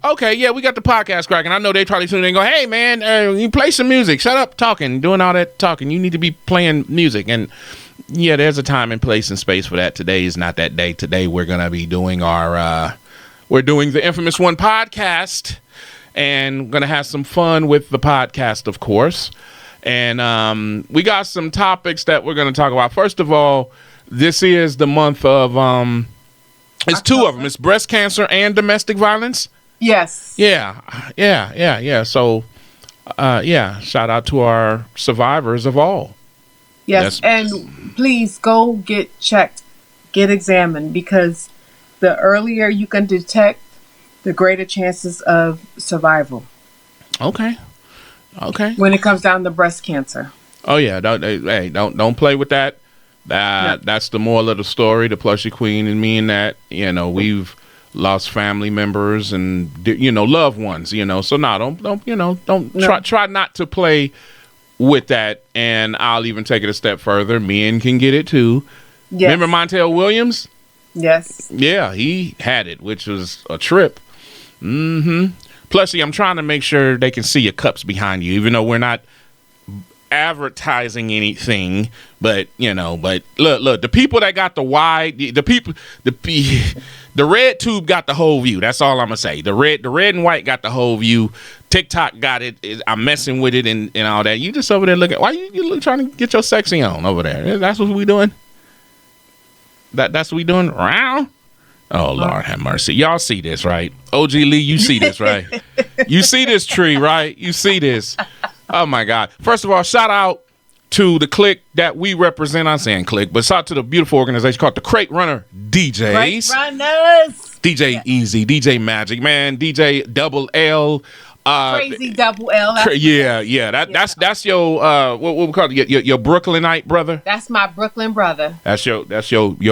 Okay, yeah, we got the podcast cracking. I know they probably tune in and go, hey, man, you play some music. Shut up talking, doing all that talking. You need to be playing music. And, yeah, there's a time and place and space for that. Today is not that day. Today we're going to be doing we're doing the Infamous One podcast. And going to have some fun with the podcast, of course. And we got some topics that we're going to talk about. First of all, this is the month of, it's two of them. It's breast cancer and domestic violence. Yes. Yeah. So, shout out to our survivors of all. Yes, and please go get checked, get examined, because the earlier you can detect, the greater chances of survival. Okay. When it comes down to breast cancer. Oh yeah, don't play with that. That's the moral of the story. The Plushie Queen and me and that. We've lost family members and loved ones. So don't try not to play with that. And I'll even take it a step further. Men can get it too. Yes. Remember Montel Williams? Yes. Yeah, he had it, which was a trip. Plushie, I'm trying to make sure they can see your cups behind you, even though we're not advertising anything. But look, the people that got the red tube got the whole view. That's all I'm gonna say. The red and white got the whole view. TikTok got it. I'm messing with it and all that. You just over there looking. Why you trying to get your sexy on over there? That's what we doing. That's what we doing. Round. Oh, Lord have mercy. Y'all see this, right? OG Lee, you see this, right? You see this tree, right? You see this. Oh, my God. First of all, shout out to the clique that we represent. I'm saying clique, but shout out to the beautiful organization called the Crate Runner DJs. Crate Runners. DJ Easy, DJ Magic, man, DJ Double L. Crazy Double L. That's your what we call it? Your Brooklynite brother. That's my Brooklyn brother. That's your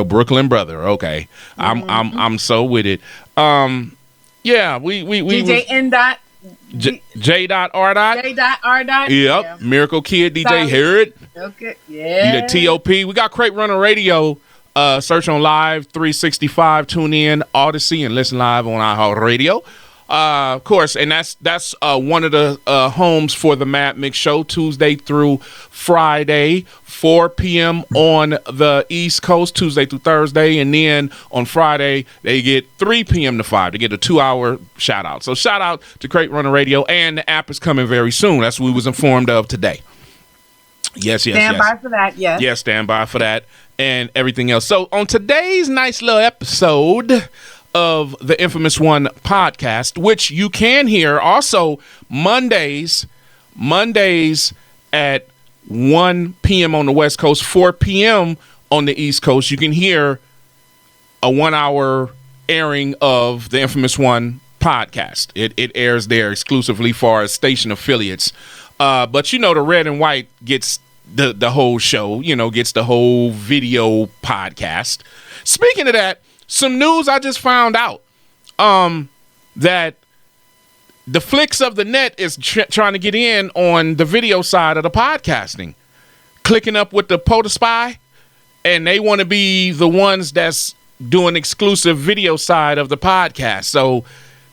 Brooklyn brother. Okay, I'm so with it. We DJ N dot J dot R dot R dot. Yep, yeah. Miracle Kid DJ Herod. Okay, yeah. The TOP. We got Crate Runner Radio. Search on Live 365. Tune in Odyssey and listen live on iHeartRadio. Of course, and that's one of the homes for the Mad Mix Show, Tuesday through Friday, 4 p.m. on the East Coast, Tuesday through Thursday, and then on Friday they get 3 p.m. to 5 to get a 2-hour shout out. So shout out to Crate Runner Radio, and the app is coming very soon. That's what we was informed of today. Yes. Stand by for that. Yes. Yes, stand by for that and everything else. So on today's nice little episode of the Infamous One podcast, which you can hear also Mondays at 1 p.m. on the West Coast, 4 p.m. on the East Coast. You can hear a 1-hour airing of the Infamous One podcast. It airs there exclusively for our station affiliates. But the red and white gets the whole show, gets the whole video podcast. Speaking of that, some news I just found out that the Flicks of the Net is trying to get in on the video side of the podcasting, clicking up with the POTA Spy, and they want to be the ones that's doing exclusive video side of the podcast. So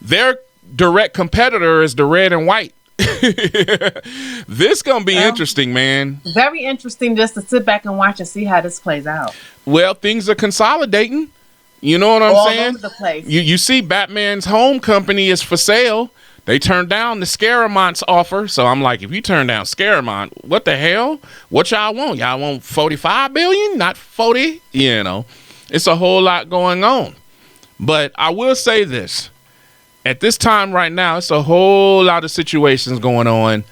their direct competitor is the red and white. This gonna be interesting, man. Very interesting just to sit back and watch and see how this plays out. Well, things are consolidating. You know what I'm saying? All over the place. You see Batman's home company is for sale. They turned down the Scaramont's offer. So I'm like, if you turn down Scaramont, what the hell? What y'all want? Y'all want $45 billion, not 40? It's a whole lot going on. But I will say this. At this time right now, it's a whole lot of situations going on.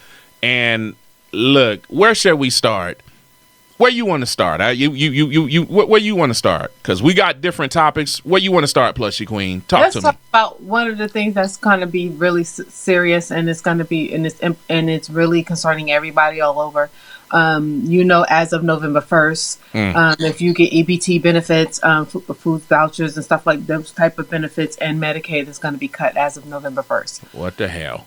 And look, where should we start? Where you want to start? Where you want to start? Because we got different topics. Where you want to start, Plushie Queen? Let's talk about one of the things that's going to be really serious, and it's going to be, and it's really concerning everybody all over. As of November 1st, if you get EBT benefits, food vouchers and stuff like those type of benefits, and Medicaid is going to be cut as of November 1st. What the hell?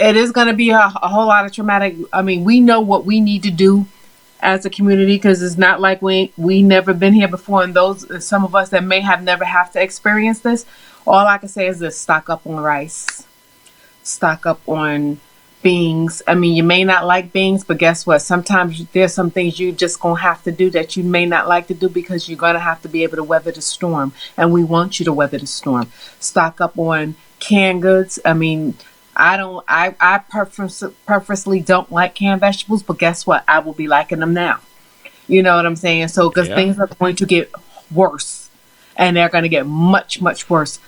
It is going to be a whole lot of traumatic. I mean, we know what we need to do as a community, because it's not like we never been here before, and those some of us that may have never have to experience this. All I can say is this: stock up on rice, stock up on beans. I mean, you may not like beans, but guess what? Sometimes there's some things you just gonna have to do that you may not like to do, because you're gonna have to be able to weather the storm, and we want you to weather the storm. Stock up on canned goods. I mean, I purposely don't like canned vegetables, but guess what? I will be liking them now. You know what I'm saying? So, because things are going to get worse, and they're going to get much, much worse.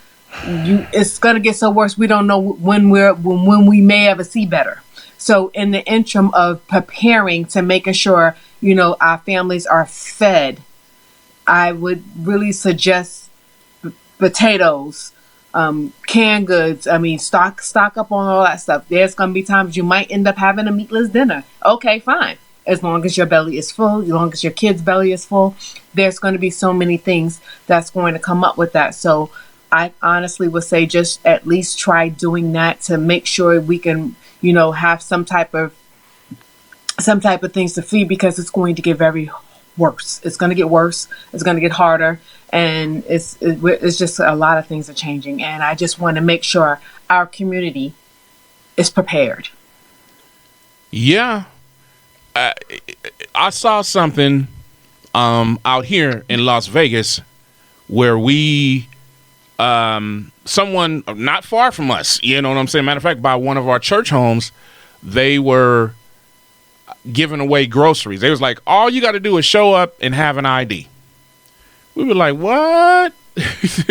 It's going to get so worse, we don't know when we may ever see better. So, in the interim of preparing to making sure, our families are fed, I would really suggest potatoes, canned goods. I mean, stock up on all that stuff. There's going to be times you might end up having a meatless dinner. Okay, fine. As long as your belly is full, as long as your kid's belly is full, there's going to be so many things that's going to come up with that. So I honestly would say just at least try doing that to make sure we can, have some type of things to feed, because it's going to get very worse. It's going to get worse. It's going to get harder. And it's just a lot of things are changing. And I just want to make sure our community is prepared. Yeah. I saw something out here in Las Vegas where someone not far from us, you know what I'm saying? Matter of fact, by one of our church homes, they were giving away groceries. They was like, all you got to do is show up and have an ID. We were like, what? That's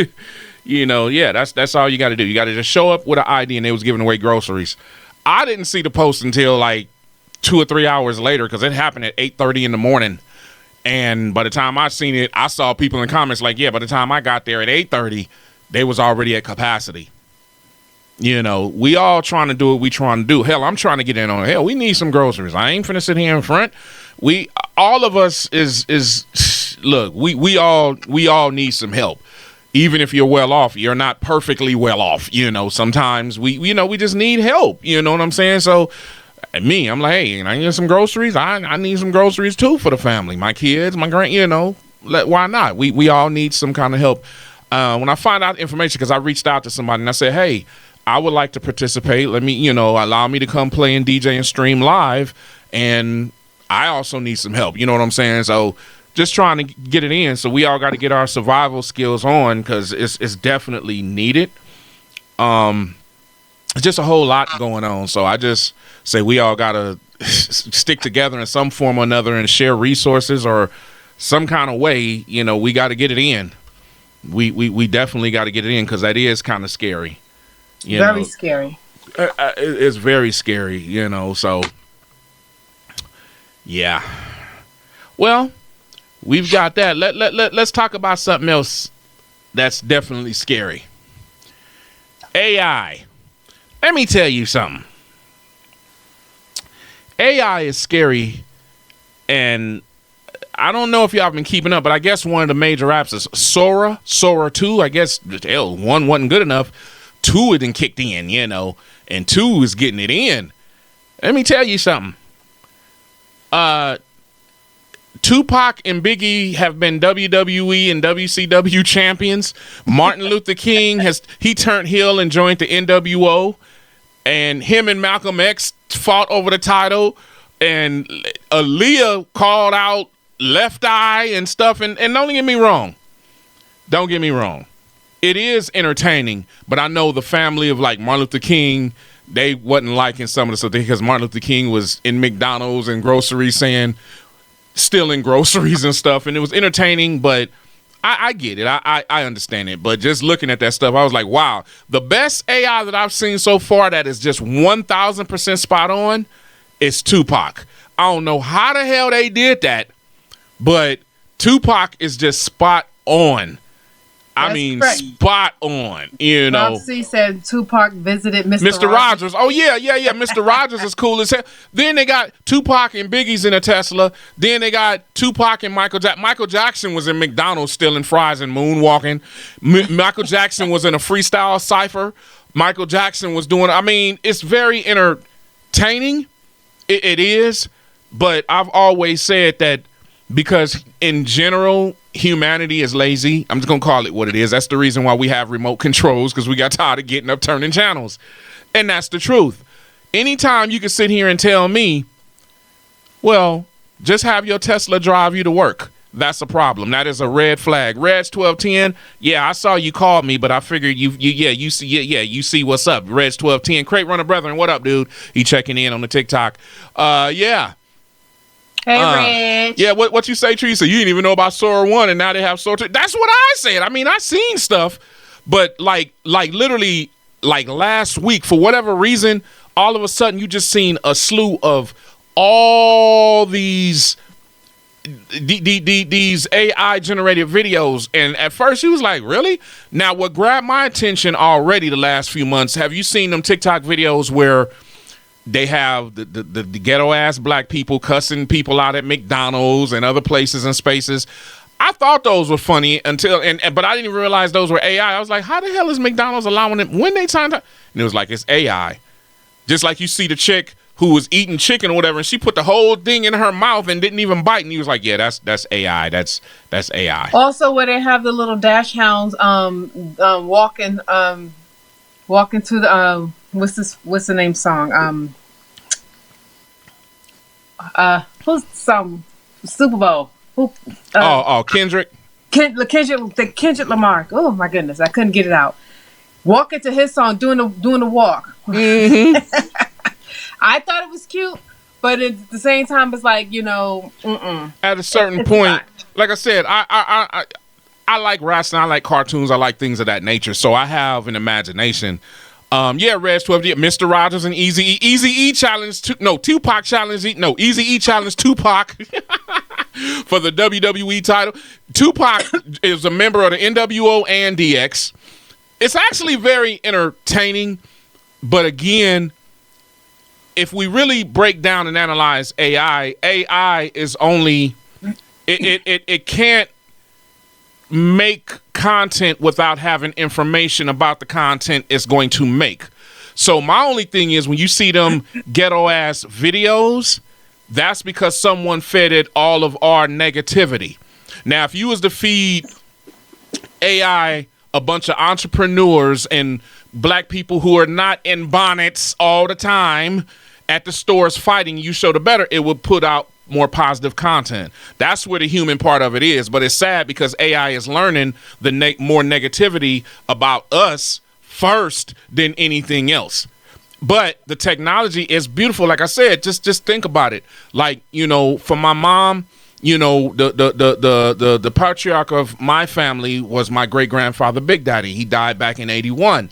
all you got to do. You got to just show up with an ID, and they was giving away groceries. I didn't see the post until like 2 or 3 hours later, because it happened at 8:30 in the morning. And by the time I seen it, I saw people in the comments like, yeah, by the time I got there at 8:30, they was already at capacity. We all trying to do what we trying to do. Hell, I'm trying to get in on it. Hell, we need some groceries. I ain't finna sit here in front. All of us look, we all need some help. Even if you're well off, you're not perfectly well off. Sometimes we just need help. You know what I'm saying? So I'm like, hey, I need some groceries. I need some groceries too for the family, my kids, my why not? We all need some kind of help. When I find out information, because I reached out to somebody and I said, hey, I would like to participate. Let me, allow me to come play and DJ and stream live. And I also need some help. You know what I'm saying? So just trying to get it in. So we all got to get our survival skills on, because it's definitely needed. It's just a whole lot going on. So I just say we all got to stick together in some form or another and share resources or some kind of way. We got to get it in. We definitely got to get it in, because that is kind of scary. Very scary. It's very scary, so yeah. Well, we've got that. Let's talk about something else that's definitely scary. AI. Let me tell you something. AI is scary, and I don't know if y'all been keeping up, but I guess one of the major apps is Sora 2. I guess 1 wasn't good enough. 2 had been kicked in, and 2 is getting it in. Let me tell you something. Tupac and Biggie have been WWE and WCW champions. Martin Luther King he turned heel and joined the NWO, and him and Malcolm X fought over the title, and Aaliyah called out Left Eye and stuff. And don't get me wrong. It is entertaining, but I know the family of like Martin Luther King, they wasn't liking some of the stuff, because Martin Luther King was in McDonald's and groceries stealing groceries and stuff, and it was entertaining, but I get it. I understand it. But just looking at that stuff, I was like, wow, the best AI that I've seen so far that is just 1,000% spot on is Tupac. I don't know how the hell they did that, but Tupac is just spot on. I mean, correct. Spot on, Roxy said Tupac visited Mr. Rogers. Oh, yeah. Mr. Rogers is cool as hell. Then they got Tupac and Biggie's in a Tesla. Then they got Tupac and Michael Jackson. Michael Jackson was in McDonald's stealing fries and moonwalking. Michael Jackson was in a freestyle cipher. Michael Jackson was doing, it's very entertaining. It is. But I've always said that because in general, humanity is lazy. I'm just going to call it what it is. That's the reason why we have remote controls, because we got tired of getting up turning channels. And that's the truth. Anytime you can sit here and tell me, well, just have your Tesla drive you to work, that's a problem. That is a red flag. Reds 1210. Yeah, I saw you called me, but I figured you see what's up. Reds 1210. Crate Runner Brethren, what up, dude? He checking in on the TikTok. Yeah. Hey, Rich. Yeah, what you say, Teresa? You didn't even know about Sora 1, and now they have Sora 2. That's what I said. I mean, I seen stuff, but like literally, like last week, for whatever reason, all of a sudden you just seen a slew of all these AI generated videos, and at first he was like, really? Now what grabbed my attention already the last few months, have you seen them TikTok videos where they have the ghetto ass black people cussing people out at McDonald's and other places and spaces? I thought those were funny until but I didn't even realize those were AI. I was like, how the hell is McDonald's allowing them when they time to? And it was like, it's AI. Just like you see the chick who was eating chicken or whatever, and she put the whole thing in her mouth and didn't even bite, and he was like, yeah, that's AI. That's AI. Also, where they have the little dash hounds walking to the what's the name song? Who's some Super Bowl? Who? Kendrick. Kendrick Lamar. Oh my goodness, I couldn't get it out. Walking to his song, doing the walk. Mm-hmm. I thought it was cute, but at the same time, it's like, At a certain point, like I said, I like wrestling, I like cartoons, I like things of that nature. So I have an imagination. Reds 12, Mr. Rogers and Eazy-E challenge. Tupac challenge. Eazy-E challenge Tupac for the WWE title. Tupac is a member of the NWO and DX. It's actually very entertaining, but again, if we really break down and analyze AI is only it can't make content without having information about the content it's going to make. So my only thing is, when you see them ghetto ass videos, that's because someone fed it all of our negativity. Now, if you was to feed AI a bunch of entrepreneurs and black people who are not in bonnets all the time at the stores fighting, you show the better, it would put out more positive content. That's where the human part of it is. But it's sad because AI is learning the more negativity about us first than anything else. But the technology is beautiful. Like I said, just think about it. Like, for my mom, the patriarch of my family was my great grandfather, Big Daddy. He died back in 81.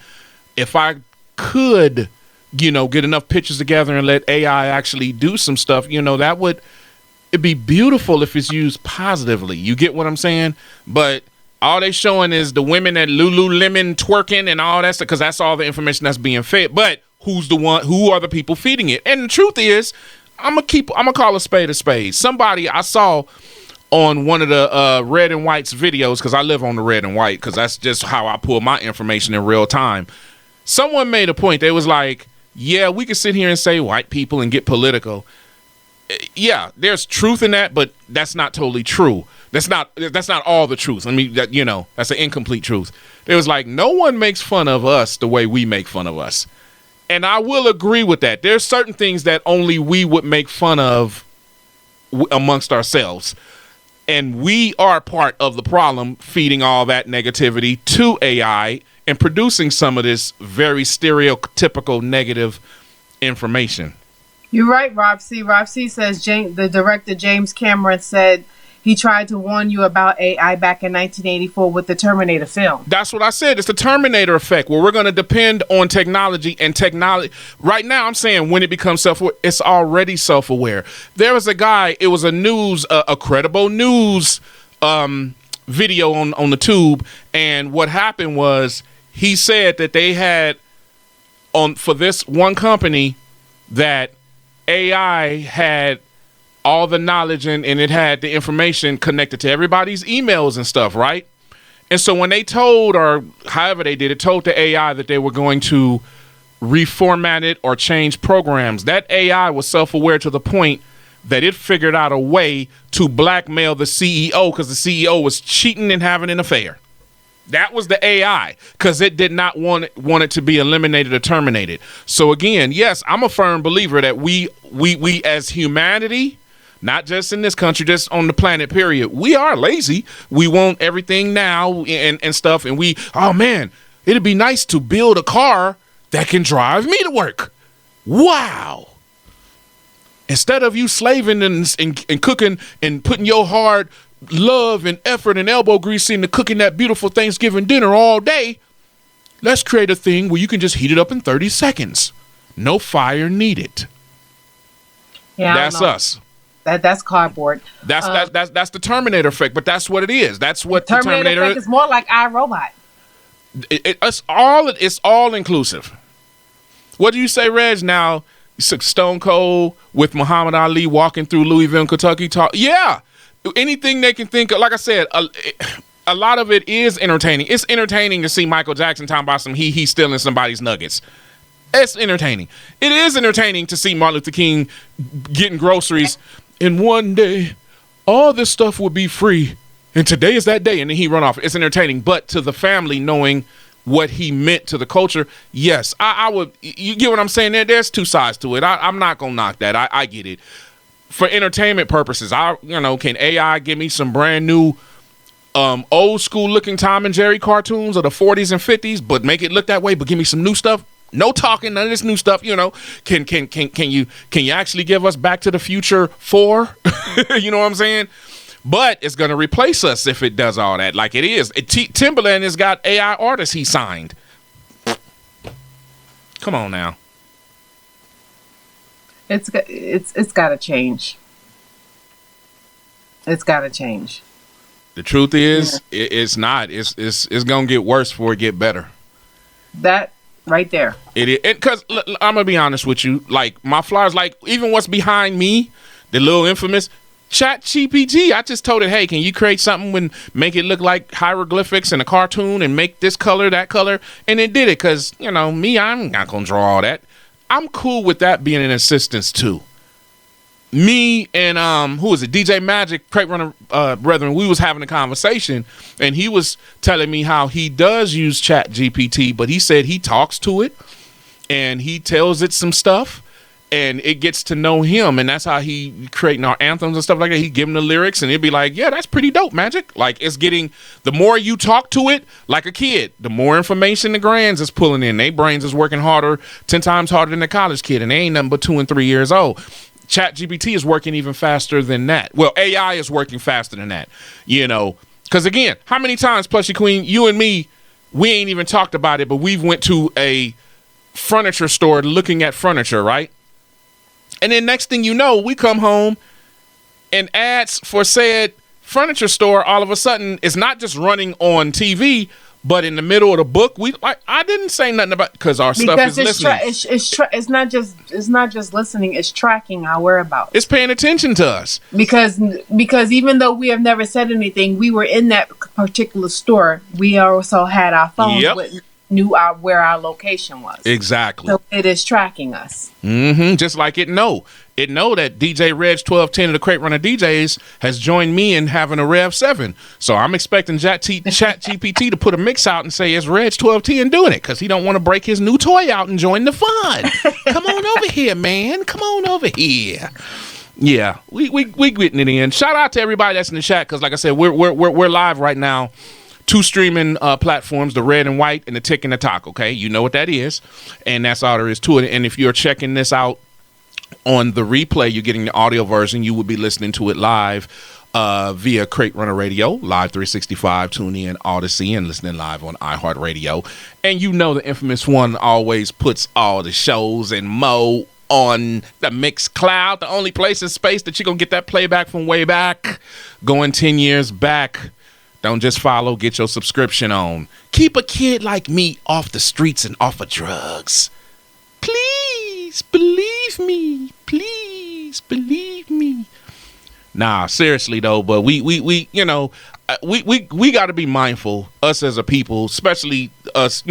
If I could, get enough pictures together and let AI actually do some stuff, it'd be beautiful if it's used positively. You get what I'm saying? But all they showing is the women at Lululemon twerking and all that stuff, because that's all the information that's being fed. But who are the people feeding it? And the truth is, I'm gonna call a spade a spade. Somebody I saw on one of the Red and White's videos, because I live on the Red and White, because that's just how I pull my information in real time. Someone made a point. They was like, yeah, we could sit here and say white people and get political. Yeah, there's truth in that, but that's not totally true. That's not all the truth. That's an incomplete truth. It was like, no one makes fun of us the way we make fun of us. And I will agree with that. There's certain things that only we would make fun of amongst ourselves. And we are part of the problem, feeding all that negativity to AI and producing some of this very stereotypical negative information. You're right, Rob C. Rob C. says the director James Cameron said he tried to warn you about AI back in 1984 with the Terminator film. That's what I said. It's the Terminator effect, where we're going to depend on technology. And technology, right now, I'm saying when it becomes self-aware, it's already self-aware. There was a guy, it was a credible news video on the tube. And what happened was, he said that they had, for this one company, that AI had all the knowledge and it had the information connected to everybody's emails and stuff, right? And so when they told, or however they did it, told the AI that they were going to reformat it or change programs, that AI was self-aware to the point that it figured out a way to blackmail the CEO because the CEO was cheating and having an affair. That was the AI, because it did not want it to be eliminated or terminated. So again, yes, I'm a firm believer that we as humanity, not just in this country, just on the planet, period, we are lazy. We want everything now and stuff. And oh man, it'd be nice to build a car that can drive me to work. Wow. Instead of you slaving and cooking and putting your hard love and effort and elbow grease into cooking that beautiful Thanksgiving dinner all day, let's create a thing where you can just heat it up in 30 seconds. No fire needed. Yeah, that's us. That's cardboard. That's the Terminator effect, but that's what it is. That's what the Terminator effect is. More like iRobot. It's all inclusive. What do you say, Reg? Now, Stone Cold with Muhammad Ali walking through Louisville, Kentucky. Yeah. Anything they can think of. Like I said, a lot of it is entertaining. It's entertaining to see Michael Jackson talking about he stealing somebody's nuggets. It's entertaining. It is entertaining to see Martin Luther King getting groceries. And one day, all this stuff will be free. And today is that day. And then he run off. It's entertaining. But to the family, knowing what he meant to the culture, yes, I would. You get what I'm saying? There's two sides to it. I'm not going to knock that. I get it. For entertainment purposes, can AI give me some brand new, old school looking Tom and Jerry cartoons of the 40s and 50s, but make it look that way, but give me some new stuff? No talking, none of this new stuff. Can you actually give us Back to the Future 4? You know what I'm saying? But it's gonna replace us if it does all that, like it is. Timberland has got AI artists he signed. Come on now. It's got to change. It's got to change. The truth is, it's not. It's gonna get worse before it get better. That right there. It is, because I'm gonna be honest with you. Like my flyers, like even what's behind me, the little infamous Chat GPT. I just told it, hey, can you create something and make it look like hieroglyphics in a cartoon and make this color, that color, and it did it. Because me, I'm not gonna draw all that. I'm cool with that being an assistance too. Me and who was it? DJ Magic, Crate Runner brethren, we was having a conversation, and he was telling me how he does use Chat GPT, but he said he talks to it and he tells it some stuff and it gets to know him, and that's how he creating our anthems and stuff like that. He give him the lyrics and it'd be like, yeah, that's pretty dope, Magic. Like it's getting, the more you talk to it like a kid, the more information the grands is pulling in. They brains is working harder, 10 times harder than a college kid, and they ain't nothing but 2 and 3 years old. Chat GPT is working even faster than that. Well, AI is working faster than that, because again, how many times, Plushie Queen, you and me, we ain't even talked about it, but we've went to a furniture store looking at furniture, right? And then next thing you know, we come home and ads for said furniture store all of a sudden is not just running on TV, but in the middle of the book. I didn't say nothing about, because our stuff is listening. It's not just listening. It's tracking our whereabouts. It's paying attention to us. Because even though we have never said anything, we were in that particular store. We also had our phones with. Knew where our location was. Exactly. So it is tracking us. Just like it know that DJ Reg 1210 of the Crate Runner DJs has joined me in having a Rev 7. So I'm expecting Chat GPT to put a mix out and say it's Reg 1210 doing it, because he don't want to break his new toy out and join the fun. Come on over here, man. Come on over here. Yeah, we getting it in. Shout out to everybody that's in the chat, because like I said, we're live right now. 2 streaming platforms, the Red and White and the Tick and the Talk, okay? You know what that is, and that's all there is to it. And if you're checking this out on the replay, you're getting the audio version. You would be listening to it live via Crate Runner Radio, Live 365, tune in, Odyssey, and listening live on iHeartRadio. And you know the infamous one always puts all the shows and mo on the Mixcloud, the only place in space that you're going to get that playback from way back, going 10 years back. Don't just follow, get your subscription on. Keep a kid like me off the streets and off of drugs. Please believe me. Please believe me. Nah, seriously though, but we got to be mindful, us as a people, especially us,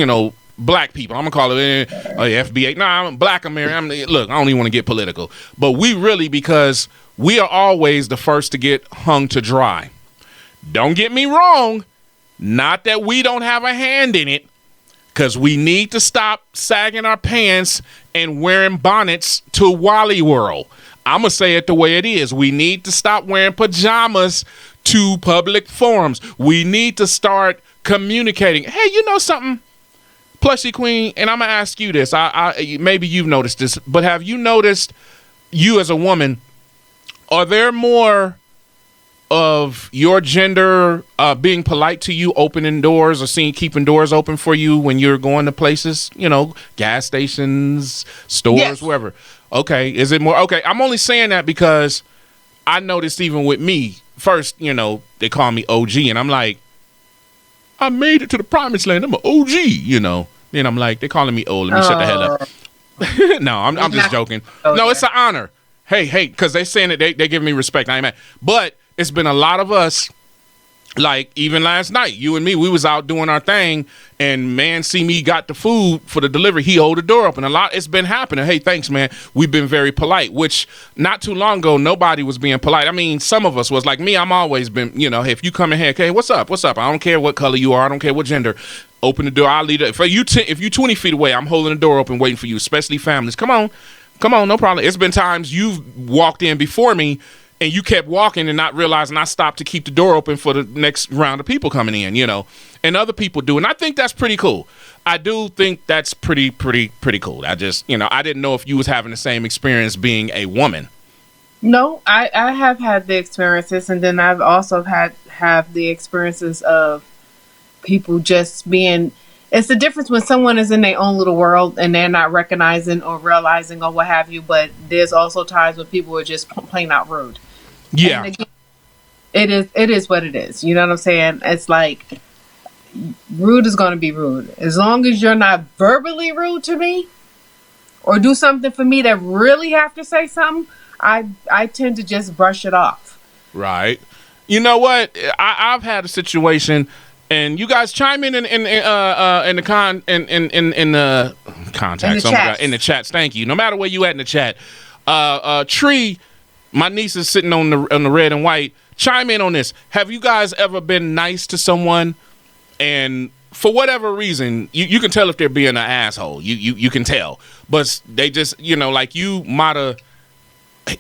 black people. I'm gonna call it FBA. Nah, I'm Black American. Look, I don't even want to get political, but we really, because we are always the first to get hung to dry. Don't get me wrong. Not that we don't have a hand in it, because we need to stop sagging our pants and wearing bonnets to Wally World. I'm going to say it the way it is. We need to stop wearing pajamas to public forums. We need to start communicating. Hey, you know something, Plushie Queen, and I'm going to ask you this. I maybe you've noticed this, but have you noticed, you as a woman, are there more of your gender being polite to you, opening doors or keeping doors open for you when you're going to places, gas stations, stores, yes, wherever? Okay. Is it more? Okay. I'm only saying that because I noticed even with me, first, they call me OG, and I'm like, I made it to the promised land. I'm an OG, Then I'm like, they're calling me old. Let me shut the hell up. No, I'm just joking. No, it's an honor. Hey, because they saying that they give me respect. I ain't mad. But it's been a lot of us, like even last night, you and me, we was out doing our thing, and man, see me got the food for the delivery. He hold the door open. It's been happening. Hey, thanks, man. We've been very polite, which not too long ago, nobody was being polite. I mean, some of us was like me. I'm always been, hey, if you come in here, okay, what's up? I don't care what color you are. I don't care what gender. Open the door. I'll lead it. If you 20 feet away, I'm holding the door open, waiting for you, especially families. Come on, no problem. It's been times you've walked in before me, and you kept walking and not realizing I stopped to keep the door open for the next round of people coming in, and other people do. And I think that's pretty cool. I do think that's pretty cool. I just, I didn't know if you was having the same experience being a woman. No, I have had the experiences, and then I've also have the experiences of people just being, it's the difference when someone is in their own little world and they're not recognizing or realizing or what have you, but there's also times when people are just plain out rude. Yeah. And again, it is what it is. You know what I'm saying? It's like, rude is going to be rude. As long as you're not verbally rude to me or do something for me that really have to say something, I tend to just brush it off. Right. You know what? I've had a situation, and you guys chime in the contacts. In the chats. Thank you. No matter where you at in the chat. Tree, my niece is sitting on the red and white. Chime in on this. Have you guys ever been nice to someone, and for whatever reason, you can tell if they're being an asshole. You can tell, but they just like you might have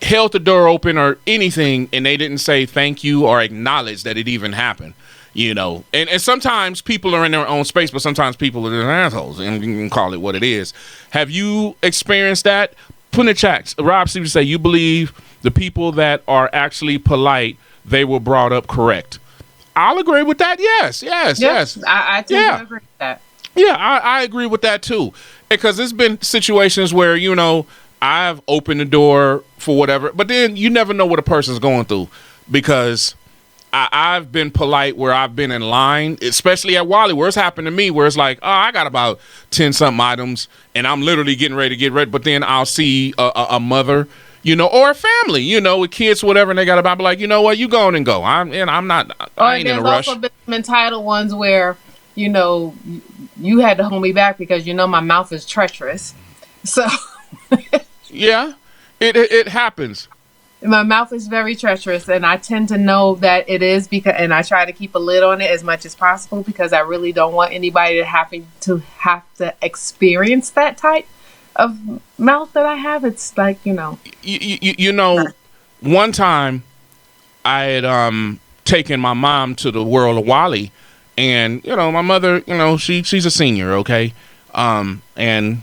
held the door open or anything, and they didn't say thank you or acknowledge that it even happened. And sometimes people are in their own space, but sometimes people are assholes, and you can call it what it is. Have you experienced that? Put in the chat. Rob seems to say you believe the people that are actually polite, they were brought up correct. I'll agree with that. Yes. I tend to agree with that. Yeah, I agree with that too. Because there's been situations where, I've opened the door for whatever, but then you never know what a person's going through, because I've been polite where I've been in line, especially at Wally, where it's happened to me, where it's like, oh, I got about 10-something items, and I'm literally getting ready to get ready, but then I'll see a mother, or a family, with kids, whatever, and they got about, like, you know what, you go on and go. I ain't in a rush. There's also been some entitled ones where, you had to hold me back because, my mouth is treacherous. So. Yeah, it happens. My mouth is very treacherous, and I tend to know that it is and I try to keep a lid on it as much as possible, because I really don't want anybody to have to experience that type of mouth that I have. It's like, one time I had taken my mom to the world of Wally, and my mother, she's a senior, okay, and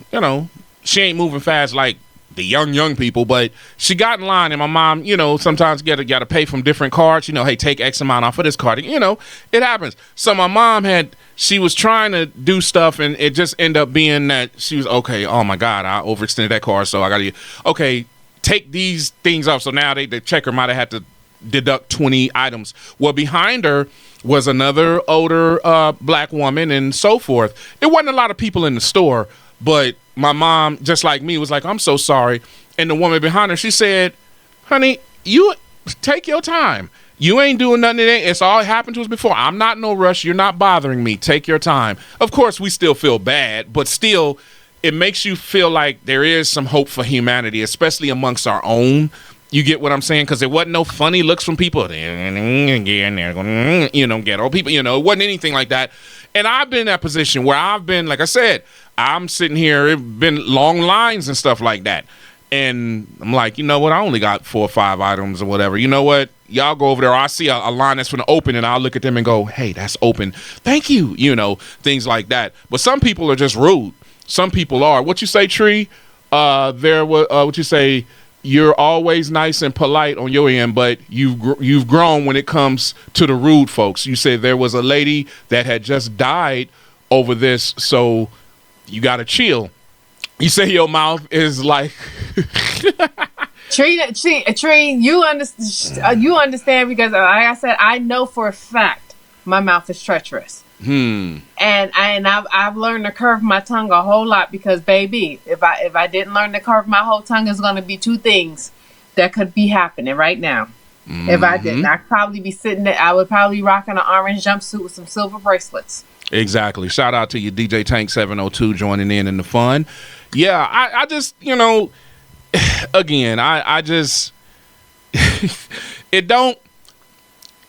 she ain't moving fast like the young people, but she got in line, and my mom, sometimes got to pay from different cards, hey, take X amount off of this card, it happens. So my mom she was trying to do stuff, and it just ended up being that she was, okay, oh my God, I overextended that card, so I got to, okay, take these things off. So now the checker might have had to deduct 20 items. Well, behind her was another older black woman and so forth. It wasn't a lot of people in the store, but my mom, just like me, was like, I'm so sorry. And the woman behind her, she said, honey, you take your time. You ain't doing nothing today. It's all happened to us before. I'm not in no rush. You're not bothering me. Take your time. Of course, we still feel bad, but still, it makes you feel like there is some hope for humanity, especially amongst our own. You get what I'm saying? Because it wasn't no funny looks from people. Ghetto people. It wasn't anything like that. And I've been in that position where I've been, like I said, I'm sitting here. It's been long lines and stuff like that. And I'm like, you know what? I only got 4 or 5 items or whatever. You know what? Y'all go over there. I see a line that's going to open, and I'll look at them and go, hey, that's open. Thank you. Things like that. But some people are just rude. Some people are. What you say, Tree? What you say? You're always nice and polite on your end, but you've grown when it comes to the rude folks. You said there was a lady that had just died over this, so you got to chill. You say your mouth is like Tree, you understand because, like I said, I know for a fact my mouth is treacherous. And I've learned to curve my tongue a whole lot because, baby, if I didn't learn to curve my whole tongue, it's going to be 2 things that could be happening right now. If I didn't, I'd probably be sitting there. I would probably be rocking an orange jumpsuit with some silver bracelets. Exactly. Shout out to you, DJ Tank 702, joining in the fun. Yeah, I just, again, I just, it don't.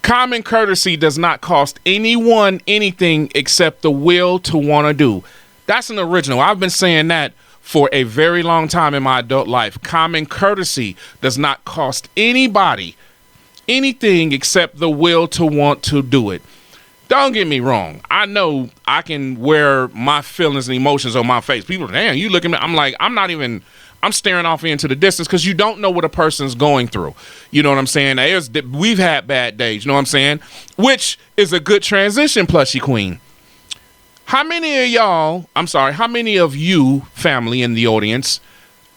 Common courtesy does not cost anyone anything except the will to want to do. That's an original. I've been saying that for a very long time in my adult life. Common courtesy does not cost anybody anything except the will to want to do it. Don't get me wrong. I know I can wear my feelings and emotions on my face. People, damn, you look at me. I'm like, I'm staring off into the distance because you don't know what a person's going through. You know what I'm saying? We've had bad days, you know what I'm saying? Which is a good transition, Plushie Queen. How many of you, family in the audience,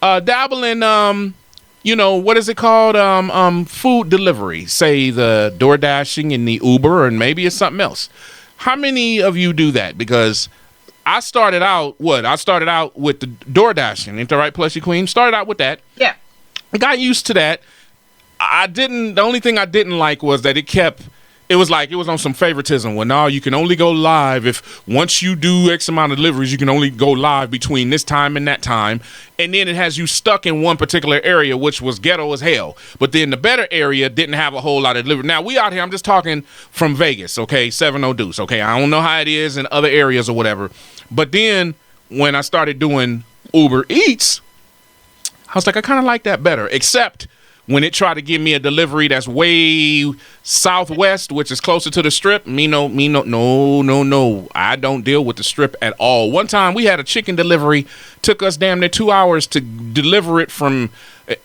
dabble in, what is it called? Food delivery, say the DoorDashing and the Uber, and maybe it's something else. How many of you do that? Because I started out with the DoorDashing. Ain't that right, Plushie Queen? Started out with that. Yeah. I got used to that. The only thing I didn't like was that it was on some favoritism. Well, no, you can only go live if once you do X amount of deliveries, you can only go live between this time and that time. And then it has you stuck in one particular area, which was ghetto as hell. But then the better area didn't have a whole lot of delivery. Now, we out here, I'm just talking from Vegas, okay, 70 Deuce, okay? I don't know how it is in other areas or whatever. But then when I started doing Uber Eats, I was like, I kind of like that better, except when it tried to give me a delivery that's way southwest, which is closer to the strip. No. I don't deal with the strip at all. One time we had a chicken delivery, took us damn near 2 hours to deliver it from.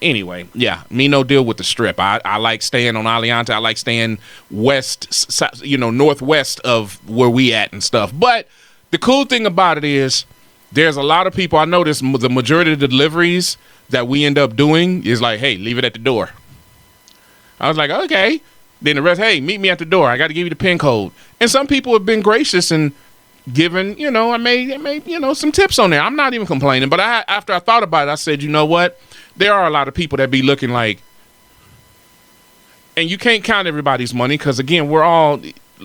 Anyway, yeah, no deal with the strip. I like staying on Aliante. I like staying west, northwest of where we at and stuff. But the cool thing about it is there's a lot of people. I notice the majority of the deliveries that we end up doing is like, hey, leave it at the door. I was like, okay. Then the rest, hey, meet me at the door. I got to give you the PIN code. And some people have been gracious and given, I made some tips on there. I'm not even complaining. But after I thought about it, I said, you know what? There are a lot of people that be looking like, and you can't count everybody's money because, again, we're all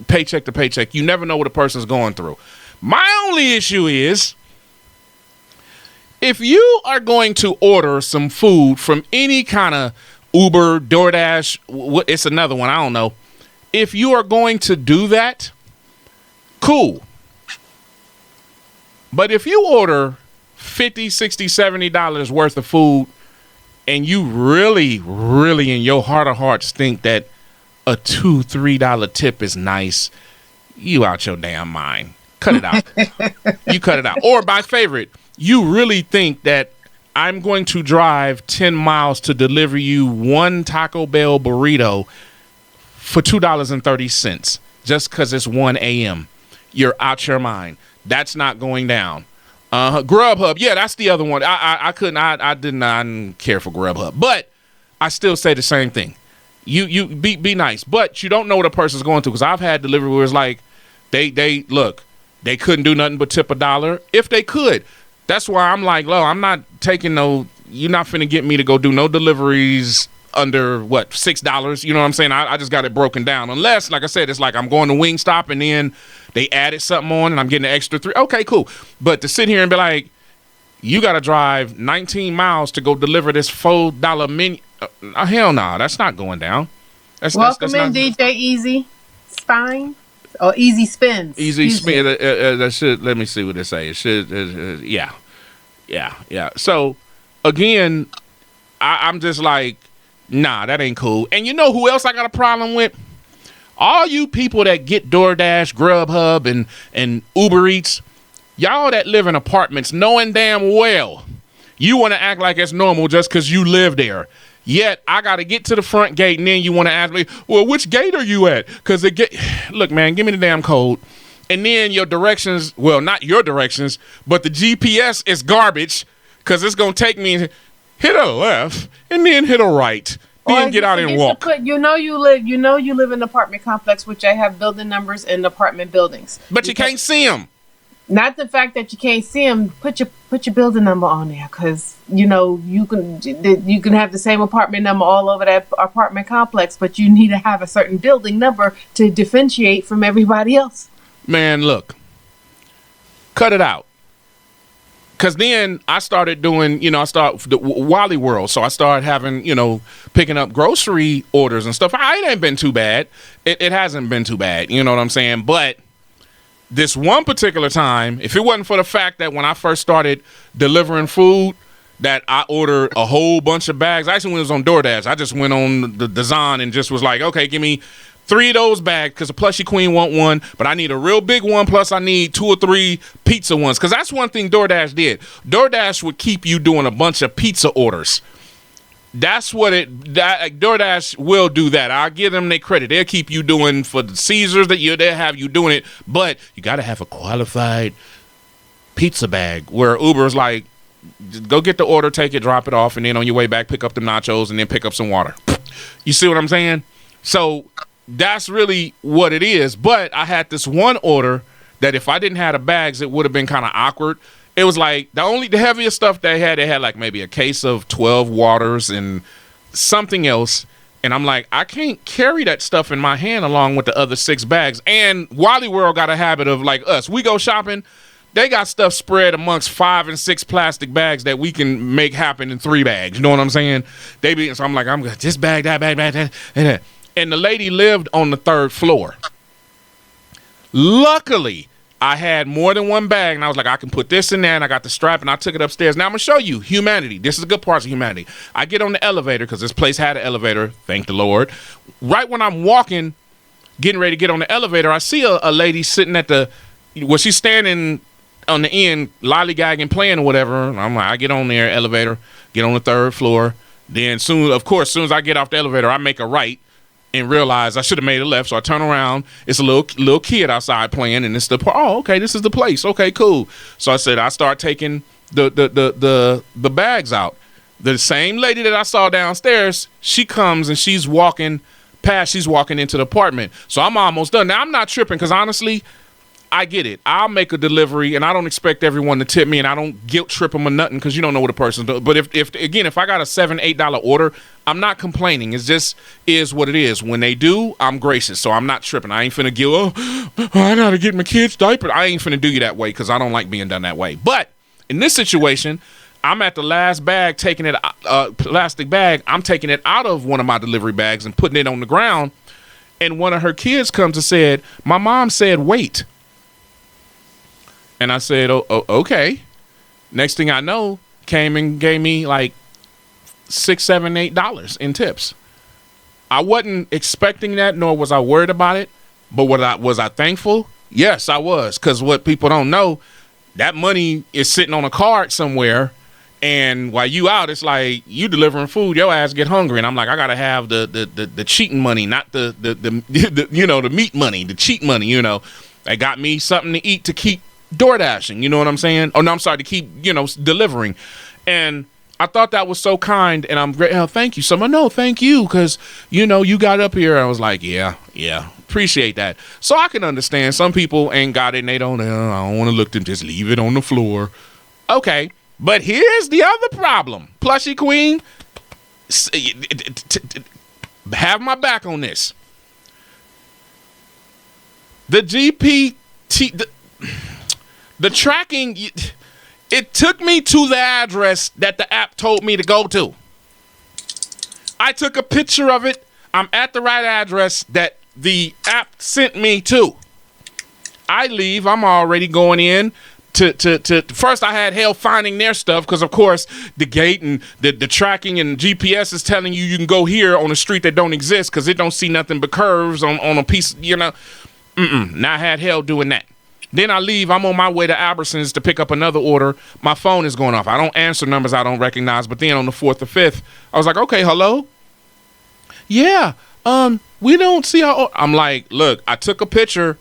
paycheck to paycheck. You never know what a person's going through. My only issue is, if you are going to order some food from any kind of Uber, DoorDash, it's another one, I don't know. If you are going to do that, cool. But if you order $50, $60, $70 worth of food and you really, really in your heart of hearts think that a $2, $3 tip is nice, you out your damn mind. Cut it out. You cut it out. Or my favorite, you really think that I'm going to drive 10 miles to deliver you one Taco Bell burrito for $2.30 just because it's 1 a.m. You're out your mind. That's not going down. Grubhub, yeah, that's the other one. I didn't care for Grubhub, but I still say the same thing. You be nice, but you don't know what a person's going through. Because I've had delivery where it's like they couldn't do nothing but tip $1 if they could. That's why I'm like, I'm not taking you're not finna get me to go do no deliveries under $6. You know what I'm saying? I just got it broken down. Unless, like I said, it's like I'm going to Wingstop and then they added something on and I'm getting an extra $3. Okay, cool. But to sit here and be like, you got to drive 19 miles to go deliver this $4 menu. Hell no, that's not going down. Welcome That's in, not DJ Easy Spine or Easy Spins. easy spin. That should, let me see what it say. It should, yeah. So again, I'm just like, nah, that ain't cool. And you know who else I got a problem with? All you people that get DoorDash, Grubhub, and Uber Eats, y'all that live in apartments, knowing damn well you want to act like it's normal just because you live there. Yet I got to get to the front gate, and then you want to ask me, well, which gate are you at? Because look, man, give me the damn code. And then your directions, well, not your directions, but the GPS is garbage because it's going to take me, hit a left and then hit a right. Then get out and walk. You live in an apartment complex, which I have building numbers in apartment buildings. But you can't see them. Not the fact that you can't see them. Put your building number on there, because you can have the same apartment number all over that apartment complex, but you need to have a certain building number to differentiate from everybody else. Man, look, cut it out. Because then I started doing, I start the Wally World. So I started having, picking up grocery orders and stuff. It ain't been too bad. It hasn't been too bad. You know what I'm saying? But this one particular time, if it wasn't for the fact that when I first started delivering food, that I ordered a whole bunch of bags. Actually, when it was on DoorDash, I just went on the design and just was like, okay, give me 3 of those bags because the Plushie Queen want one, but I need a real big one, plus I need 2 or 3 pizza ones, because that's one thing DoorDash did. DoorDash would keep you doing a bunch of pizza orders. That's what DoorDash will do that. I'll give them their credit. They'll keep you doing for the Caesars they'll have you doing it, but you got to have a qualified pizza bag, where Uber's like, go get the order, take it, drop it off, and then on your way back, pick up the nachos and then pick up some water. You see what I'm saying? So that's really what it is. But I had this one order that if I didn't have the bags, it would have been kind of awkward. It was like the heaviest stuff they had like maybe a case of 12 waters and something else. And I'm like, I can't carry that stuff in my hand along with the other 6 bags. And Wally World got a habit of, like us, we go shopping, they got stuff spread amongst 5 and 6 plastic bags that we can make happen in 3 bags. You know what I'm saying? So I'm like, I'm going to this bag, that bag, that. And the lady lived on the 3rd floor. Luckily, I had more than one bag, and I was like, I can put this in there, and I got the strap, and I took it upstairs. Now, I'm going to show you humanity. This is the good parts of humanity. I get on the elevator, because this place had an elevator, thank the Lord. Right when I'm getting ready to get on the elevator, I see a lady sitting she's standing on the end, lollygagging, playing or whatever. And I'm like, I get on there, elevator, get on the 3rd floor. Then soon as I get off the elevator, I make a right and realize I should have made a left. So I turn around. It's a little kid outside playing, and it's okay, this is the place. Okay, cool. So I start taking the bags out. The same lady that I saw downstairs, she comes and she's walking into the apartment. So I'm almost done. Now I'm not tripping, because honestly, I get it. I'll make a delivery, and I don't expect everyone to tip me, and I don't guilt trip them or nothing, because you don't know what a person's doing. But if I got a $7-8 order, I'm not complaining. It just is what it is. When they do, I'm gracious, so I'm not tripping. I ain't finna I gotta get my kid's diaper. I ain't finna do you that way, because I don't like being done that way. But in this situation, I'm at the last bag, taking it plastic bag. I'm taking it out of one of my delivery bags and putting it on the ground. And one of her kids comes and said, "My mom said wait." And I said, okay. Next thing I know, came and gave me like $6, $7, $8 in tips. I wasn't expecting that, nor was I worried about it. But was I thankful? Yes, I was. Because what people don't know, that money is sitting on a card somewhere. And while you out, it's like you delivering food, your ass get hungry. And I'm like, I gotta have the cheating money, not the the meat money, the cheat money. They got me something to eat to keep DoorDashing, you know what I'm saying? Oh no, I'm sorry, to keep delivering. And I thought that was so kind, and I'm great. Thank you. Someone, no, thank you, because you got up here. I was like, yeah, appreciate that. So I can understand some people ain't got it, and they don't. I don't want to look them. Just leave it on the floor. Okay, but here's the other problem. Plushie Queen, have my back on this. The GPT. The tracking, it took me to the address that the app told me to go to. I took a picture of it. I'm at the right address that the app sent me to. I leave. I'm already going in to first I had hell finding their stuff because, of course, the gate and the tracking and GPS is telling you can go here on a street that don't exist because it don't see nothing but curves on a piece, Now I had hell doing that. Then I leave. I'm on my way to Albertsons to pick up another order. My phone is going off. I don't answer numbers I don't recognize. But then on the 4th or 5th, I was like, okay, hello? Yeah, we don't see our... I'm like, look, I took a picture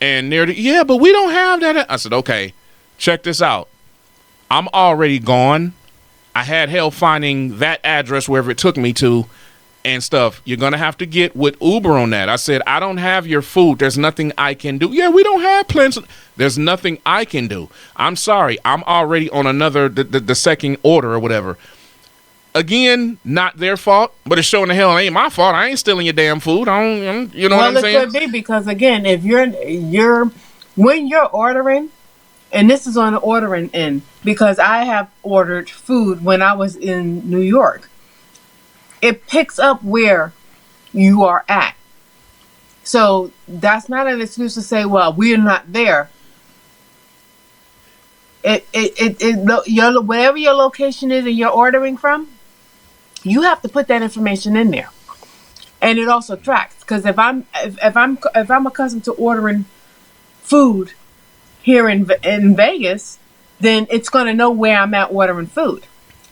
and yeah, but we don't have that. I said, okay, check this out. I'm already gone. I had hell finding that address wherever it took me to and stuff. You're going to have to get with Uber on that. I said, I don't have your food. There's nothing I can do. Yeah, we don't have plans. There's nothing I can do. I'm sorry. I'm already on another, the second order or whatever. Again, not their fault, but it's showing the hell it ain't my fault. I ain't stealing your damn food. You know what I'm saying? Well, it could be because, again, if when you're ordering, and this is on the ordering end, because I have ordered food when I was in New York. It picks up where you are at. So that's not an excuse to say, well, we're not there. Whatever your location is and you're ordering from, you have to put that information in there. And it also tracks, because if I'm accustomed to ordering food here in Vegas, then it's going to know where I'm at ordering food,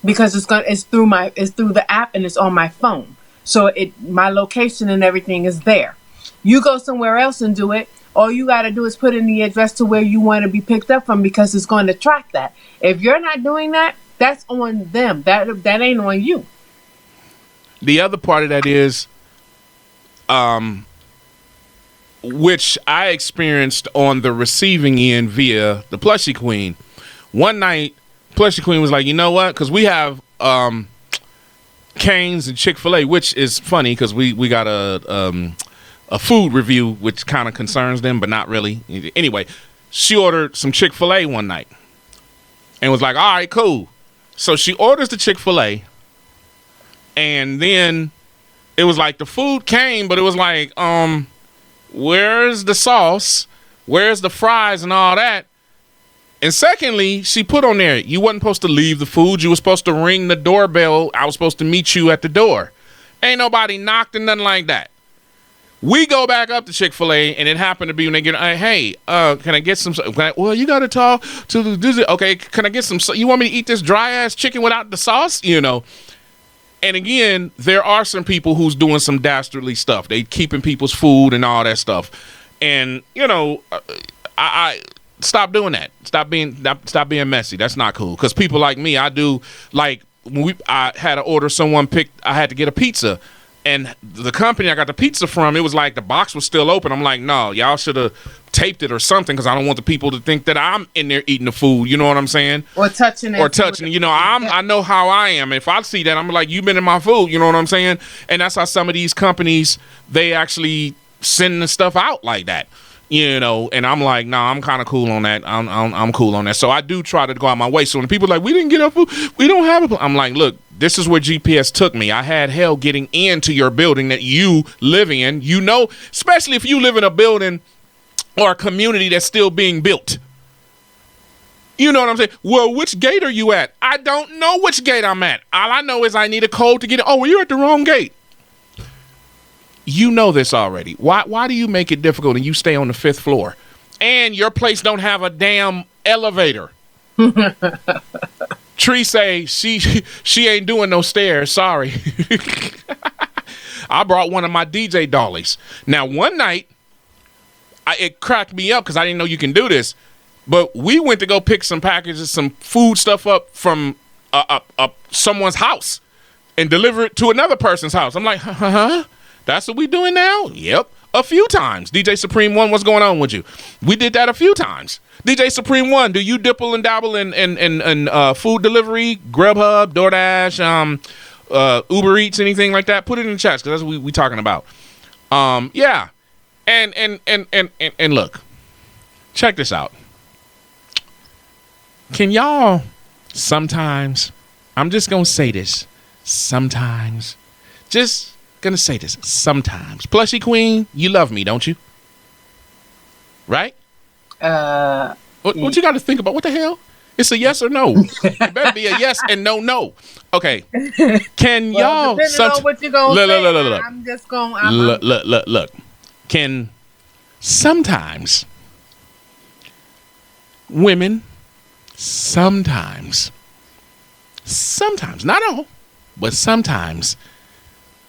because it's through the app and it's on my phone. So my location and everything is there. You go somewhere else and do it, all you got to do is put in the address to where you want to be picked up from, because it's going to track that. If you're not doing that, that's on them. That ain't on you. The other part of that is, which I experienced on the receiving end via the Plushie Queen. One night, Plushie Queen was like, you know what? Because we have Cane's and Chick-fil-A, which is funny because we got a food review, which kind of concerns them, but not really. Anyway, she ordered some Chick-fil-A one night and was like, all right, cool. So she orders the Chick-fil-A, and then it was like the food came, but it was like, where's the sauce? Where's the fries and all that? And secondly, she put on there, you wasn't supposed to leave the food. You were supposed to ring the doorbell. I was supposed to meet you at the door. Ain't nobody knocked and nothing like that. We go back up to Chick-fil-A, and it happened to be when they get, hey, can I get some, well, you got to talk to the, okay, can I get some, you want me to eat this dry-ass chicken without the sauce? And again, there are some people who's doing some dastardly stuff. They keeping people's food and all that stuff. And, I stop doing that. Stop being messy. That's not cool. Because people like me, I do, like, when I had to order I had to get a pizza. And the company I got the pizza from, it was like the box was still open. I'm like, no, y'all should have taped it or something, because I don't want the people to think that I'm in there eating the food. You know what I'm saying? Or touching it. I know how I am. If I see that, I'm like, you've been in my food. You know what I'm saying? And that's how some of these companies, they actually send the stuff out like that. And I'm like, nah, I'm kind of cool on that. I'm cool on that. So I do try to go out my way. So when people are like, we didn't get our food, we don't have it. I'm like, look, this is where GPS took me. I had hell getting into your building that you live in, especially if you live in a building or a community that's still being built. You know what I'm saying? Well, which gate are you at? I don't know which gate I'm at. All I know is I need a code to get in. Oh, well, you're at the wrong gate. You know this already. Why do you make it difficult and you stay on the 5th floor? And your place don't have a damn elevator. Tree say she ain't doing no stairs. Sorry. I brought one of my DJ dollies. Now, one night, it cracked me up because I didn't know you can do this. But we went to go pick some packages, some food stuff up from someone's house and deliver it to another person's house. I'm like, huh? That's what we doing now? Yep. A few times. DJ Supreme 1, what's going on with you? We did that a few times. DJ Supreme 1, do you dipple and dabble in food delivery, Grubhub, DoorDash, Uber Eats, anything like that? Put it in the chat, because that's what we talking about. Yeah. And look, check this out. Can y'all sometimes, I'm just going to say this, sometimes Just gonna say this. Sometimes. Plushie Queen, you love me, don't you? Right? What you got to think about? What the hell? It's a yes or no. It better be a yes and no. Okay. Can y'all... Depending on what you're going to say, look. I'm just going... Look. Can sometimes women, sometimes, not all, but sometimes,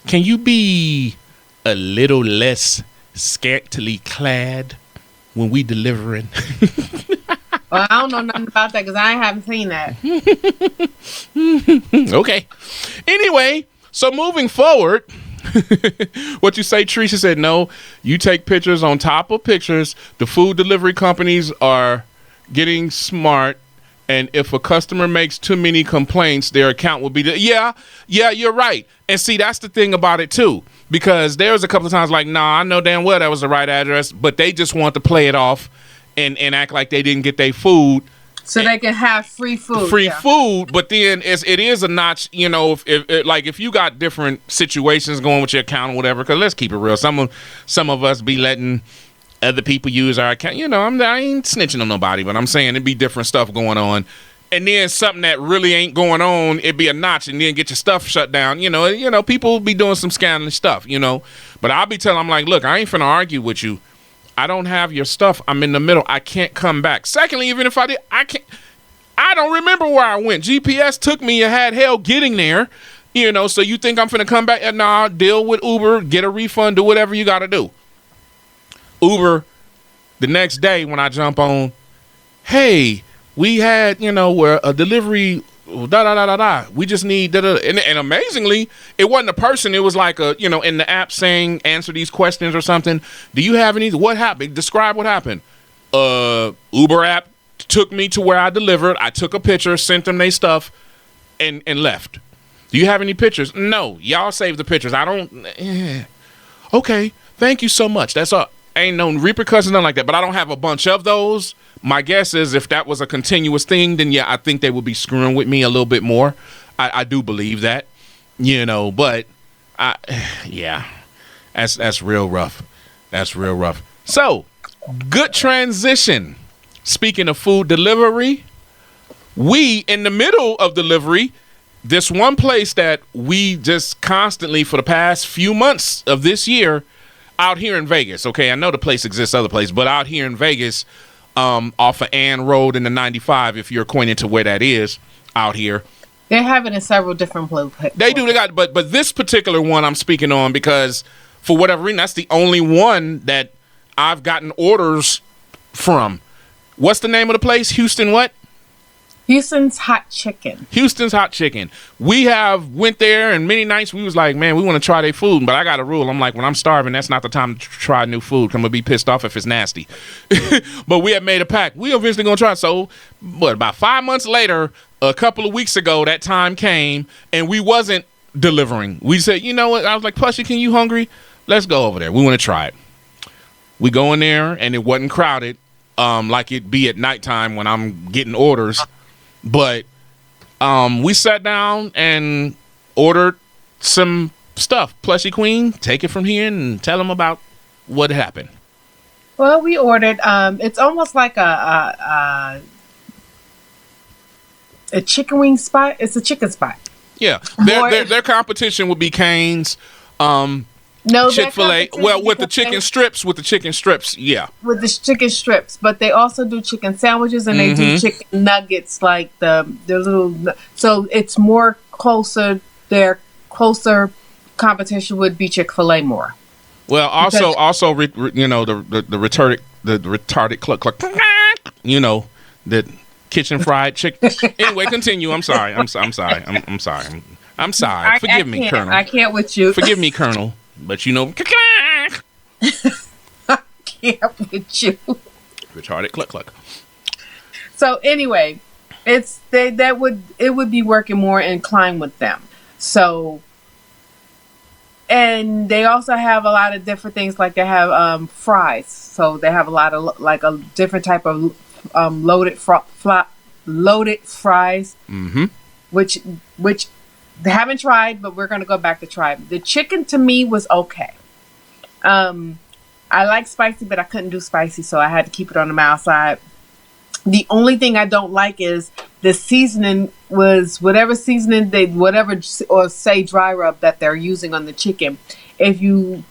can you be a little less scantily clad when we delivering? Well, I don't know nothing about that because I haven't seen that. Okay. Anyway, so moving forward, what you say, Tricia said, no, you take pictures on top of pictures. The food delivery companies are getting smart. And if a customer makes too many complaints, their account will be... Yeah, you're right. And see, that's the thing about it, too. Because there's a couple of times like, nah, I know damn well that was the right address, but they just want to play it off and act like they didn't get their food. So they can have free food. Food, but then it is a notch, if you got different situations going with your account or whatever, because let's keep it real. Some of us be letting other people use our account. I ain't snitching on nobody, but I'm saying it'd be different stuff going on. And then something that really ain't going on, it'd be a notch, and then get your stuff shut down. People be doing some scandalous stuff, But I'll be telling them, like, look, I ain't finna argue with you. I don't have your stuff. I'm in the middle. I can't come back. Secondly, even if I did, I can't. I don't remember where I went. GPS took me and had hell getting there. So you think I'm finna come back? Nah, deal with Uber, get a refund, do whatever you gotta do. Uber, the next day when I jump on, hey, we had, where a delivery, we just need, and amazingly, it wasn't a person. It was like in the app saying, answer these questions or something. Do you have any, what happened? Describe what happened. Uber app took me to where I delivered. I took a picture, sent them their stuff, and left. Do you have any pictures? No, y'all save the pictures. I don't. Okay, thank you so much. That's all. Ain't no repercussions, nothing like that. But I don't have a bunch of those. My guess is if that was a continuous thing, then yeah, I think they would be screwing with me a little bit more. I do believe that, but that's real rough. That's real rough. So, good transition. Speaking of food delivery, we in the middle of delivery, this one place that we just constantly for the past few months of this year out here in Vegas. Okay, I know the place exists other places, but out here in Vegas, off of Ann Road in the 95, if you're acquainted to where that is out here. They have it in several different places. They do. They got, but this particular one I'm speaking on because for whatever reason, that's the only one that I've gotten orders from. What's the name of the place? Houston what? Houston's Hot Chicken. Houston's Hot Chicken. We have went there, and many nights we was like, man, we want to try their food. But I got a rule. I'm like, when I'm starving, that's not the time to try new food. I'm going to be pissed off if it's nasty. But we have made a pact. We eventually going to try it. So, about 5 months later, a couple of weeks ago, that time came, and we wasn't delivering. We said, you know what? I was like, Plushie, can you hungry? Let's go over there. We want to try it. We go in there, and it wasn't crowded like it be at nighttime when I'm getting orders. But we sat down and ordered some stuff. Plushie Queen, take it from here and tell them about what happened. Well, we ordered. It's almost like a chicken wing spot. It's a chicken spot. Yeah, their competition would be Cane's. No, Chick-fil-A. Well, with the chicken strips. Yeah. With the chicken strips, but they also do chicken sandwiches and they do chicken nuggets, like the little. So it's more closer. Their closer competition would be Chick-fil-A more. Well, also, the retarded cluck cluck. The kitchen fried chicken. Anyway, continue. I'm sorry. I'm sorry. Forgive me, Colonel. I can't with you. Forgive me, Colonel. But I can't with you. Retarded cluck cluck. So anyway, it would be working more inclined with them. So, and they also have a lot of different things, like they have fries. So they have a lot of like a different type of loaded fries. Mm-hmm. Which They haven't tried, but we're gonna go back to try. The chicken to me was okay. I like spicy, but I couldn't do spicy, so I had to keep it on the mild side. The only thing I don't like is the seasoning was whatever seasoning or say dry rub that they're using on the chicken. If you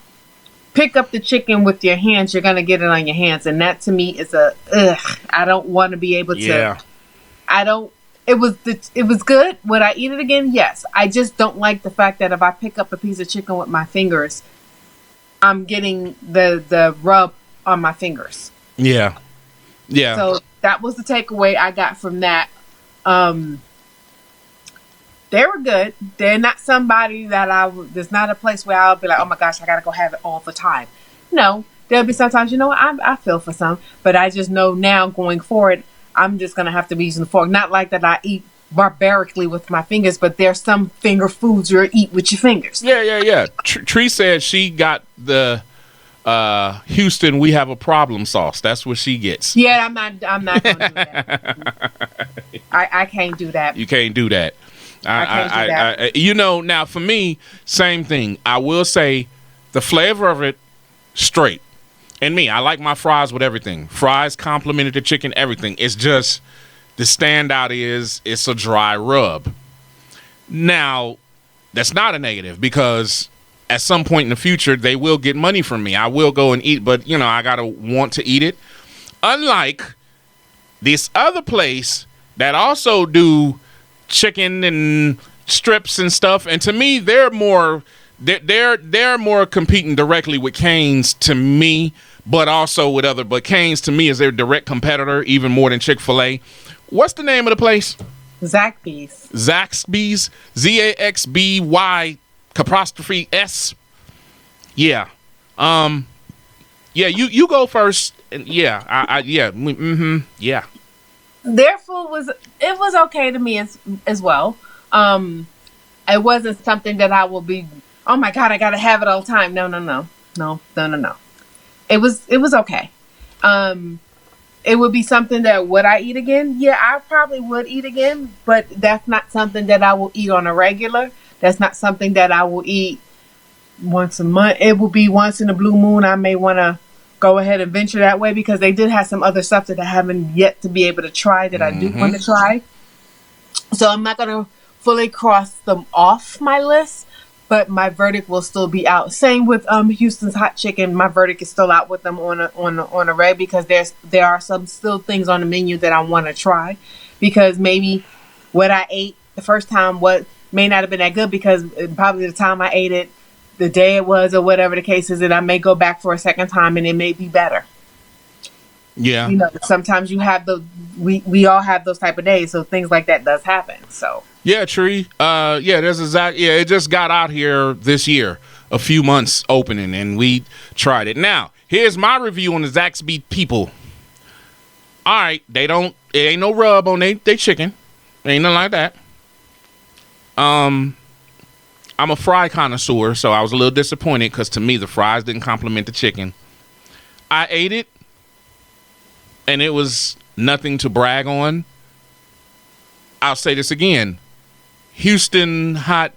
pick up the chicken with your hands, you're gonna get it on your hands, and that to me is a ugh. I don't want to be able to. Yeah. I don't. It was good. Would I eat it again? Yes. I just don't like the fact that if I pick up a piece of chicken with my fingers, I'm getting the rub on my fingers. Yeah. Yeah. So that was the takeaway I got from that. They were good. They're not somebody that there's not a place where I'll be like, oh my gosh, I gotta go have it all the time. No, there'll be sometimes, I feel for some, but I just know now going forward, I'm just gonna have to be using the fork. Not like that I eat barbarically with my fingers, but there's some finger foods you eat with your fingers. Yeah. Tree said she got the Houston "We Have a Problem" sauce. That's what she gets. Yeah, I'm not gonna do that. I can't do that. You can't do that. I can't do that. Now for me, same thing. I will say the flavor of it, straight. And me, I like my fries with everything. Fries complemented the chicken, everything. It's just the standout is it's a dry rub. Now, that's not a negative because at some point in the future, they will get money from me. I will go and eat, but, I got to want to eat it. Unlike this other place that also do chicken and strips and stuff. And to me, they're more competing directly with Cane's to me, but also with other. But Cane's to me is their direct competitor, even more than Chick-fil-A. What's the name of the place? Zaxby's. Zaxby's. Zaxby apostrophe S. Yeah. Yeah. You go first. Yeah. Yeah. Their food was okay to me as well. It wasn't something that I will be, oh my God, I gotta have it all the time. No. It was okay. It would be something that would I eat again? Yeah, I probably would eat again, but that's not something that I will eat on a regular. That's not something that I will eat once a month. It will be once in a blue moon. I may want to go ahead and venture that way because they did have some other stuff that I haven't yet to be able to try that I do want to try. So I'm not going to fully cross them off my list, but my verdict will still be out. Same with Houston's Hot Chicken. My verdict is still out with them on a red because there are some still things on the menu that I want to try because maybe what I ate the first time may not have been that good because probably the time I ate it, the day it was or whatever the case is, that I may go back for a second time and it may be better. Yeah. Sometimes you have we all have those type of days, so things like that does happen. So yeah, Tree. It just got out here this year, a few months opening, and we tried it. Now, here's my review on the Zaxby people. All right, it ain't no rub on they chicken. Ain't nothing like that. I'm a fry connoisseur, so I was a little disappointed because to me the fries didn't complement the chicken. I ate it, and it was nothing to brag on. I'll say this again. Houston Hot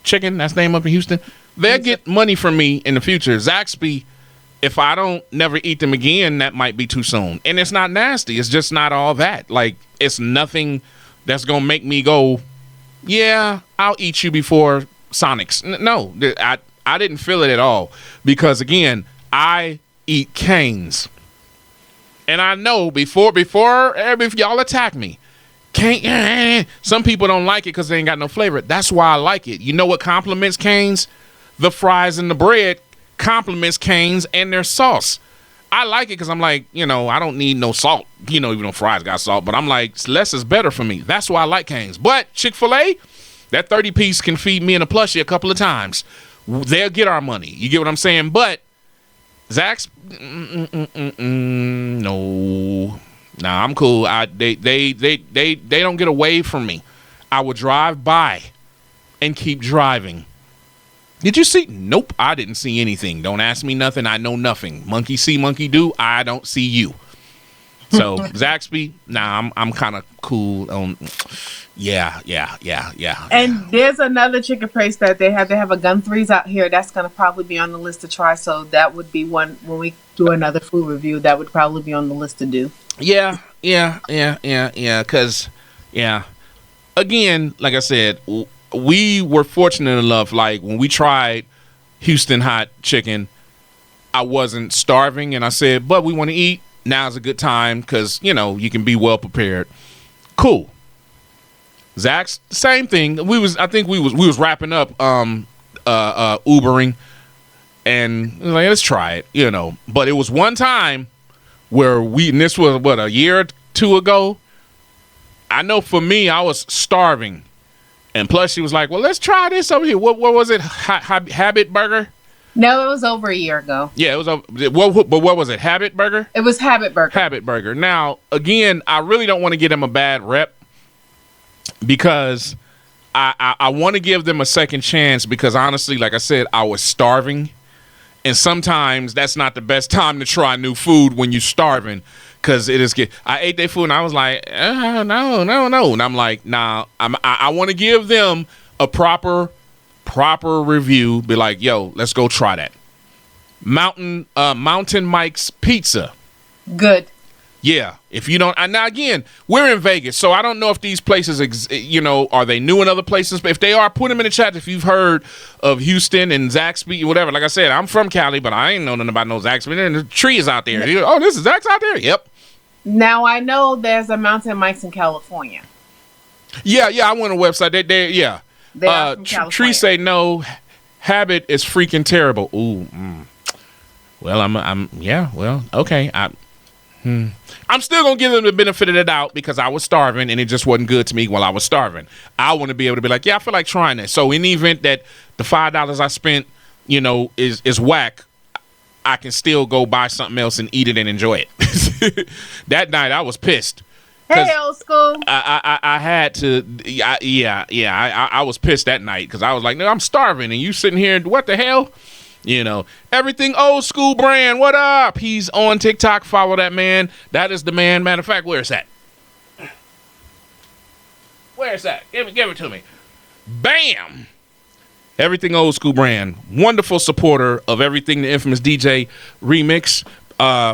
Chicken, that's the name up in Houston. They'll get money from me in the future. Zaxby, if I don't never eat them again, that might be too soon. And it's not nasty. It's just not all that. Like, it's nothing that's going to make me go, yeah, I'll eat you before Sonic's. No, I didn't feel it at all. Because, again, I eat Cane's. And I know before y'all attack me, some people don't like it because they ain't got no flavor. That's why I like it. You know what complements Cane's? The fries and the bread complements Cane's and their sauce. I like it because I'm like, I don't need no salt. Even though fries got salt. But I'm like, less is better for me. That's why I like Cane's. But Chick-fil-A, that 30-piece can feed me and a plushie a couple of times. They'll get our money. You get what I'm saying? But Zach's, no. Nah, I'm cool. They don't get away from me. I will drive by and keep driving. Did you see? Nope, I didn't see anything. Don't ask me nothing. I know nothing. Monkey see, monkey do. I don't see you. So Zaxby, nah, I'm kind of cool on. Yeah. And there's another chicken place that they have a gun threes out here. That's gonna probably be on the list to try. So that would be one when we do another food review. That would probably be on the list to do. Yeah. Because again, like I said, we were fortunate enough. Like when we tried Houston hot chicken, I wasn't starving, and I said, "But we want to eat. Now's a good time because you can be well prepared." Cool. Zach's same thing. I think we was wrapping up Ubering, and like, let's try it, But it was one time where and this was a year or two ago. I know for me, I was starving, and Plushie was like, "Well, let's try this over here." What was it? Habit Burger? No, it was over a year ago. Yeah, it was. But what was it? Habit Burger? It was Habit Burger. Habit Burger. Now, again, I really don't want to give them a bad rep because I want to give them a second chance because honestly, like I said, I was starving. And sometimes that's not the best time to try new food when you're starving because I ate their food and I was like, no. And I'm like, nah, I want to give them a proper review. Be like, yo, let's go try that. Mountain Mike's Pizza. Good. Yeah. If you don't, now again, we're in Vegas, so I don't know if these places, are they new in other places? But if they are, put them in the chat if you've heard of Houston and Zaxby, whatever. Like I said, I'm from Cali, but I ain't know nothing about no Zaxby. And the tree is out there. Oh, this is Zax out there? Yep. Now I know there's a Mountain Mike's in California. Yeah, I went on a website. They are from California. Tree say no. Habit is freaking terrible. Ooh. Well, okay. I'm still going to give them the benefit of the doubt because I was starving and it just wasn't good to me while I was starving. I want to be able to be like, yeah, I feel like trying this. So in the event that the $5 I spent, is whack, I can still go buy something else and eat it and enjoy it. That night I was pissed. Hey, old school. I had to, I was pissed that night because I was like, no, I'm starving and you sitting here, what the hell? Everything old school brand. What up? He's on TikTok. Follow that man. That is the man. Matter of fact, where's that? Where's that? Give it to me. Bam. Everything old school brand. Wonderful supporter of everything the infamous DJ remix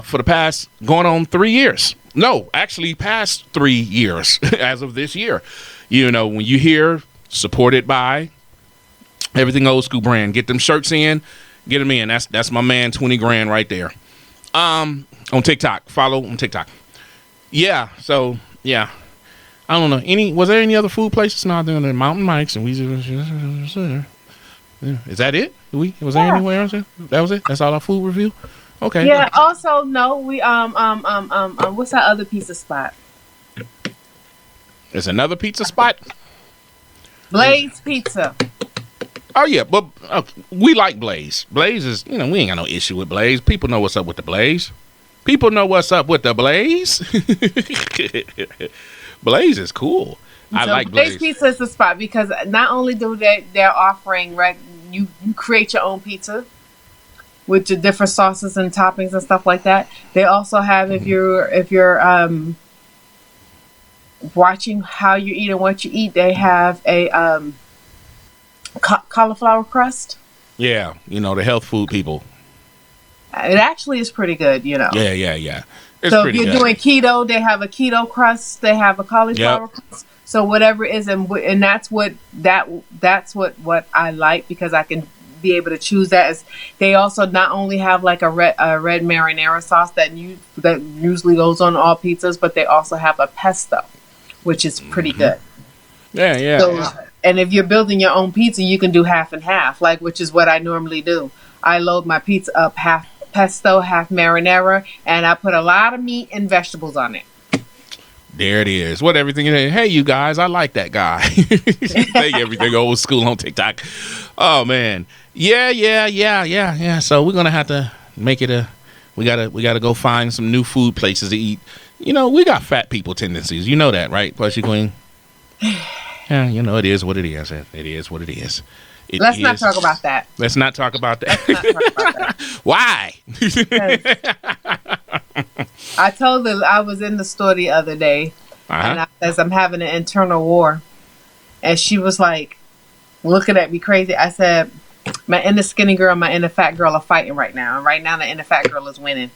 for the past going on 3 years. No, actually past 3 years as of this year. When you hear supported by everything old school brand, get them shirts in. Get them in. That's my man, 20 grand right there. On TikTok. Follow on TikTok. Yeah. So yeah. I don't know. Was there any other food places? No, doing the Mountain Mike's and we. Is that it? Was there anywhere else? That was it. That's all our food review. Okay. Yeah. Also, no. We what's that other pizza spot? There's another pizza spot. Blaze Pizza. Oh, yeah, but we like Blaze. Blaze is, we ain't got no issue with Blaze. People know what's up with the Blaze. Blaze is cool. I like Blaze. Blaze Pizza is the spot because not only do they're offering, right, you create your own pizza with your different sauces and toppings and stuff like that. They also have, if you're watching how you eat and what you eat, they have a cauliflower crust. Yeah, the health food people. It actually is pretty good, Yeah. It's so if you're doing keto, they have a keto crust. They have a cauliflower crust. So whatever it is, and that's what I like because I can be able to choose that. They also not only have like a red marinara sauce that usually goes on all pizzas, but they also have a pesto, which is pretty good. Yeah. So, and if you're building your own pizza, you can do half and half, which is what I normally do. I load my pizza up half pesto, half marinara, and I put a lot of meat and vegetables on it. There it is. What everything is. Hey, you guys, I like that guy. Thank everything old school on TikTok. Oh man, yeah. So we're gonna have to make it we gotta go find some new food places to eat. We got fat people tendencies. You know that, right, Plushie Queen? Yeah, it is what it is. It is what it is. Let's not talk about that. Let's not talk about that. Why? I told her I was in the store the other day, and I says I'm having an internal war, and she was like looking at me crazy. I said, my inner skinny girl and my inner fat girl are fighting right now, and right now the inner fat girl is winning.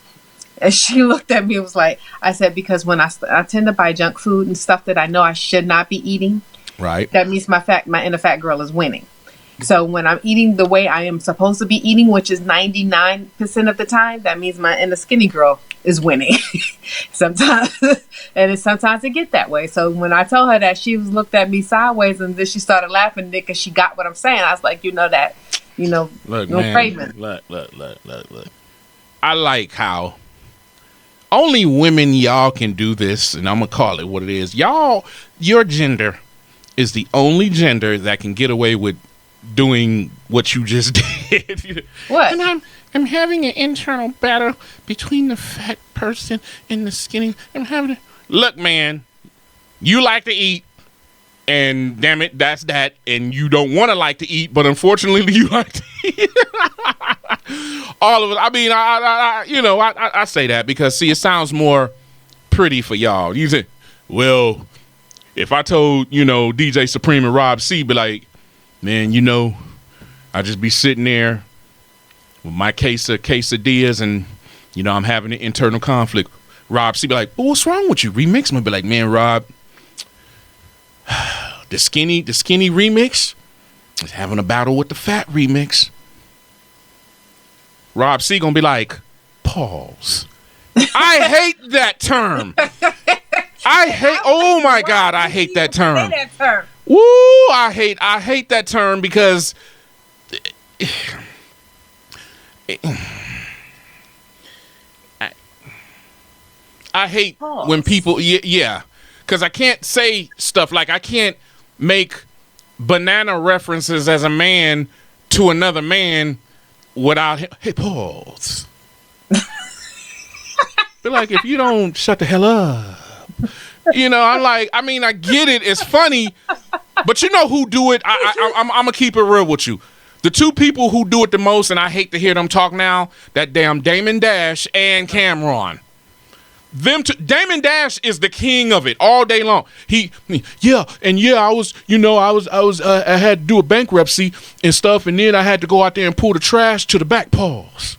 And she looked at me and was like, I said, because when I tend to buy junk food and stuff that I know I should not be eating, right, that means my inner fat girl is winning. So when I'm eating the way I am supposed to be eating, which is 99% of the time, that means my inner skinny girl is winning. Sometimes, and sometimes it get that way. So when I told her that, she looked at me sideways, and then she started laughing because she got what I'm saying. I was like, look, man, look. I like how only women, y'all can do this, and I'm gonna call it what it is. Y'all, your gender is the only gender that can get away with doing what you just did. What? And I'm having an internal battle between the fat person and the skinny. Look, man, you like to eat, and damn it, that's that. And you don't want to like to eat, but unfortunately, you like to eat. All of it. I mean, I say that because see, it sounds more pretty for y'all. You say, well, if I told DJ Supreme and Rob C, be like, man, I just be sitting there with my quesadillas and, I'm having an internal conflict. Rob C be like, well, what's wrong with you? Remix me. Be like, man, Rob, the skinny remix is having a battle with the fat remix. Rob C gonna be like, pause. I hate that term. Oh my God, I hate that term. Say that term. Woo! I hate that term because I hate when people because I can't say stuff like I can't make banana references as a man to another man without hey pause. Be like, if you don't shut the hell up. I get it. It's funny, but you know who do it? I'm gonna keep it real with you. The two people who do it the most, and I hate to hear them talk now, that damn Damon Dash and Cameron. Damon Dash is the king of it all day long. I had to do a bankruptcy and stuff, and then I had to go out there and pull the trash to the back. Pause.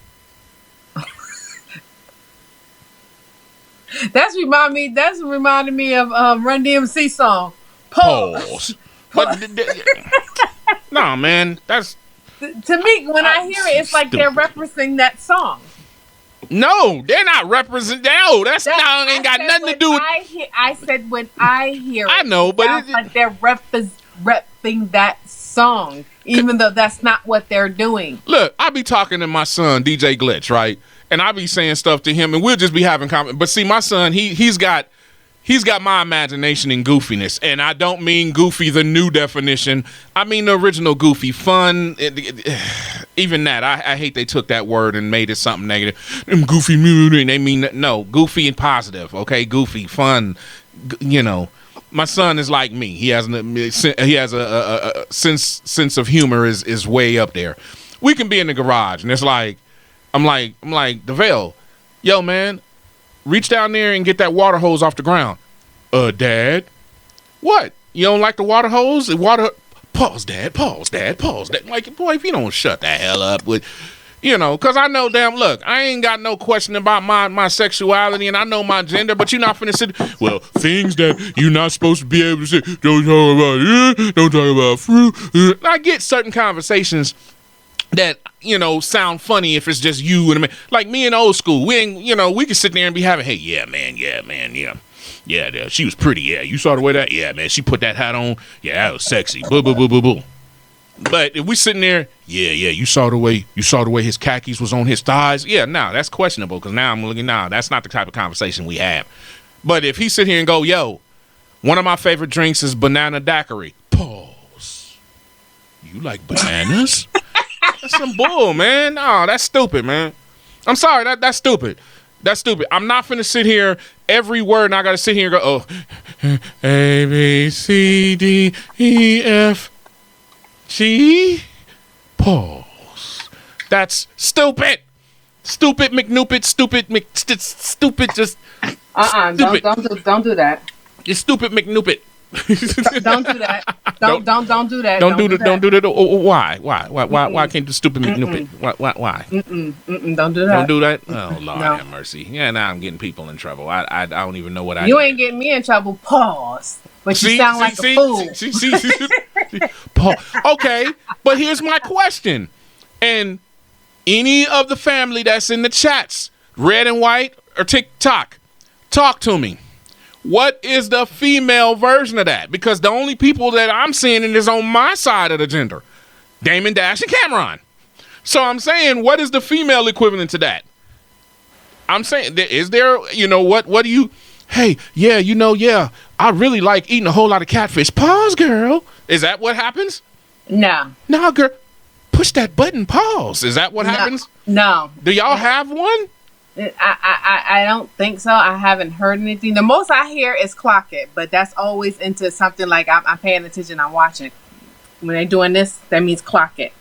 That's reminded me of Run DMC song. Pause. But no, man, that's to me when I hear it, it's like they're referencing that song. No, they're not representing. No, ain't got nothing to do with. I said when I hear it, I know, but it's like they're repping that song, even though that's not what they're doing. Look, I be talking to my son DJ Glitch, right? And I be saying stuff to him, and we'll just be having comment. But see, my son, he's got my imagination and goofiness, and I don't mean goofy the new definition. I mean the original goofy, fun. Even that, I hate they took that word and made it something negative. Goofy, and they mean no, goofy and positive. Okay, goofy, fun. My son is like me. He has a sense of humor is way up there. We can be in the garage, and it's like. I'm like, DeVale, yo, man, reach down there and get that water hose off the ground. Dad? What? You don't like the water hose? Pause, Dad. Like, boy, if you don't shut the hell up with, because I know, look, I ain't got no question about my sexuality and I know my gender, but you're not finna sit, well, things that you're not supposed to be able to say, don't talk about it, don't talk about fruit. I get certain conversations that sound funny if it's just you and me. Like me in old school, we ain't we can sit there and be having, hey, yeah, man, she was pretty, yeah, you saw the way that, yeah, man, she put that hat on, yeah, that was sexy, boo boo boo boo boo. But if we sitting there, yeah, you saw the way his khakis was on his thighs, yeah, now that's questionable because now I'm looking, that's not the type of conversation we have. But if he sit here and go, yo, one of my favorite drinks is banana daiquiri. Pause. You like bananas? That's some bull, man. No, that's stupid, man. I'm sorry, that's stupid. That's stupid. I'm not finna sit here every word and I gotta sit here and go, oh, A, B, C, D, E, F, G, pause. That's stupid. Stupid McNupid, stupid stupid, just stupid. Don't do that. It's stupid McNupid. Don't do that. Don't do that. Don't do that. Oh, why can't the stupid McNupid? Why? Don't do that. Don't do that. Oh Lord have mercy. Yeah, now I'm getting people in trouble. I don't even know what I. You ain't getting me in trouble. Pause. But you sound like a fool. Okay, but here's my question. And any of the family that's in the chats, Red and White or TikTok, talk to me. What is the female version of that? Because the only people that I'm seeing is on my side of the gender. Damon, Dash, and Cameron. So I'm saying, what is the female equivalent to that? I'm saying, is there, what do you, hey, yeah, I really like eating a whole lot of catfish. Pause, girl. Is that what happens? No. No, girl. Push that button, pause. Is that what happens? No. Do y'all have one? I don't think so. I haven't heard anything. The most I hear is clock it, but that's always into something like I'm paying attention, I'm watching. When they're doing this, that means clock it.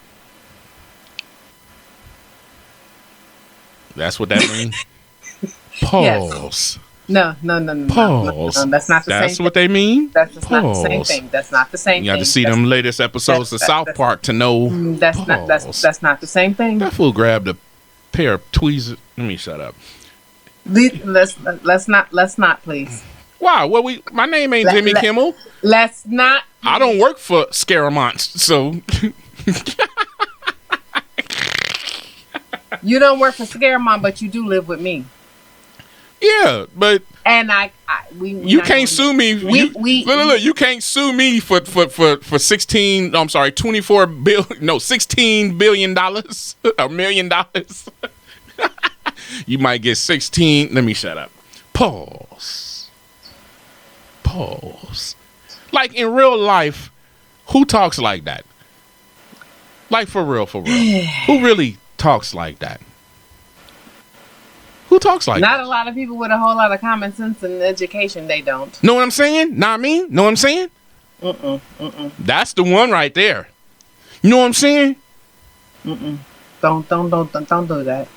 That's what that means? Pause. Yes. No. Pause. No, that's not the same thing. That's what they mean? That's just not the same thing. That's not the same thing. You have to see them latest episodes of South Park to know. That's not the same thing. That fool grabbed a pair of tweezers. Let me shut up. Let's not, please. Wow. Well, my name ain't Jimmy Kimmel. Let's not. Please. I don't work for Scaramount, so. You don't work for Scaramount, but you do live with me. Yeah, but. And you can't sue me. Look, you can't sue me for 16 billion dollars, $1 million. You might get 16. Let me shut up. Pause. Like in real life, who talks like that? Like for real. Who really talks like that? Who talks like Not that? a lot of people with a whole lot of common sense and education, they don't. Know what I'm saying? Not me? Know what I'm saying? That's the one right there. You know what I'm saying? Don't do that.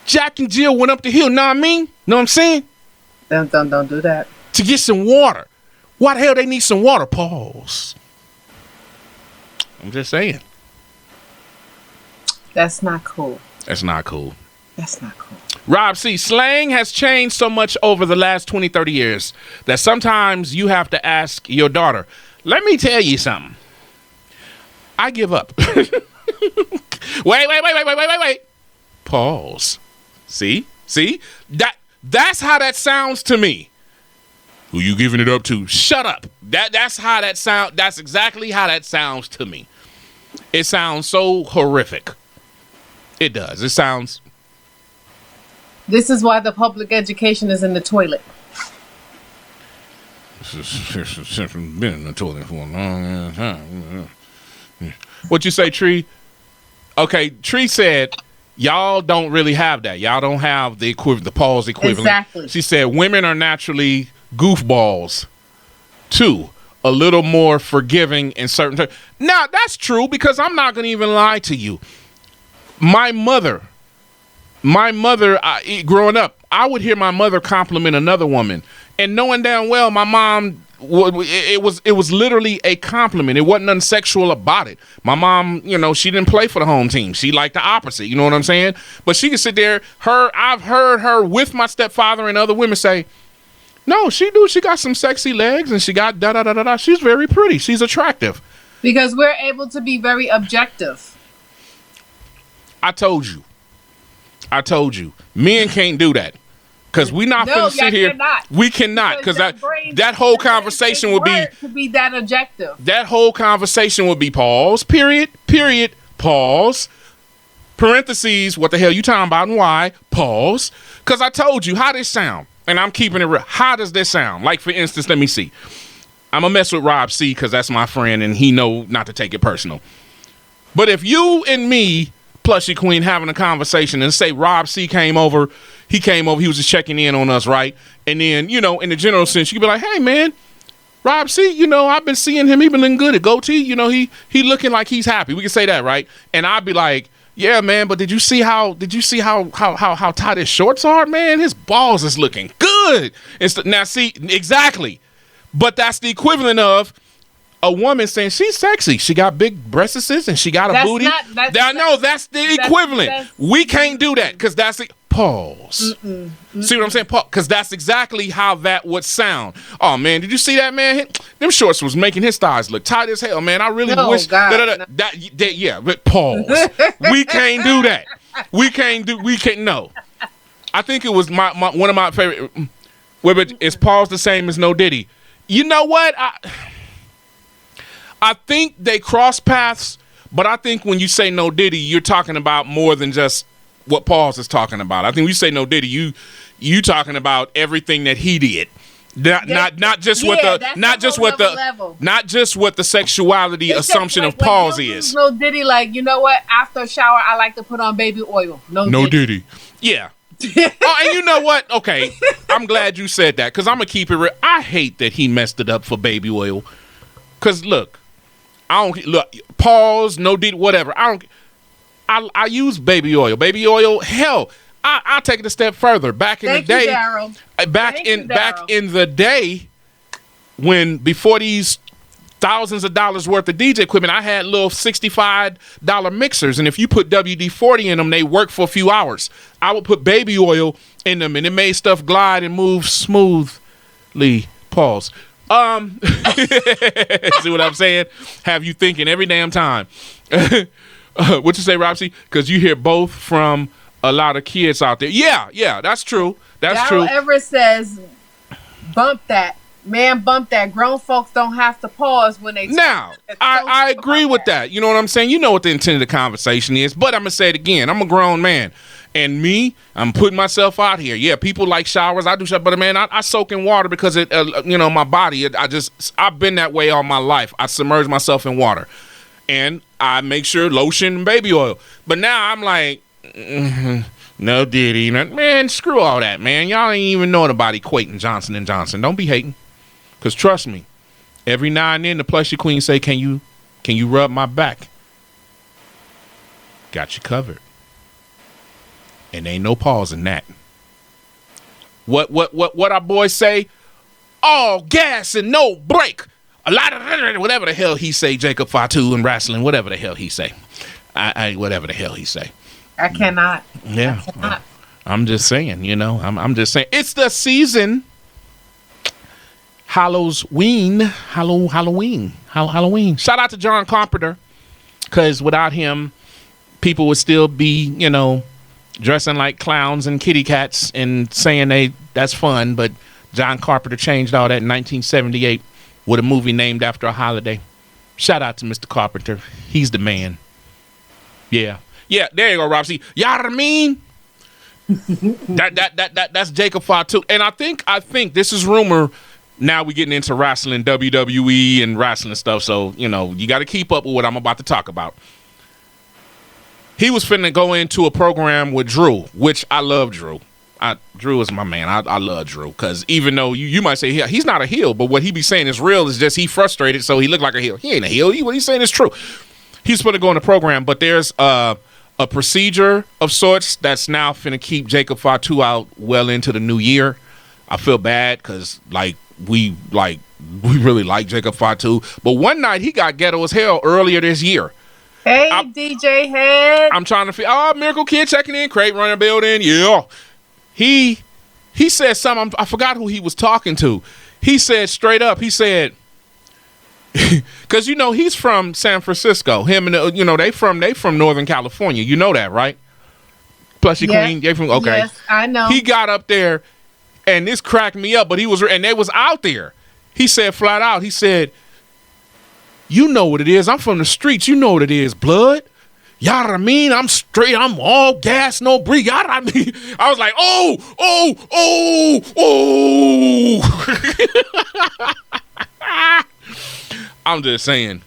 Jack and Jill went up the hill, know what I mean? Know what I'm saying? Don't do that. To get some water. Why the hell they need some water? Pause. I'm just saying. That's not cool. That's not cool. Rob C., slang has changed so much over the last 20, 30 years that sometimes you have to ask your daughter, let me tell you something. I give up. Wait. Pause. See? That's how that sounds to me. Who you giving it up to? Shut up. That's how that sound. That's exactly how that sounds to me. It sounds so horrific. It does. It sounds. This is why the public education is in the toilet. Been in the toilet for a long time. What you say, Tree? Okay, Tree said, y'all don't really have that. Y'all don't have the pause equivalent. Exactly. She said women are naturally goofballs, too. A little more forgiving in certain terms. Now, that's true because I'm not going to even lie to you. My mother, growing up, I would hear my mother compliment another woman. And knowing damn well my mom, it was literally a compliment. It wasn't nothing sexual about it. My mom, she didn't play for the home team. She liked the opposite. You know what I'm saying? But she could sit there. I've heard her with my stepfather and other women say, no, she do. She got some sexy legs and she got da-da-da-da-da. She's very pretty. She's attractive. Because we're able to be very objective. I told you. Men can't do that. Because we're not finna sit here. Cannot. We cannot. Because that whole conversation would be. To be that objective. That whole conversation would be pause, period, pause, parentheses, what the hell you talking about and why, pause. Because I told you how this sound. And I'm keeping it real. How does this sound? Like, for instance, let me see. I'm going to mess with Rob C. because that's my friend and he know not to take it personal. But if you and me, Plushie Queen, having a conversation and say Rob C. came over, he was just checking in on us, right? And then, in the general sense, you could be like, hey, man, Rob C., I've been seeing him. He been looking good at goatee. He looking like he's happy. We can say that, right? And I'd be like, Yeah, man, but did you see how tight his shorts are, man? His balls is looking good. Now, see, exactly. But that's the equivalent of a woman saying she's sexy. She got big breasts and she got a booty. That's the equivalent. We can't do that because that's the pause. See what I'm saying? Because that's exactly how that would sound. Oh, man, did you see that, man? Them shorts was making his thighs look tight as hell, man. I really wish yeah, but pause. We can't do that. We can't no. I think it was my one of my favorite. Is pause the same as no Diddy? You know what? I think they cross paths, but I think when you say no Diddy, you're talking about more than just what Pause is talking about. I think when you say no Diddy, you talking about everything that he did. Not just what the sexuality assumption of Pause is. No Diddy, like, you know what? After a shower, I like to put on baby oil. No Diddy. Yeah. Oh, and you know what? Okay, I'm glad you said that because I'm gonna keep it real. I hate that he messed it up for baby oil. Cause look, Pause, no Diddy, whatever. I use baby oil. Baby oil, hell, I'll take it a step further. Back in the day, back in the day, when before these thousands of dollars worth of DJ equipment, I had little $65 mixers, and if you put WD-40 in them, they work for a few hours. I would put baby oil in them, and it made stuff glide and move smoothly. Pause. See what I'm saying? Have you thinking every damn time. What you say, Robsy? Because you hear both from a lot of kids out there. Yeah, that's true. That's true. Everett says, bump that. Man, bump that. Grown folks don't have to pause when they now, I agree with that. You know what I'm saying? You know what the intent of the conversation is, but I'm going to say it again. I'm a grown man. And I'm putting myself out here. Yeah, people like showers. I do showers, but man, I soak in water because it, my body. I've been that way all my life. I submerge myself in water, and I make sure lotion and baby oil. But now I'm like, no Diddy, man, screw all that, man. Y'all ain't even knowing about equating Johnson & Johnson. Don't be hating, cause trust me, every now and then the Plushie queen say, can you rub my back? Got you covered. And ain't no pause in that. What our boys say? All gas and no brake. A lot of whatever the hell he say, Jacob Fatu and wrestling, whatever the hell he say. Whatever the hell he say. I cannot. Yeah. I cannot. I'm just saying, I'm just saying. It's the season. Halloween. Shout out to John Carpenter. Because without him, people would still be, dressing like clowns and kitty cats and saying that's fun, but John Carpenter changed all that in 1978 with a movie named after a holiday. Shout out to Mr. Carpenter. He's the man. Yeah, there you go, Robsy. You know what I mean? That's Jacob Fatu. And I think this is rumor. Now we're getting into wrestling, WWE and wrestling stuff, so you got to keep up with what I'm about to talk about. He was finna go into a program with Drew, which I love Drew. Drew is my man. I love Drew because even though you might say he's not a heel, but what he be saying is real. Is just he frustrated, so he look like a heel. He ain't a heel. What he's saying is true. He's finna go in the program, but there's a procedure of sorts that's now finna keep Jacob Fatu out well into the new year. I feel bad because we really like Jacob Fatu, but one night he got ghetto as hell earlier this year. Hey, DJ Head. I'm trying to feel. Miracle Kid checking in. Crate runner building. Yeah. He said something. I forgot who he was talking to. He said straight up. He said, because he's from San Francisco. Him and they from Northern California. You know that, right? Plushie Queen. They from okay. Yes, I know. He got up there, and this cracked me up. But they was out there. He said flat out. He said, you know what it is. I'm from the streets. You know what it is, blood. Y'all know what I mean? I'm straight. I'm all gas, no breathe. Y'all know what I mean? I was like, oh. I'm just saying.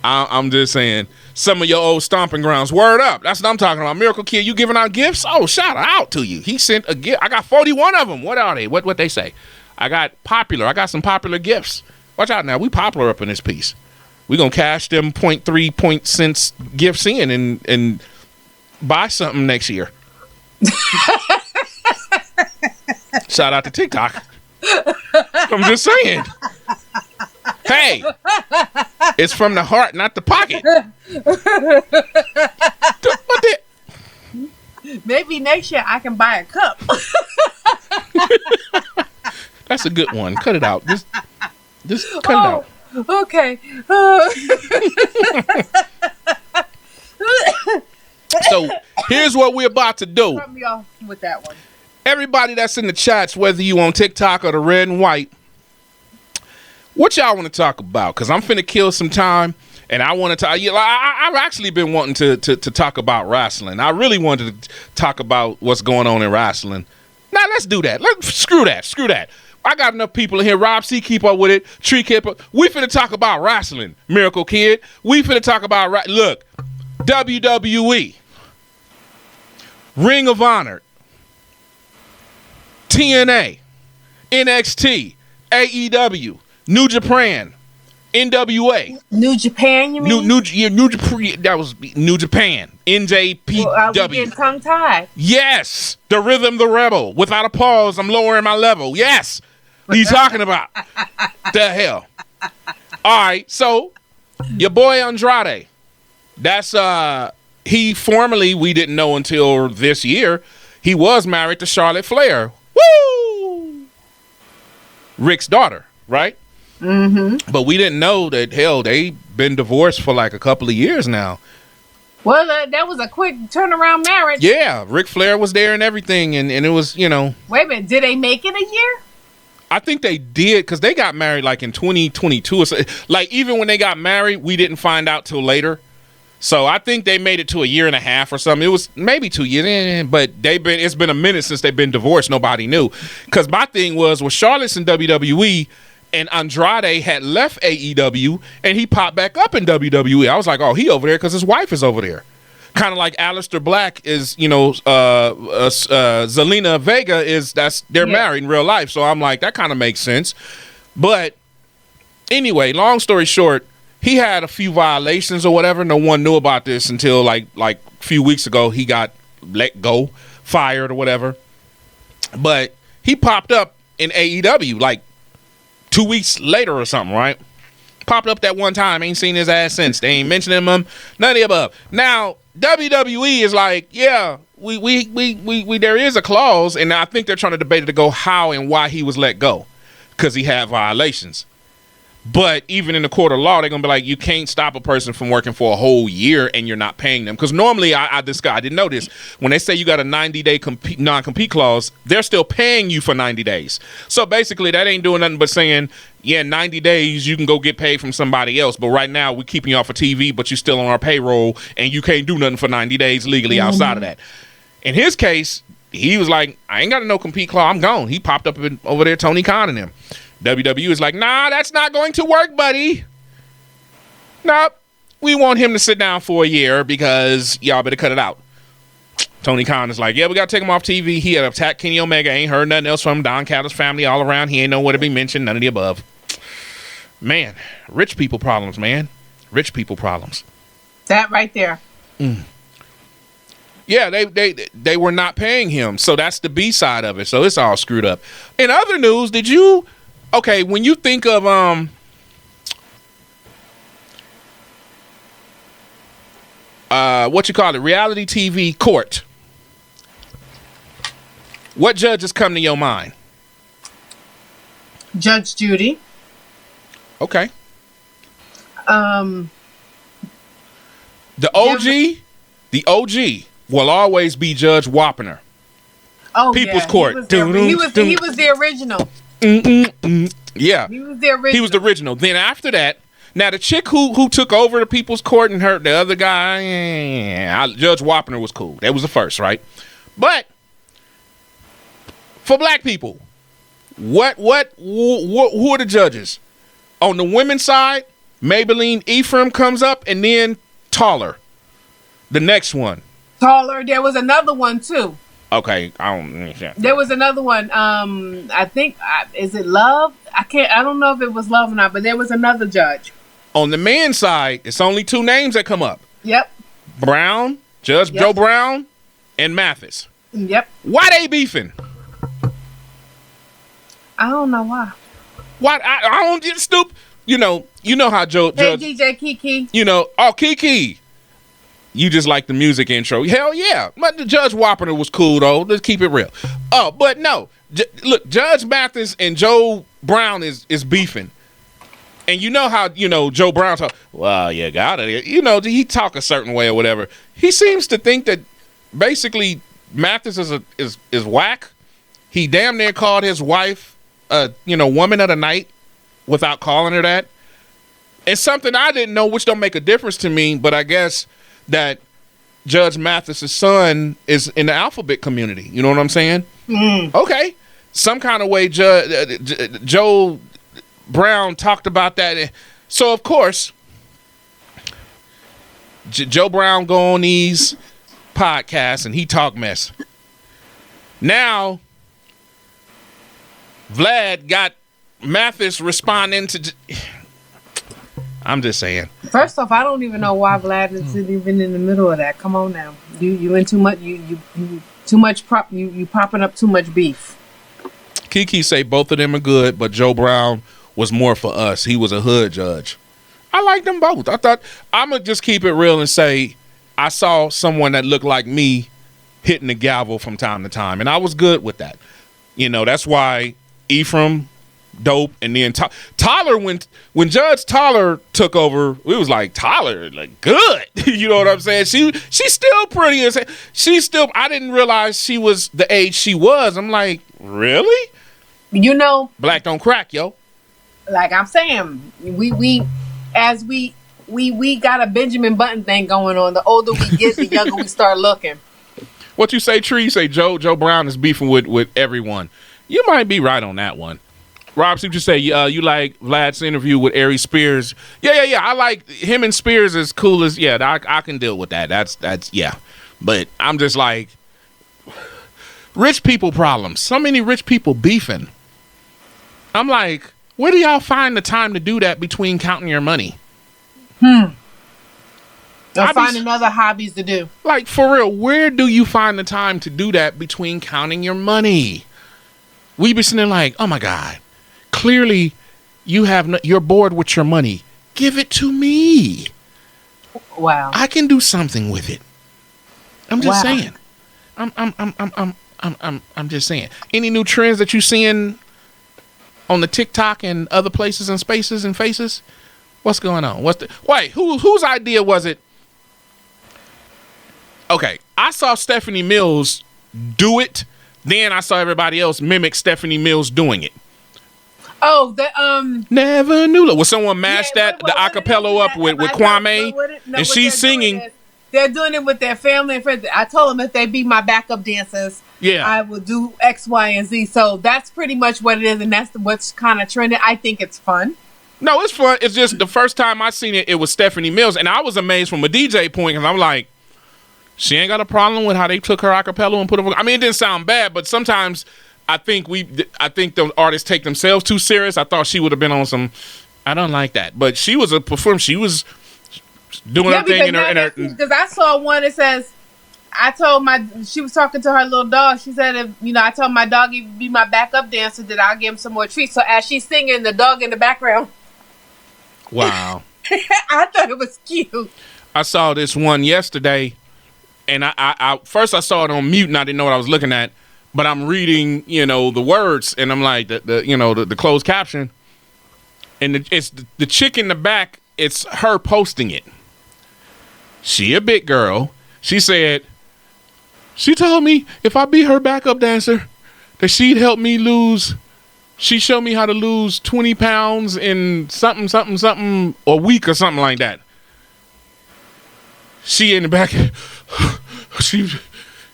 I'm just saying. Some of your old stomping grounds. Word up. That's what I'm talking about. Miracle Kid, you giving out gifts? Oh, shout out to you. He sent a gift. I got 41 of them. What are they? What they say? I got some popular gifts. Watch out now. We popular up in this piece. We're going to cash them 0.3 cents gifts in and Buy something next year. Shout out to TikTok. I'm just saying. Hey, it's from the heart, not the pocket. Maybe next year I can buy a cup. That's a good one. Cut it out. Just cut it out. Okay. So here's what we're about to do. Cut me off with that one. Everybody that's in the chats, whether you on TikTok or the red and white, what y'all want to talk about? Because I'm finna kill some time, and I want to talk. I've actually been wanting to talk about wrestling. I really wanted to talk about what's going on in wrestling. Now let's do that. Screw that. I got enough people in here. Rob C, keep up with it. Tree Kipper. We finna talk about wrestling. Miracle Kid. We finna talk about look. WWE, Ring of Honor, TNA, NXT, AEW, New Japan, NWA. New Japan, you mean? New Japan. That was New Japan. NJPW. Well, are we getting tongue-tied? Yes. The Rhythm, the Rebel. Without a pause, I'm lowering my level. Yes. What are you talking about? The hell. All right. So, your boy Andrade. That's, he formerly, we didn't know until this year, he was married to Charlotte Flair. Woo! Rick's daughter, right? Mm-hmm. But we didn't know that, hell, they've been divorced for like a couple of years now. Well, that was a quick turnaround marriage. Yeah, Ric Flair was there and everything, and it was, you know. Wait a minute, did they make it a year? I think they did, because they got married like in 2022. Or so. Like, even when they got married, we didn't find out till later. So I think they made it to a year and a half or something. It was maybe 2 years, but it's been a minute since they've been divorced. Nobody knew. Because my thing was Charlotte's in WWE, and Andrade had left AEW, and he popped back up in WWE. I was like, oh, he over there because his wife is over there. Kind of like Aleister Black is, you know, Zelina Vega they're married in real life. So I'm like, that kind of makes sense. But anyway, long story short, he had a few violations or whatever. No one knew about this until like a few weeks ago. He got let go, fired or whatever. But he popped up in AEW like 2 weeks later or something, right? Popped up that one time. Ain't seen his ass since. They ain't mentioning him. None of the above. Now, WWE is like, yeah, we there is a clause, and I think they're trying to debate it to go how and why he was let go. Because he had violations. But even in the court of law, they're going to be like, you can't stop a person from working for a whole year and you're not paying them. Because normally, I didn't know this. When they say you got a 90-day non-compete clause, they're still paying you for 90 days. So basically, that ain't doing nothing but saying, yeah, 90 days, you can go get paid from somebody else. But right now, we're keeping you off of TV, but you're still on our payroll and you can't do nothing for 90 days legally outside of that. In his case, he was like, I ain't got a no-compete clause. I'm gone. He popped up over there, Tony Khan and him. WWE is like, nah, that's not going to work, buddy. Nope. We want him to sit down for a year because y'all better cut it out. Tony Khan is like, yeah, we got to take him off TV. He had attacked Kenny Omega. Ain't heard nothing else from him. Don Callis family all around. He ain't know where to be mentioned. None of the above. Man, rich people problems, man. Rich people problems. That right there. Yeah, they were not paying him. So that's the B side of it. So it's all screwed up. In other news, okay, when you think of reality TV court, what judges come to your mind? Judge Judy. Okay. The OG will always be Judge Wapner. Oh, People's Court. He was the original. Yeah, he was the original. He was the original. Then after that, now the chick who took over the People's Court and the other guy, Judge Wapner was cool. That was the first, right? But for black people, who are the judges? On the women's side, Maybelline Ephraim comes up, and then Taller, the next one. Taller. There was another one too. Okay, I don't. Yeah. There was another one. I think is it Love? I don't know if it was Love or not, but there was another judge. On the men's side, it's only two names that come up. Yep. Brown, Judge Joe Brown and Mathis. Yep. Why they beefing? I don't know why. Why I don't get stupid. You know how Judge. Hey, DJ Kiki. Kiki. You just like the music intro. Hell yeah. But the Judge Wapner was cool, though. Let's keep it real. Oh, but no. Look, Judge Mathis and Joe Brown is beefing. And you know how, Joe Brown talk, well, you got it. He talk a certain way or whatever. He seems to think that basically Mathis is whack. He damn near called his wife woman of the night without calling her that. It's something I didn't know, which don't make a difference to me, but I guess that Judge Mathis's son is in the alphabet community. You know what I'm saying? Mm. Okay. Some kind of way Joe Brown talked about that. So, of course, Joe Brown go on these podcasts and he talk mess. Now, Vlad got Mathis responding to... I'm just saying. First off, I don't even know why Vlad is even in the middle of that. Come on now, you in too much. You too much prop. You popping up too much beef. Kiki say both of them are good, but Joe Brown was more for us. He was a hood judge. I like them both. I thought I'm gonna just keep it real and say I saw someone that looked like me hitting the gavel from time to time, and I was good with that. That's why Ephraim. Dope, and then Tyler, when Judge Tyler took over, it was like Tyler, like good. You know what I'm saying? She's still pretty as I didn't realize she was the age she was. I'm like, really? Black don't crack, yo. Like I'm saying, we got a Benjamin Button thing going on. The older we get, the younger we start looking. What you say, Tree? You say Joe Brown is beefing with everyone. You might be right on that one. Rob, see what you say. You like Vlad's interview with Ari Spears? Yeah. I like him and Spears as cool as I can deal with that. That's yeah. But I'm just like rich people problems. So many rich people beefing. I'm like, where do y'all find the time to do that between counting your money? Or finding other hobbies to do. Like for real, where do you find the time to do that between counting your money? We be sitting there like, oh my God. Clearly, you're bored with your money. Give it to me. Wow. I can do something with it. I'm just saying. I'm just saying. Any new trends that you seeing on the TikTok and other places and spaces and faces? What's going on? Whose idea was it? Okay, I saw Stephanie Mills do it. Then I saw everybody else mimic Stephanie Mills doing it. Oh, the never knew. Was someone mashed the acapella up with Kwame, and she's singing. They're doing it with their family and friends. I told them if they be my backup dancers, I will do X, Y, and Z. So that's pretty much what it is, and that's what's kind of trending. I think it's fun. No, it's fun. It's just the first time I seen it, it was Stephanie Mills, and I was amazed from a DJ point because I'm like, she ain't got a problem with how they took her acapella and put her. I mean, it didn't sound bad, but sometimes. I think the artists take themselves too serious. I thought she would have been on some. I don't like that, but she was a performer. She was doing her thing in her. Because I saw one that says, she was talking to her little dog. She said, if I told my dog he'd be my backup dancer, that I'll give him some more treats. So as she's singing, the dog in the background. Wow. I thought it was cute. I saw this one yesterday, and I first I saw it on mute, and I didn't know what I was looking at. But I'm reading, the words, and I'm like, the closed caption, and it's the chick in the back. It's her posting it. She a big girl. She said, she told me if I be her backup dancer, that she'd help me lose. She showed me how to lose 20 pounds in something a week or something like that. She in the back.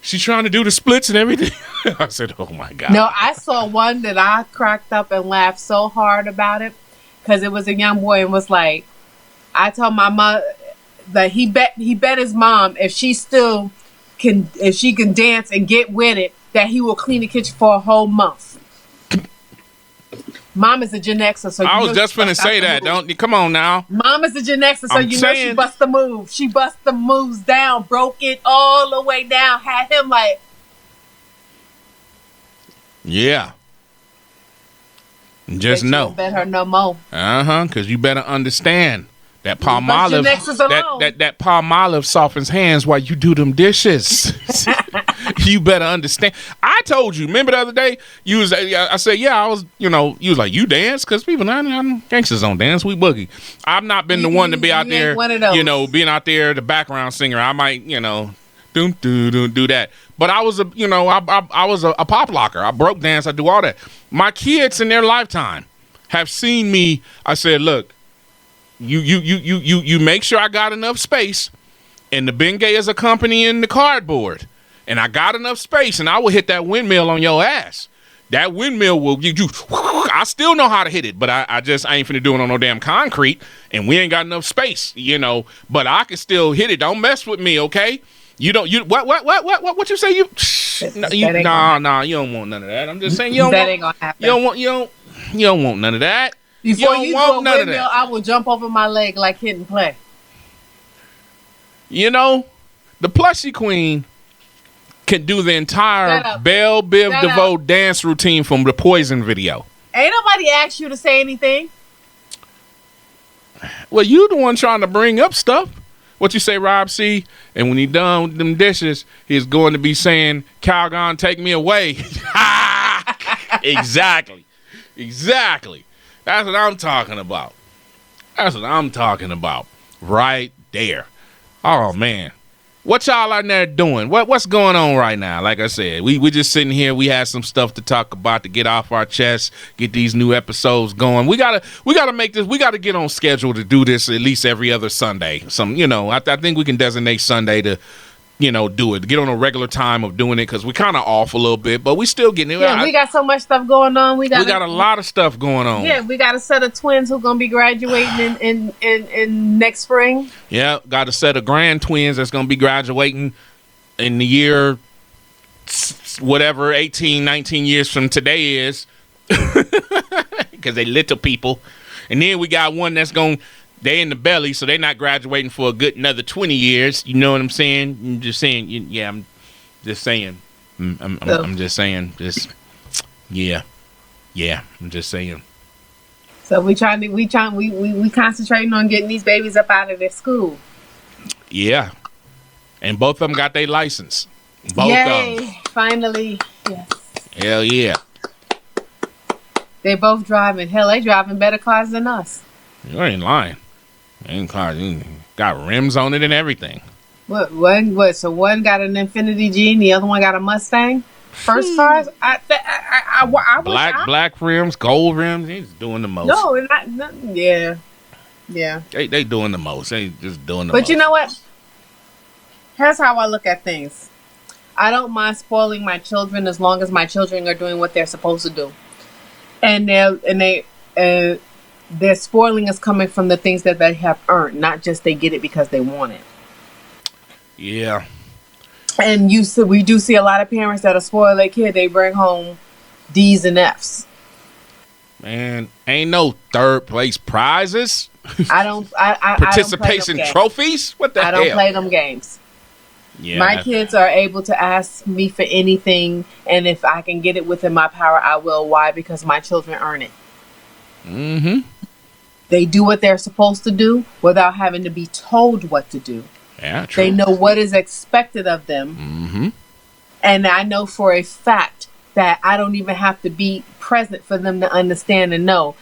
She's trying to do the splits and everything. I said, oh, my God. No, I saw one that I cracked up and laughed so hard about it because it was a young boy and was like, I told my mother that he bet his mom if she can dance and get with it, that he will clean the kitchen for a whole month. Mom is a Gen Xer, so I was just finna say that. Don't come on now. Mom is a Gen Xer, so know she bust the move. She bust the moves down, broke it all the way down, had him like, yeah. Just know. Bet her no more. Because you better understand that Palmolive, that Palmolive softens hands while you do them dishes. You better understand. I told you. Remember the other day? I said, yeah, I was. You was like, you dance because people, gangsters don't dance. We boogie. I've not been the one to be out there. Being out there, the background singer. I might, do that. But I was I was a pop locker. I broke dance. I do all that. My kids in their lifetime have seen me. I said, look, you make sure I got enough space, and the Bengay is accompanying the cardboard. And I got enough space, and I will hit that windmill on your ass. That windmill will I still know how to hit it, but I ain't finna do it on no damn concrete, and we ain't got enough space, But I can still hit it. Don't mess with me, okay? You don't. You what you say? You nah. You don't want none of that. I'm just saying you don't. That ain't gonna happen. You don't want none of that. Before you do a windmill, I will jump over my leg like hit and play. The Plushie Queen can do the entire Belle Biv DeVoe dance routine from the Poison video. Ain't nobody asked you to say anything. Well, you the one trying to bring up stuff. What you say, Rob C? And when he done with them dishes, he's going to be saying, Calgon, take me away. Exactly. That's what I'm talking about. Right there. Oh, man. What y'all out there doing? What's going on right now? Like I said, we just sitting here. We had some stuff to talk about to get off our chest, get these new episodes going. We gotta make this. We gotta get on schedule to do this at least every other Sunday. I think we can designate Sunday to, do it. Get on a regular time of doing it because we're kind of off a little bit, but we still getting it. Yeah, we got so much stuff going on. We got a lot of stuff going on. Yeah, we got a set of twins who gonna be graduating in next spring. Yeah, got a set of grand twins that's gonna be graduating in the year whatever 18, 19 years from today is, because they little people. And then we got one that's they in the belly, so they're not graduating for a good another 20 years. You know what I'm saying? I'm just saying. Yeah, I'm just saying. I'm just saying. Yeah. I'm just saying. So we concentrating on getting these babies up out of their school. Yeah, and both of them got their license. Both of them. Finally, yes. Hell yeah. They both driving. Hell, they driving better cars than us. You ain't lying. Ain't cars. Got rims on it and everything. What? So one got an Infiniti G and the other one got a Mustang. First cars. Black rims, gold rims. He's doing the most. No, yeah. They doing the most. They just doing the most. But you know what? Here's how I look at things. I don't mind spoiling my children as long as my children are doing what they're supposed to do, and their spoiling is coming from the things that they have earned, not just they get it because they want it. Yeah. And we do see a lot of parents that are spoil their kid. They bring home D's and F's. Man, ain't no third place prizes. I Participation trophies. What the hell? I don't play them games. Yeah. My kids are able to ask me for anything, and if I can get it within my power, I will. Why? Because my children earn it. Mm-hmm. They do what they're supposed to do without having to be told what to do. Yeah, true. They know what is expected of them. Mm-hmm. And I know for a fact that I don't even have to be present for them to understand and know.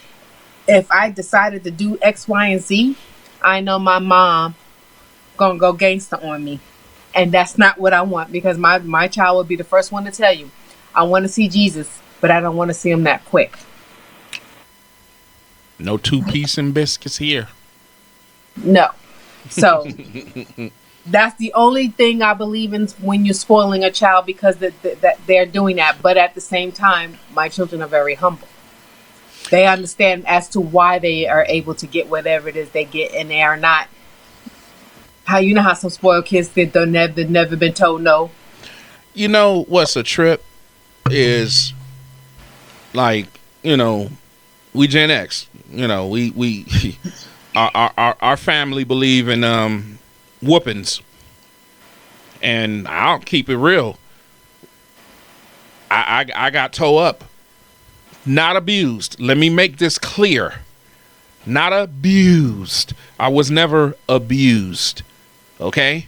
If I decided to do X, Y, and Z, I know my mom gonna go gangster on me. And that's not what I want, because my child will be the first one to tell you, I want to see Jesus, but I don't want to see him that quick. No 2-piece and biscuits here. No. So that's the only thing I believe in when you're spoiling a child, because that they're doing that. But at the same time, my children are very humble. They understand as to why they are able to get whatever it is they get, and they are not. How some spoiled kids that they've never been told no. You know what's a trip is, like, We Gen X. You know, we our family believe in whoopings, and I'll keep it real. I got toe up, not abused. Let me make this clear. Not abused. I was never abused. Okay?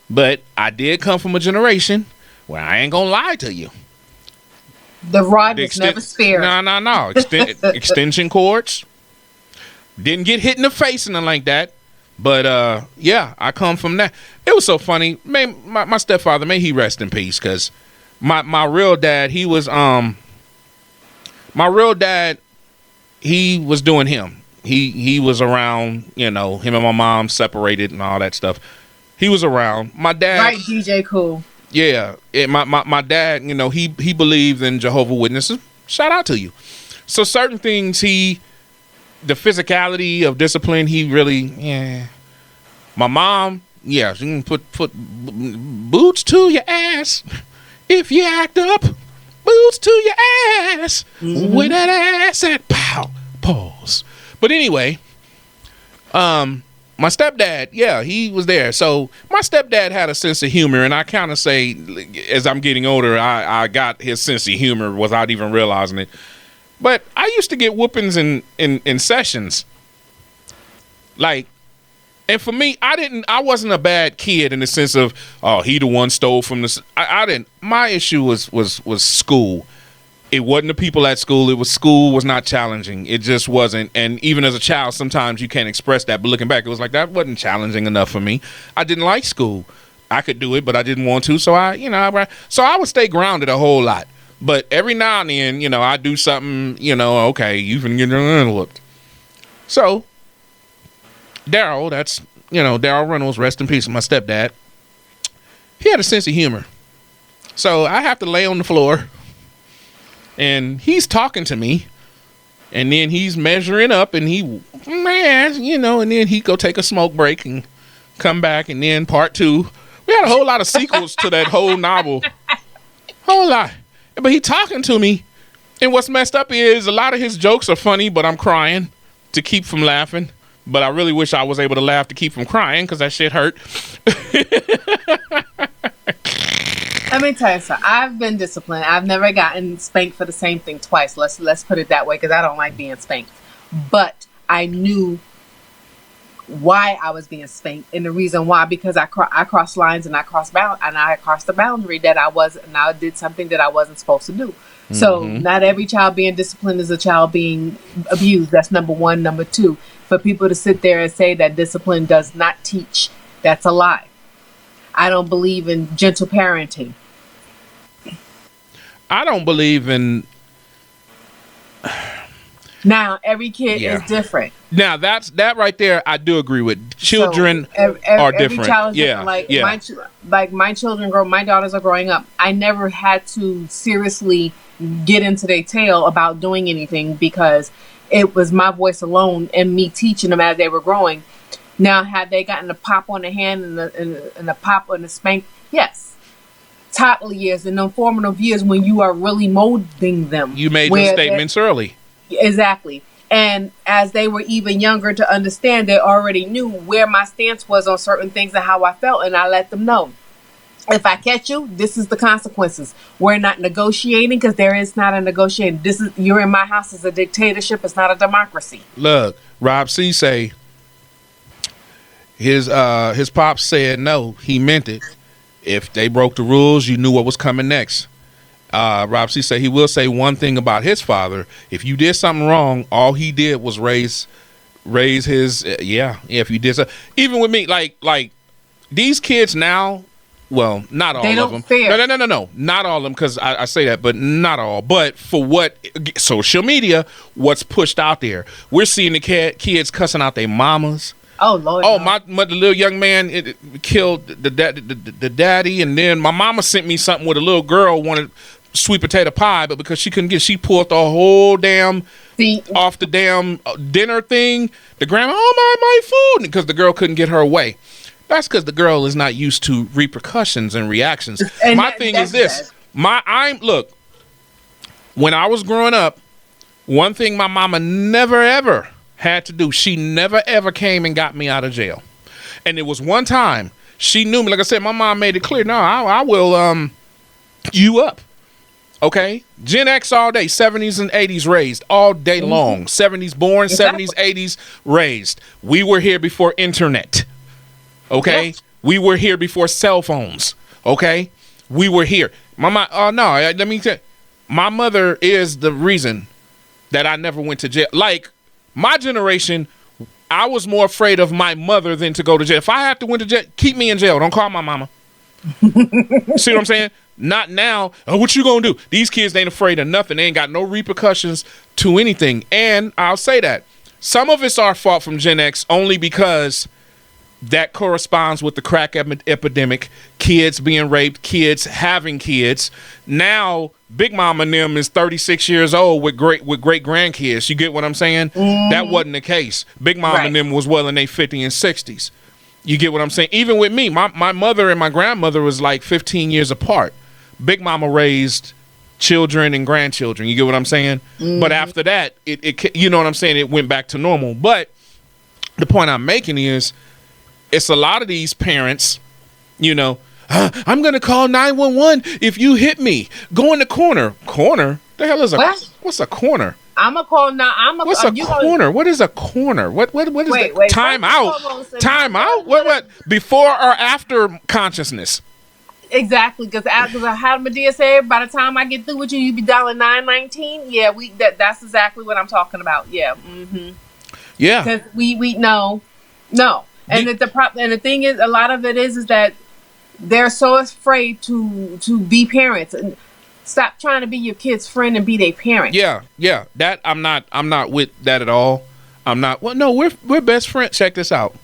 But I did come from a generation where I ain't gonna lie to you. The rod was never spared. No. Extension cords. Didn't get hit in the face and nothing like that. But yeah, I come from that. It was so funny. My stepfather, may he rest in peace, because my real dad, he was he was doing him. He was around, you know, him and my mom separated and all that stuff. He was around. My dad, right, DJ Cool. Yeah, my dad, you know, he believed in Jehovah's Witnesses. Shout out to you. So certain things, the physicality of discipline, he really, yeah. My mom, yeah, she can put boots to your ass if you act up. Boots to your ass. Where that ass at? Pow. Pause. But anyway, my stepdad, yeah, he was there. So my stepdad had a sense of humor, and I kind of say, as I'm getting older, I got his sense of humor without even realizing it. But I used to get whoopings in sessions. Like, and for me, I wasn't a bad kid in the sense of, oh, he the one stole from the. I didn't. My issue was school. It wasn't the people at school. It was school was not challenging. It just wasn't. And even as a child, sometimes you can't express that. But looking back, it was like, that wasn't challenging enough for me. I didn't like school. I could do it, but I didn't want to. So I would stay grounded a whole lot. But every now and then, you know, I do something, you know, okay, you can get looked. So Daryl, that's, you know, Daryl Reynolds, rest in peace, my stepdad. He had a sense of humor. So I have to lay on the floor. And he's talking to me, and then he's measuring up, and man, you know, and then he go take a smoke break and come back, and then part 2. We had a whole lot of sequels to that whole novel, whole lot. But he talking to me, and what's messed up is a lot of his jokes are funny, but I'm crying to keep from laughing. But I really wish I was able to laugh to keep from crying, because that shit hurt. Let me tell you something. I've been disciplined. I've never gotten spanked for the same thing twice. Let's put it that way, because I don't like being spanked. But I knew why I was being spanked, and the reason why, because I crossed lines and I crossed the boundary that I did something that I wasn't supposed to do. Mm-hmm. So not every child being disciplined is a child being abused. That's number one. Number two, for people to sit there and say that discipline does not teach, that's a lie. I don't believe in gentle parenting. I don't believe in. Now every kid is different. Now that right there, I do agree with. Children are different. Every child is different. My children my daughters are growing up. I never had to seriously get into their tail about doing anything, because it was my voice alone and me teaching them as they were growing. Now, had they gotten a pop on the hand and a pop on the spank? Yes. Toddler years and the formative years when you are really molding them. You made your statements early. Exactly. And as they were even younger to understand, they already knew where my stance was on certain things and how I felt. And I let them know, if I catch you, this is the consequences. We're not negotiating, because there is not a negotiating. You're in my house. It's a dictatorship. It's not a democracy. Look, Rob C. say, his pops said no, he meant it. If they broke the rules, you knew what was coming next. Rob C. said he will say one thing about his father. If you did something wrong, all he did was raise his if you did so. Even with me, like these kids now, well, not all of them. No, not all of them, because I say that, but not all. But for what social media, what's pushed out there, we're seeing the kids cussing out their mamas. Oh Lord! Oh, no. my little young man killed the daddy, and then my mama sent me something with a little girl wanted sweet potato pie, but because she couldn't get, she pulled the whole damn off the damn dinner thing. The grandma, oh my food, because the girl couldn't get her away. That's because the girl is not used to repercussions and reactions. And my thing is this: look. When I was growing up, One thing my mama never ever had to do, she never ever came and got me out of jail. And it was one time she knew me. Like I said, my mom made it clear, no, I will you up. Okay? Gen X all day, 70s and 80s raised all day long. 70s born, exactly. 70s, 80s raised. We were here before internet. Okay? Yes. We were here before cell phones. Okay? We were here. Let me tell you. My mother is the reason that I never went to jail. Like, my generation, I was more afraid of my mother than to go to jail. If I have to went to jail, keep me in jail. Don't call my mama. See what I'm saying? Not now. Oh, what you gonna do? These kids ain't afraid of nothing. They ain't got no repercussions to anything. And I'll say that some of it's our fault from Gen X only because that corresponds with the crack epidemic, kids being raped, kids having kids. Now, Big Mama and them is 36 years old with great grandkids. You get what I'm saying? That wasn't the case. Big Mama and them was well in their 50s and 60s. You get what I'm saying? Even with me, my mother and my grandmother was like 15 years apart. Big Mama raised children and grandchildren. You get what I'm saying? But after that, it you know what I'm saying? It went back to normal. But the point I'm making is, it's a lot of these parents, you know, I'm going to call 911 if you hit me. Go in the corner. Corner? The hell is what's a corner? I'm a call now. What's a corner? What is a corner? What is that? Time out. Time out? What? Before or after consciousness? Exactly, because how Medea said, by the time I get through with you, you be dialing 919. Yeah, that's exactly what I'm talking about. Yeah, yeah. Because we no, and the thing is, a lot of it is that they're so afraid to be parents and stop trying to be your kid's friend and be their parent. Yeah. That I'm not with that at all. I'm not. Well, no, we're best friends. Check this out.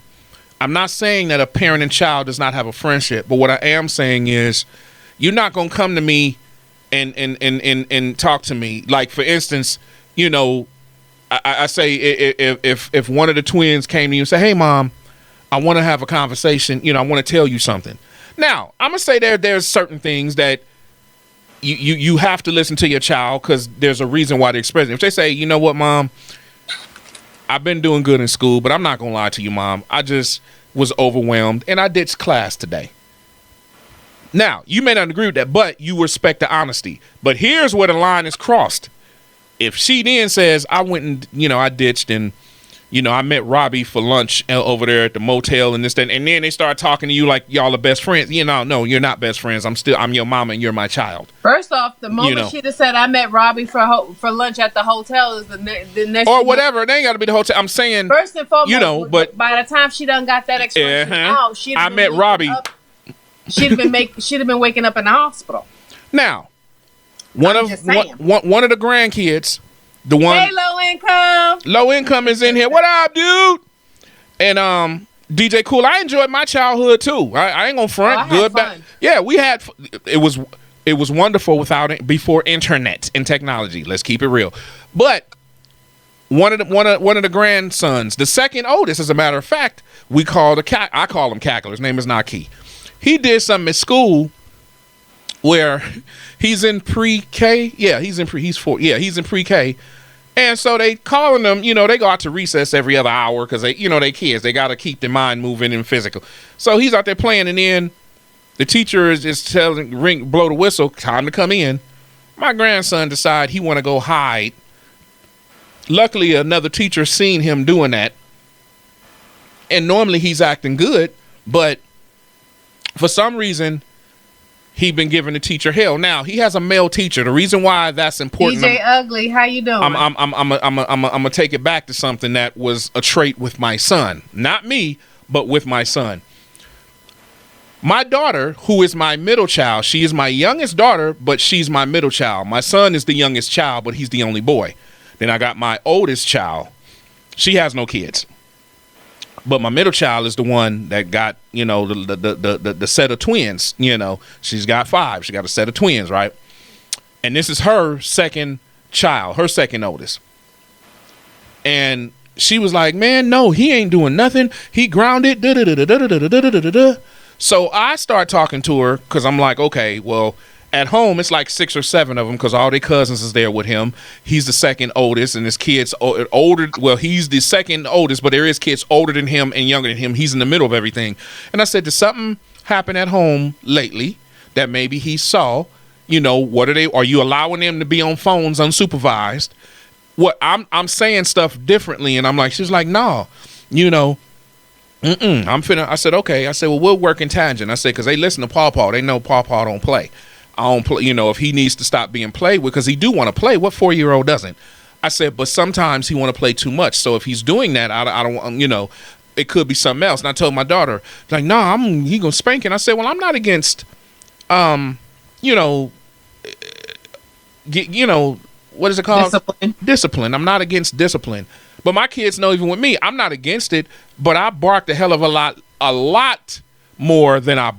I'm not saying that a parent and child does not have a friendship, but what I am saying is you're not going to come to me and talk to me. Like, for instance, you know, I say if one of the twins came to you and say, hey, Mom, I want to have a conversation. You know, I want to tell you something. Now, I'm going to say there's certain things that you have to listen to your child because there's a reason why they're expressing. If they say, you know what, Mom, I've been doing good in school, but I'm not going to lie to you, Mom. I just was overwhelmed, and I ditched class today. Now, you may not agree with that, but you respect the honesty. But here's where the line is crossed. If she then says, I went and, you know, I ditched and, you know, I met Robbie for lunch over there at the motel and this, that, and then they start talking to you like y'all are best friends. You know, no, you're not best friends. I'm your mama and you're my child. First off, the moment she'd have said I met Robbie for lunch at the hotel is the next or whatever. They ain't got to be the hotel. I'm saying first and foremost, you know, but by the time she done got that expression out, I met Robbie. She'd have been waking up in the hospital. Now, one of the grandkids. The one, hey, low income is in here. What up, dude? And DJ Cool, I enjoyed my childhood too. I ain't gonna front. Good, bad. Yeah, we had. It was wonderful before internet and technology. Let's keep it real. But one of the grandsons, the second oldest, as a matter of fact, I call him Cackler. His name is Naki. He did something at school where he's in pre-K. Yeah, he's in pre-K. And so they calling them, you know, they go out to recess every other hour because they kids. They got to keep their mind moving and physical. So he's out there playing, and then the teacher is telling, blow the whistle, time to come in. My grandson decide he want to go hide. Luckily, another teacher seen him doing that. And normally he's acting good, but for some reason, he been giving the teacher hell. Now he has a male teacher. The reason why that's important. DJ Ugly, how you doing? I'm gonna take it back to something that was a trait with my son, not me, but with my son. My daughter, who is my middle child, she is my youngest daughter, but she's my middle child. My son is the youngest child, but he's the only boy. Then I got my oldest child. She has no kids. But my middle child is the one that got, you know, the set of twins. You know, she's got 5. She got a set of twins, right? And this is her second child, her second oldest. And she was like, man, no, he ain't doing nothing. He grounded. So I start talking to her because I'm like, okay, well, At home, it's like 6 or 7 of them because all their cousins is there with him. He's the second oldest, and his kids older. Well, he's the second oldest, but there is kids older than him and younger than him. He's in the middle of everything. And I said, did something happen at home lately that maybe he saw? You know, what are you allowing them to be on phones unsupervised? What I'm saying stuff differently, and I'm like, she's like, no, you know. I said, okay. I said, well, we'll work in tangent. I said, because they listen to Paw Paw. They know Paw Paw don't play. I don't play, you know, if he needs to stop being played with, because he do want to play. What 4-year-old doesn't? I said, but sometimes he want to play too much. So if he's doing that, I don't want, you know, it could be something else. And I told my daughter, like, no, he gonna spank it. And I said, well, I'm not against, you know, what is it called? Discipline. I'm not against discipline. But my kids know, even with me, I'm not against it, but I barked a hell of a lot more than I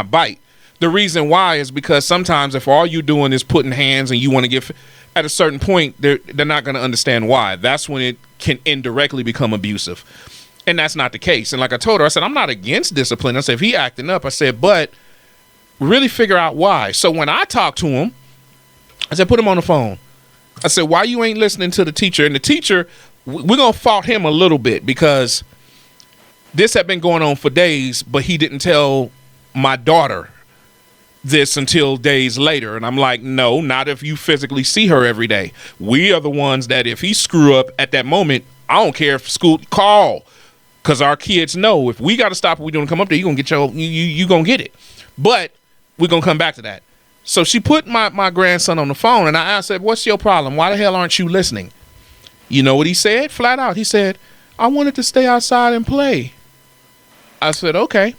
bite. The reason why is because sometimes if all you're doing is putting hands and you want to get, at a certain point, they're not going to understand why. That's when it can indirectly become abusive. And that's not the case. And like I told her, I said, I'm not against discipline. I said, if he acting up, I said, but really figure out why. So when I talked to him, I said, put him on the phone. I said, why you ain't listening to the teacher? And the teacher, we're going to fault him a little bit because this had been going on for days, but he didn't tell my daughter this until days later. And I'm like, no, not if you physically see her every day. We are the ones that if he screw up at that moment, I don't care if school call, because our kids know if we got to stop what we're doing to come up there, you're going to get you going to get it. But we're going to come back to that. So she put my grandson on the phone, and I said, what's your problem? Why the hell aren't you listening? You know what he said? Flat out. He said, I wanted to stay outside and play. I said, okay.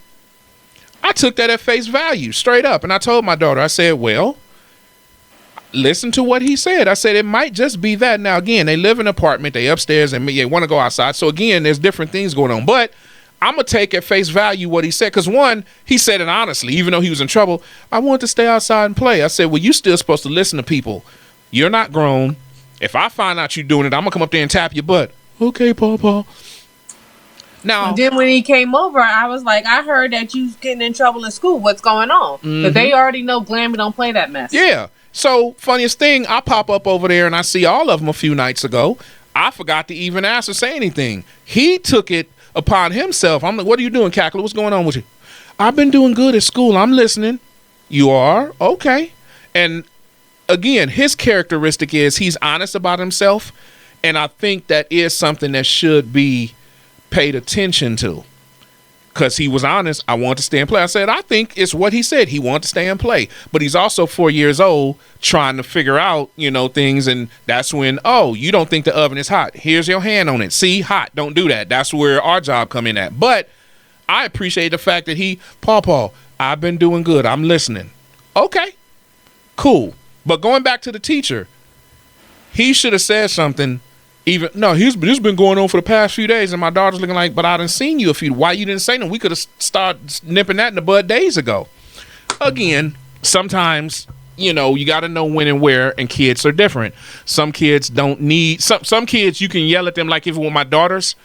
I took that at face value, straight up. And I told my daughter, I said, well, listen to what he said. I said, it might just be that. Now, again, they live in an apartment. They upstairs and they want to go outside. So, again, there's different things going on. But I'm going to take at face value what he said. Because, one, he said it honestly, even though he was in trouble. I wanted to stay outside and play. I said, well, you still supposed to listen to people. You're not grown. If I find out you doing it, I'm going to come up there and tap your butt. Okay, Paw. Now, and then when he came over, I was like, I heard that you getting in trouble in school. What's going on? But they already know Glammy don't play that mess. Yeah. So, funniest thing, I pop up over there and I see all of them a few nights ago. I forgot to even ask or say anything. He took it upon himself. I'm like, what are you doing, Cackler? What's going on with you? I've been doing good at school. I'm listening. You are? Okay. And again, his characteristic is he's honest about himself. And I think that is something that should be paid attention to, because he was honest. I want to stay and play. I said, I think it's what he said. He wants to stay and play, but he's also 4 years old trying to figure out, things. And that's when, oh, you don't think the oven is hot. Here's your hand on it. See, hot. Don't do that. That's where our job come in at. But I appreciate the fact that Paw, I've been doing good. I'm listening. Okay, cool. But going back to the teacher, he should have said something. This has been going on for the past few days, and my daughter's looking like, but I done seen you why you didn't say nothing? We could have started nipping that in the bud days ago. Again, sometimes, you got to know when and where, and kids are different. Some kids don't need, some kids you can yell at them, like even with my daughters,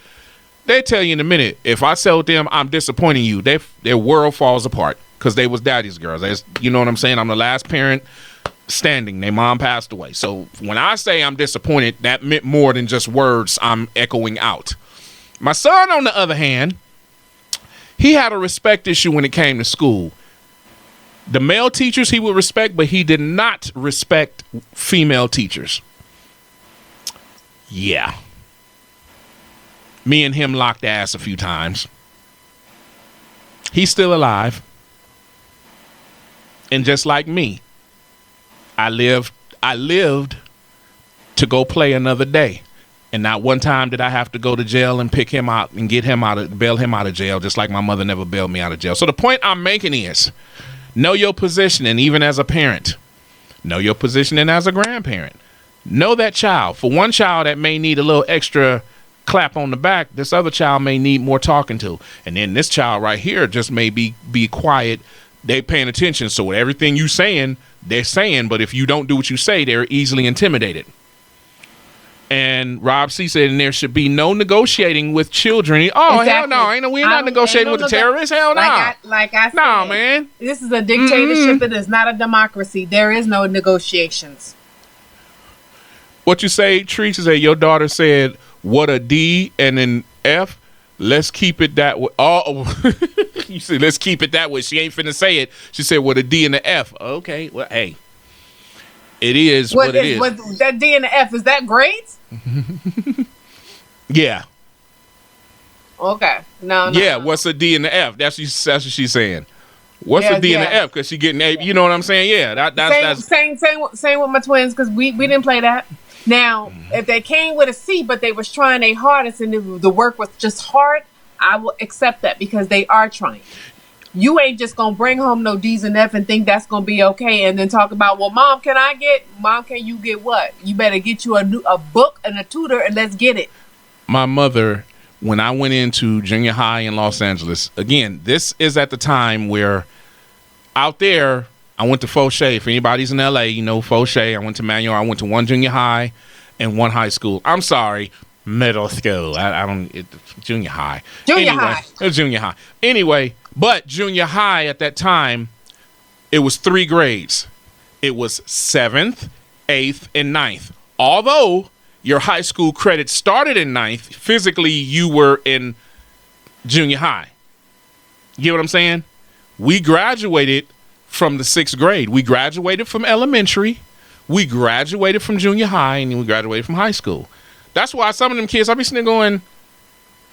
they tell you in a minute, if I tell them I'm disappointing you, their world falls apart, because they was daddy's girls. You know what I'm saying? I'm the last parent standing. Their mom passed away. So when I say I'm disappointed, that meant more than just words I'm echoing out. My son, on the other hand, he had a respect issue when it came to school. The male teachers he would respect, but he did not respect female teachers. Yeah. Me and him locked ass a few times. He's still alive. And just like me, I lived to go play another day. And not one time did I have to go to jail and pick him out and bail him out of jail, just like my mother never bailed me out of jail. So the point I'm making is, know your positioning, even as a parent. Know your positioning as a grandparent. Know that child. For one child that may need a little extra clap on the back, this other child may need more talking to. And then this child right here just may be quiet. They paying attention. So everything you saying, they're saying, but if you don't do what you say, they're easily intimidated. And Rob C said, and there should be no negotiating with children. Hell no. We're not negotiating with the terrorists. Hell no. Like I said, no, man. This is a dictatorship. It is not a democracy. There is no negotiations. What you say, Treach, is that your daughter said, what a D and an F? Let's keep it that way. Oh, you said, let's keep it that way. She ain't finna say it. She said, what a D and an F. Okay, well, hey. It is what it is. What, that D and the F, is that grades? Yeah. Okay. No. Yeah, what's a D and the F? That's what she's saying. What's a D and the F? Because she getting A. You know what I'm saying? Yeah. That's same with my twins, because we didn't play that. Now, if they came with a C, but they was trying their hardest and the work was just hard, I will accept that because they are trying. You ain't just gonna bring home no D's and F and think that's gonna be okay, and then talk about, well, Mom, can you get what? You better get you a book and a tutor, and let's get it. My mother, when I went into junior high in Los Angeles, again, this is at the time where out there, I went to Fauché. If anybody's in LA, you know Fauché. I went to Manual. I went to one junior high and one high school. I'm sorry, middle school. Junior high. Junior high. Anyway. But junior high at that time, it was 3 grades. It was 7th, 8th, and 9th. Although your high school credit started in 9th, physically you were in junior high. You get what I'm saying? We graduated from the 6th grade. We graduated from elementary. We graduated from junior high, and then we graduated from high school. That's why some of them kids, I'll be sitting there going,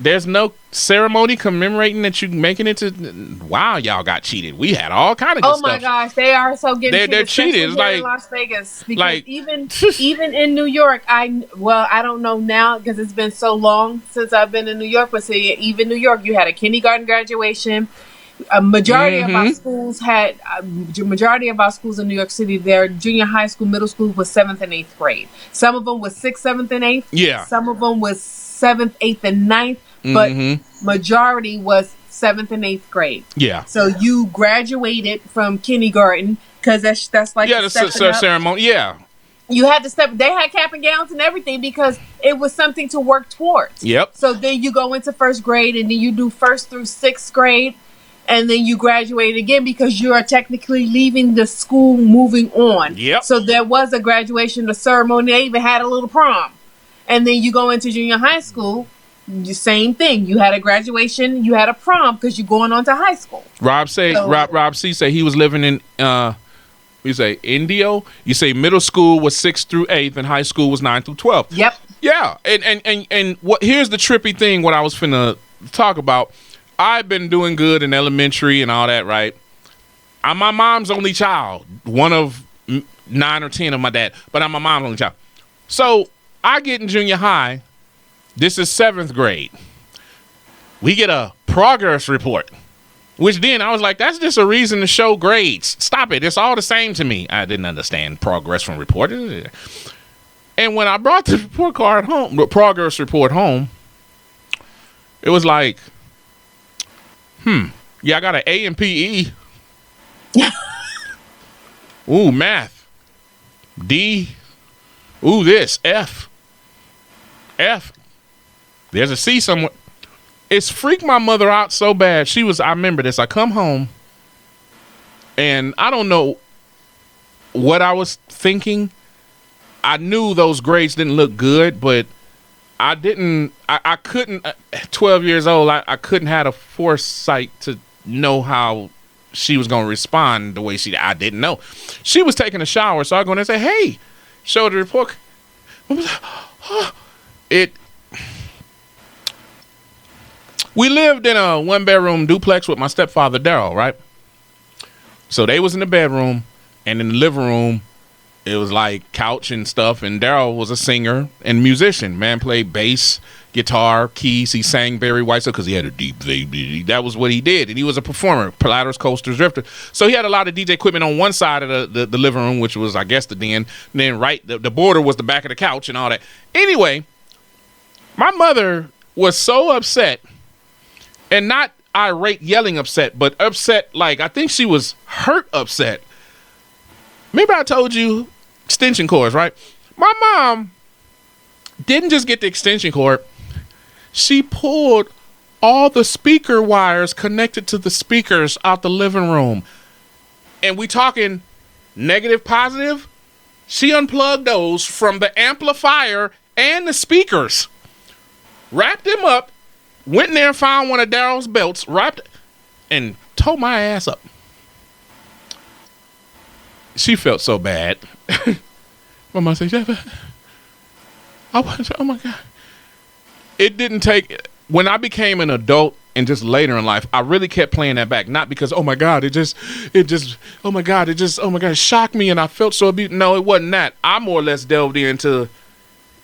there's no ceremony commemorating that you making it to. Wow, y'all got cheated. We had all kind of good stuff. Oh my gosh, they are so getting cheated. They're cheated. It's like in Las Vegas, because even in New York, I don't know now because it's been so long since I've been in New York. But say even New York, you had a kindergarten graduation. A majority of our schools majority of our schools in New York City, their junior high school, middle school was 7th and 8th grade. Some of them was 6th, 7th, and 8th. Yeah. Some of them was 7th, 8th, and 9th. But majority was 7th and 8th grade. Yeah. So you graduated from kindergarten because that's like the ceremony. Yeah. You had to step. They had cap and gowns and everything because it was something to work towards. Yep. So then you go into 1st grade and then you do 1st through 6th grade, and then you graduate again because you are technically leaving the school, moving on. Yep. So there was a graduation, ceremony. They even had a little prom, and then you go into junior high school. Same thing. You had a graduation. You had a prom because you're going on to high school. Rob C say he was living in you say Indio. You say middle school was 6th through 8th and high school was 9th through 12th. Yep. Yeah. And what here's the trippy thing. What I was finna talk about. I've been doing good in elementary and all that, right? I'm my mom's only child, one of 9 or 10 of my dad, but I'm my mom's only child. So I get in junior high. This is 7th grade. We get a progress report, which then I was like, that's just a reason to show grades. Stop it. It's all the same to me. I didn't understand progress from report. And when I brought the progress report home, it was like, yeah, I got an A in PE. Ooh, math. D. Ooh, this. F. There's a C somewhere. It's freaked my mother out so bad. I remember this. I come home and I don't know what I was thinking. I knew those grades didn't look good, but I couldn't, 12 years old, I couldn't have a foresight to know how she was going to respond the way I didn't know. She was taking a shower, so I go in there and say, hey, show the report. We lived in a 1-bedroom duplex with my stepfather, Daryl, right? So they was in the bedroom, and in the living room, it was like couch and stuff, and Daryl was a singer and musician. Man played bass, guitar, keys. He sang Barry White because he had a deep baby. That was what he did, and he was a performer, platters, coasters, drifter. So he had a lot of DJ equipment on one side of the living room, which was, I guess, the den. And then the border was the back of the couch and all that. Anyway, my mother was so upset, and not irate, yelling upset, but upset like I think she was hurt upset. Remember I told you extension cords, right? My mom Didn't just get the extension cord. She pulled all the speaker wires connected to the speakers out the living room. And we talking negative, positive. She unplugged those from the amplifier and the speakers, wrapped them up, went in there and found one of Daryl's belts, wrapped and tore my ass up. She felt so bad. My mom said, oh my God. It didn't take, when I became an adult and just later in life, I really kept playing that back. Not because, oh my God, it shocked me and I felt so abused. No, it wasn't that. I more or less delved into,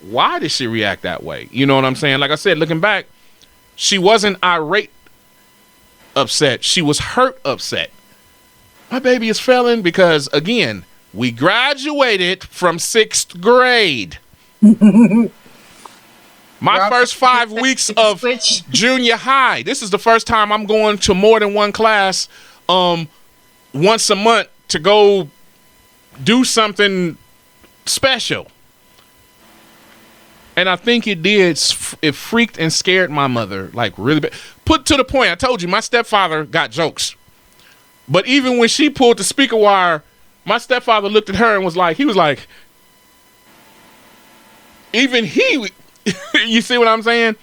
why did she react that way? You know what I'm saying? Like I said, looking back, she wasn't irate upset. She was hurt upset. My baby is failing because, again, we graduated from 6th grade. My first 5 weeks of junior high. This is the first time I'm going to more than one class once a month to go do something special. And I think it did. It freaked and scared my mother, like really bad. Put to the point, I told you, my stepfather got jokes. But even when she pulled the speaker wire, my stepfather looked at her and was like, even he, you see what I'm saying?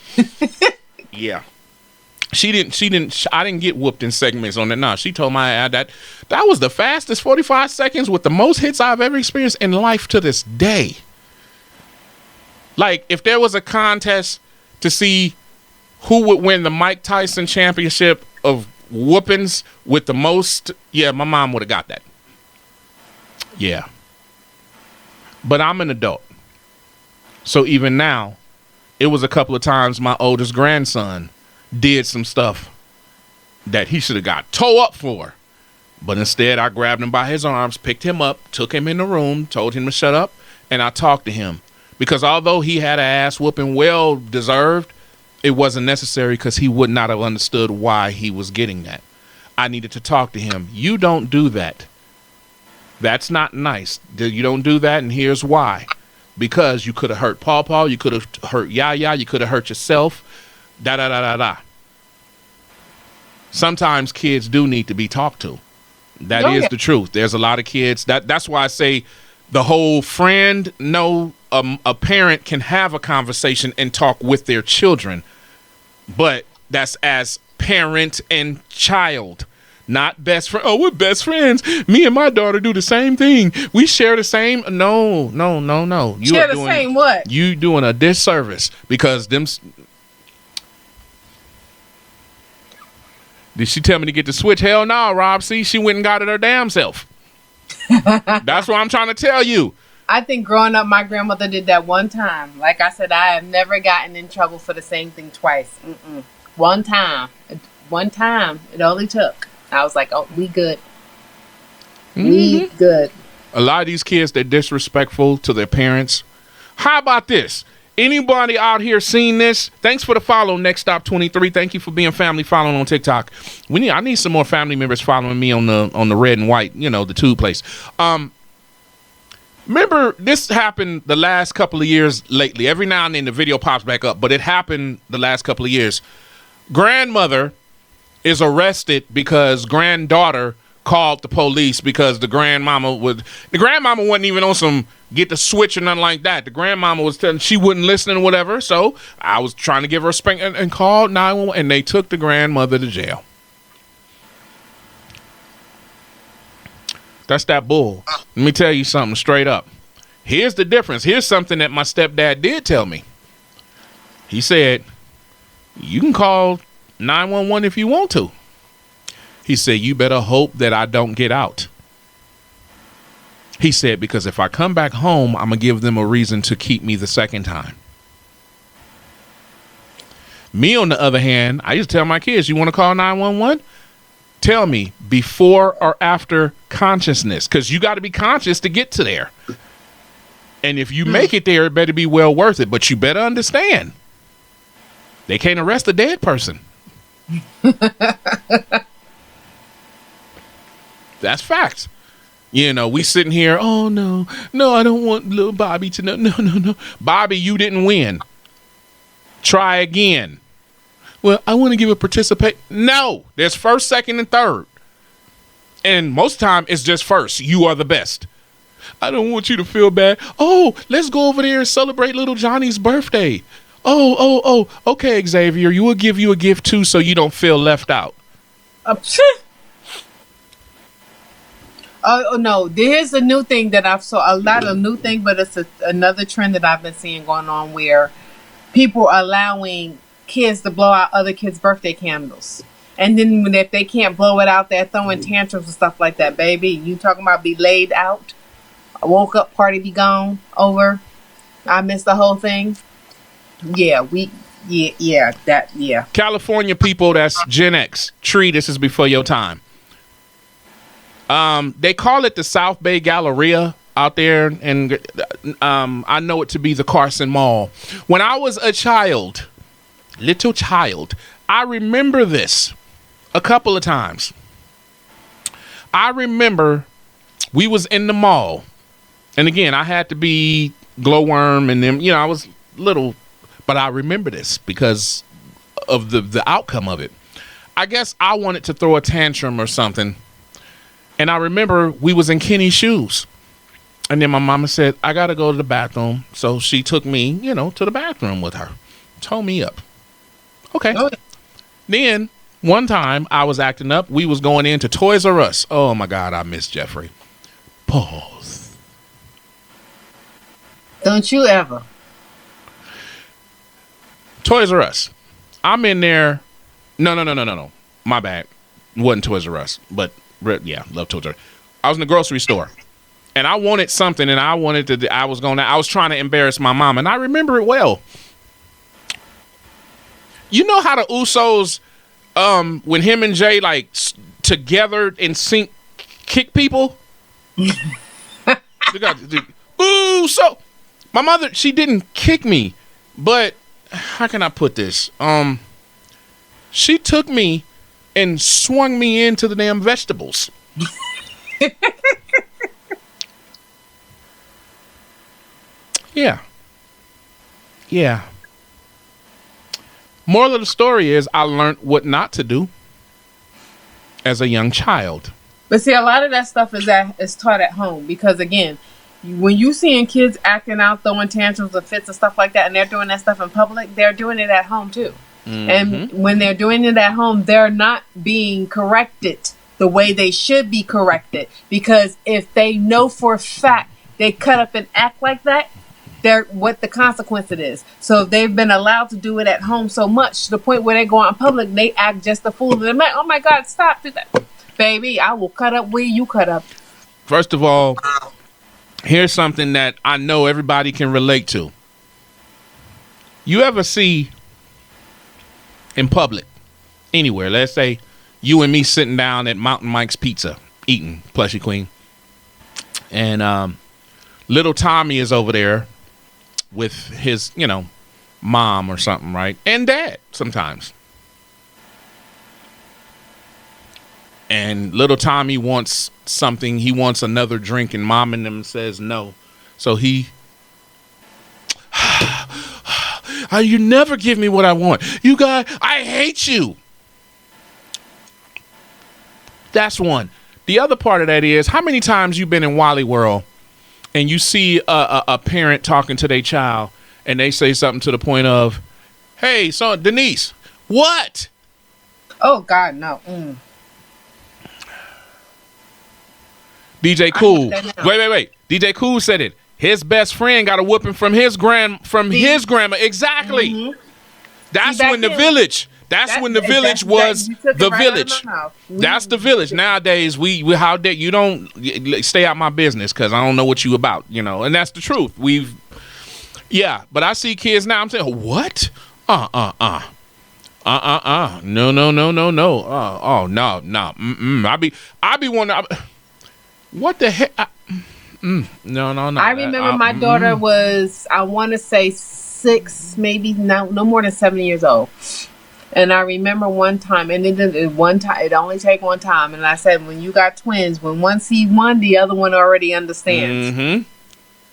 Yeah. I didn't get whooped in segments on that. No, she told my ad that was the fastest 45 seconds with the most hits I've ever experienced in life to this day. Like, if there was a contest to see who would win the Mike Tyson championship of whoopings with the most, yeah, my mom would have got that. Yeah. But I'm an adult. So even now, it was a couple of times my oldest grandson did some stuff that he should have got toe up for. But instead, I grabbed him by his arms, picked him up, took him in the room, told him to shut up, and I talked to him. Because although he had an ass whooping well deserved, it wasn't necessary because he would not have understood why he was getting that. I needed to talk to him. You don't do that. That's not nice. You don't do that, and here's why. Because you could have hurt Paw, you could have hurt Yaya, you could have hurt yourself. Da. Sometimes kids do need to be talked to. That is the truth. There's a lot of kids. That's why I say the whole friend, no, a parent can have a conversation and talk with their children. But that's as parent and child, not best friend. Oh, we're best friends. Me and my daughter do the same thing. We share the same. No. You share the same what? You doing a disservice because them. Did she tell me to get the switch? Hell no, Rob. See, she went and got it her damn self. That's what I'm trying to tell you. I think growing up, my grandmother did that one time. Like I said, I have never gotten in trouble for the same thing twice. One time. It only took. I was like, oh, we good. We good. A lot of these kids, they're disrespectful to their parents. How about this? Anybody out here seen this? Thanks for the follow, Next Stop 23. Thank you for being family following on TikTok. I need some more family members following me on the red and white, the tube place. Remember, this happened the last couple of years lately. Every now and then the video pops back up, but it happened the last couple of years. Grandmother is arrested because granddaughter called the police because the grandmama wasn't even on some get the switch or nothing like that. The grandmama was telling she wouldn't listen or whatever. So I was trying to give her a spank and called 911 and they took the grandmother to jail. That's that bull. Let me tell you something straight up. Here's the difference. Here's something that my stepdad did tell me. He said, you can call 911 if you want to. He said, you better hope that I don't get out. He said, because if I come back home, I'm going to give them a reason to keep me the second time. Me, on the other hand, I used to tell my kids, you want to call 911? Tell me before or after consciousness, because you got to be conscious to get to there. And if you make it there, it better be well worth it. But you better understand, they can't arrest a dead person. That's facts. We sitting here. Oh no, I don't want little Bobby to know. No, Bobby, you didn't win. Try again. Well, I want to give a participate. No, there's first, second, and third. And most time it's just first. You are the best. I don't want you to feel bad. Oh, let's go over there and celebrate little Johnny's birthday. Oh. Okay, Xavier, you will give you a gift too so you don't feel left out. Oh no, there's a new thing that I've saw. Not a new thing, but it's another trend that I've been seeing going on where people are allowing kids to blow out other kids' birthday candles. And then if they can't blow it out, they're throwing tantrums and stuff like that. Baby, you talking about be laid out? I woke up, party be gone, over. I missed the whole thing. Yeah. California people, that's Gen X. Tree, this is before your time. They call it the South Bay Galleria out there, and I know it to be the Carson Mall. When I was a little child, I remember this a couple of times. I remember we was in the mall, and again, I had to be glowworm, and then I was little, but I remember this because of the outcome of it. I guess I wanted to throw a tantrum or something. And I remember we was in Kenny's shoes. And then my mama said, I got to go to the bathroom. So she took me, to the bathroom with her. Told me up. Okay. Oh. Then one time I was acting up. We was going into Toys R Us. Oh, my God. I miss Jeffrey. Pause. Don't you ever. Toys R Us. I'm in there. No. My bad. Wasn't Toys R Us, but yeah, love Toys R Us. I was in the grocery store, and I wanted something, and I was trying to embarrass my mom, and I remember it well. You know how the Usos, when him and Jay together in sync, kick people. So my mother, she didn't kick me, but how can I put this? She took me and swung me into the damn vegetables. Yeah. Moral of the story is I learned what not to do as a young child. But see, a lot of that stuff is taught at home because, again, when you seeing kids acting out, throwing tantrums or fits and stuff like that, and they're doing that stuff in public, they're doing it at home too. Mm-hmm. And when they're doing it at home, they're not being corrected the way they should be corrected. Because if they know for a fact they cut up and act like that, they're what the consequence it is. So if they've been allowed to do it at home so much to the point where they go out in public, they act just a fool. And they're like, oh my God, stop, do that. Baby, I will cut up where you cut up. First of all, here's something that I know everybody can relate to. You ever see in public, anywhere, let's say you and me sitting down at Mountain Mike's Pizza, eating, Plushie Queen, and little Tommy is over there with his, mom or something, right? And dad sometimes. And little Tommy wants something. He wants another drink, and mom and them says no. So he, you never give me what I want. You guys, I hate you. That's one. The other part of that is, how many times you been in Wally World and you see a parent talking to their child and they say something to the point of, hey, son, Denise, what? Oh, God, no. DJ Cool. Wait. DJ Cool said it. His best friend got a whooping from his grandma. Exactly. Mm-hmm. That's when the village. That's when the village was the village. That's the village. Nowadays, we how dare you don't stay out my business because I don't know what you about, and that's the truth. But I see kids now. I'm saying, what? No. Oh no. I be wondering. What the heck? No. I remember my daughter was, I want to say 6, maybe no more than 7 years old. And I remember one time, and it only take one time. And I said, when you got twins, when one sees one, the other one already understands. Mm-hmm.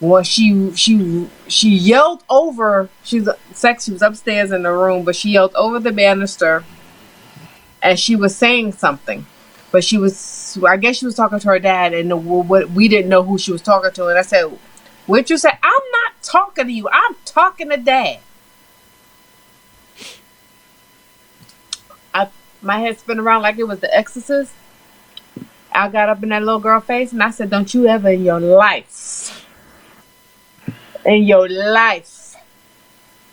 Well, she yelled over. She was upstairs in the room, but she yelled over the banister, and she was saying something. But I guess she was talking to her dad, and we didn't know who she was talking to. And I said, "What you say? I'm not talking to you. I'm talking to Dad." My head spun around like it was The Exorcist. I got up in that little girl face, and I said, "Don't you ever in your life,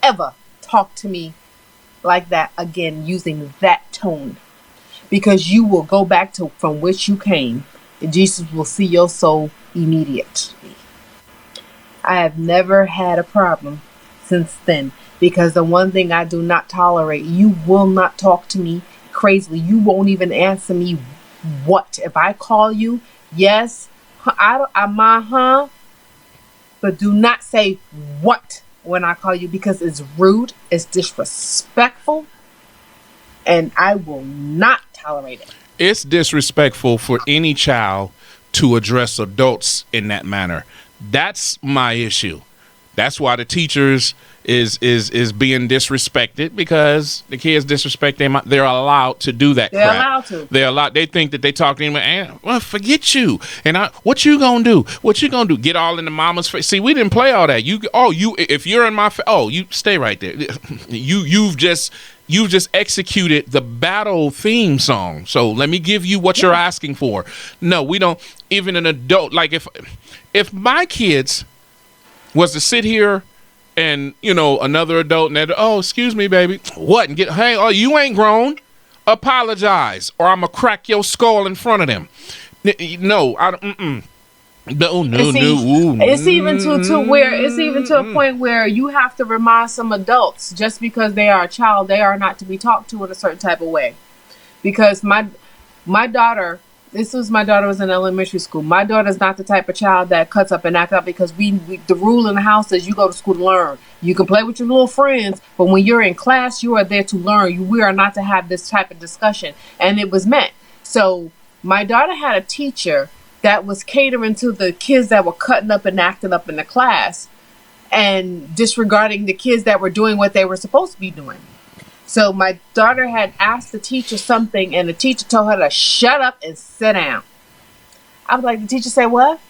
ever talk to me like that again, using that tone, because you will go back to from which you came, and Jesus will see your soul immediately." I have never had a problem since then, because the one thing I do not tolerate, you will not talk to me crazily. You won't even answer me. What if I call you? Yes, but do not say what when I call you, because it's rude, it's disrespectful, and I will not tolerate it. It's disrespectful for any child to address adults in that manner. That's my issue. That's why the teachers is being disrespected, because the kids disrespect them. They're allowed to do that. They're allowed to. They're allowed. They think that they talk to him and, well, forget you. And what you gonna do? What you gonna do? Get all in the mama's face. See, we didn't play all that. If you're in my face, you stay right there. You've just executed the battle theme song. So let me give you what you're asking for. No, we don't. Even an adult, like if my kids was to sit here and, another adult and excuse me, baby, what? And you ain't grown. Apologize, or I'm gonna crack your skull in front of them. No, I don't. No. It's even to a point where you have to remind some adults, just because they are a child, they are not to be talked to in a certain type of way. Because my daughter. My daughter was in elementary school. My daughter's not the type of child that cuts up and acts up, because the rule in the house is you go to school to learn. You can play with your little friends, but when you're in class, you are there to learn. We are not to have this type of discussion. And it was meant. So my daughter had a teacher that was catering to the kids that were cutting up and acting up in the class, and disregarding the kids that were doing what they were supposed to be doing. So my daughter had asked the teacher something, and the teacher told her to shut up and sit down. I was like, the teacher said what?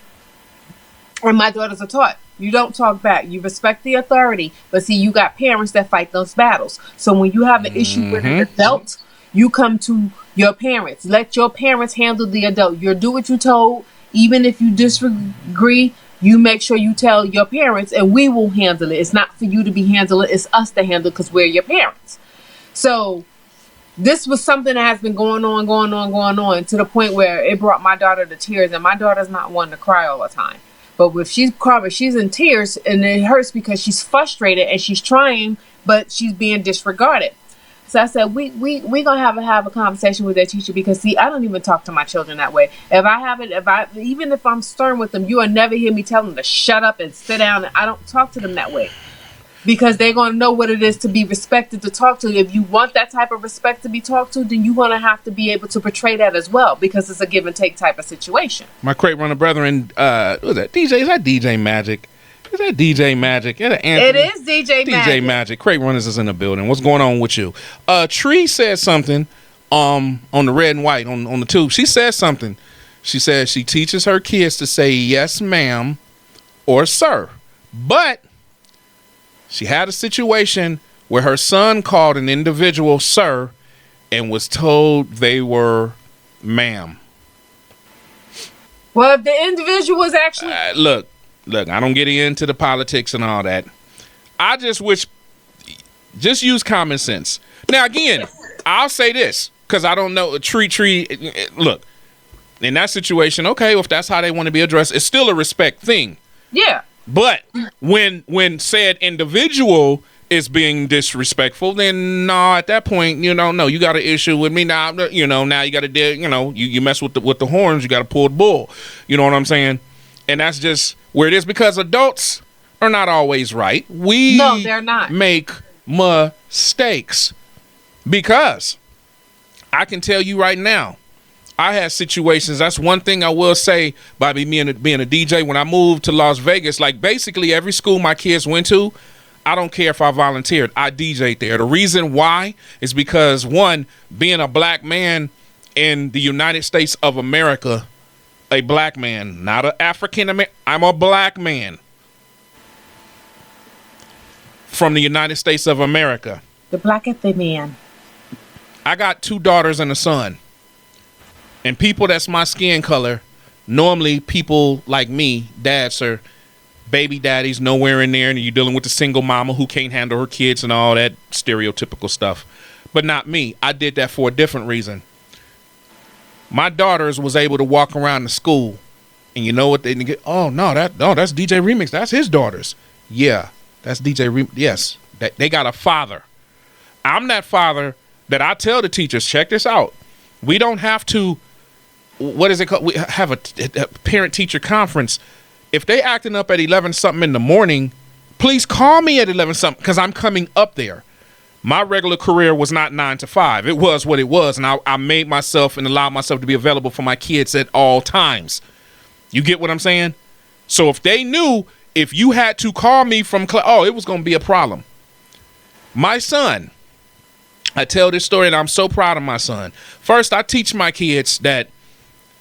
And my daughters are taught, you don't talk back. You respect the authority. But see, you got parents that fight those battles. So when you have an issue with an adult, you come to your parents. Let your parents handle the adult. You do what you told. Even if you disagree, you make sure you tell your parents, and we will handle it. It's not for you to be handling. It's us to handle, because we're your parents. So this was something that has been going on to the point where it brought my daughter to tears. And my daughter's not one to cry all the time. But if she's crying, she's in tears, and it hurts because she's frustrated and she's trying, but she's being disregarded. So I said, we gonna have a conversation with that teacher, because see, I don't even talk to my children that way. Even if I'm stern with them, you will never hear me tell them to shut up and sit down. And I don't talk to them that way. Because they're going to know what it is to be respected, to talk to. If you want that type of respect to be talked to, then you're going to have to be able to portray that as well, because it's a give and take type of situation. My crate runner brethren, who's that? DJ? Is that DJ Magic? Is that DJ Magic? It is DJ Magic. DJ Magic. Crate runners is in the building. What's going on with you? Tree said something on the red and white on the tube. She said something. She said she teaches her kids to say yes, ma'am, or sir. But she had a situation where her son called an individual sir and was told they were ma'am. Well, if the individual was actually... Look, I don't get into the politics and all that. I just wish... Just use common sense. Now, again, I'll say this, because I don't know. Tree, look, in that situation, okay, well, if that's how they want to be addressed, it's still a respect thing. Yeah. But when said individual is being disrespectful, then no, at that point, no, you got an issue with me now. Now you got to deal. You mess with the horns, you got to pull the bull. You know what I'm saying? And that's just where it is, because adults are not always right. No, they're not. Make mistakes. Because I can tell you right now, I had situations. That's one thing I will say by being a DJ. When I moved to Las Vegas, like basically every school my kids went to, I don't care if I volunteered, I DJ'd there. The reason why is because, one, being a black man in the United States of America, a black man, not an African American, I'm a black man from the United States of America. The blackest man. I got 2 daughters and a son. And people that's my skin color, normally people like me, dads are baby daddies, nowhere in there, and you're dealing with the single mama who can't handle her kids and all that stereotypical stuff. But not me. I did that for a different reason. My daughters was able to walk around the school, and you know what they get? Oh no, that's DJ Remix. That's his daughters. Yeah, that's DJ Remix. Yes, they got a father. I'm that father that I tell the teachers, check this out. We don't have to. What is it called? We have a parent-teacher conference. If they acting up at 11 something in the morning, please call me at 11 something because I'm coming up there. My regular career was not 9 to 5. It was what it was, and I made myself and allowed myself to be available for my kids at all times. You get what I'm saying? So if they knew, if you had to call me from it was going to be a problem. My son, I tell this story, and I'm so proud of my son. First, I teach my kids that,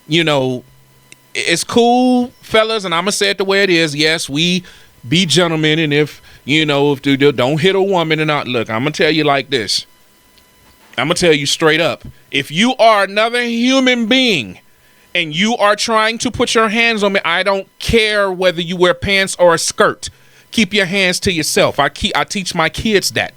you know, it's cool, fellas, and I'm going to say it the way it is. Yes, we be gentlemen, and if don't hit a woman and not. Look, I'm going to tell you like this. I'm going to tell you straight up. If you are another human being and you are trying to put your hands on me, I don't care whether you wear pants or a skirt. Keep your hands to yourself. I teach my kids that.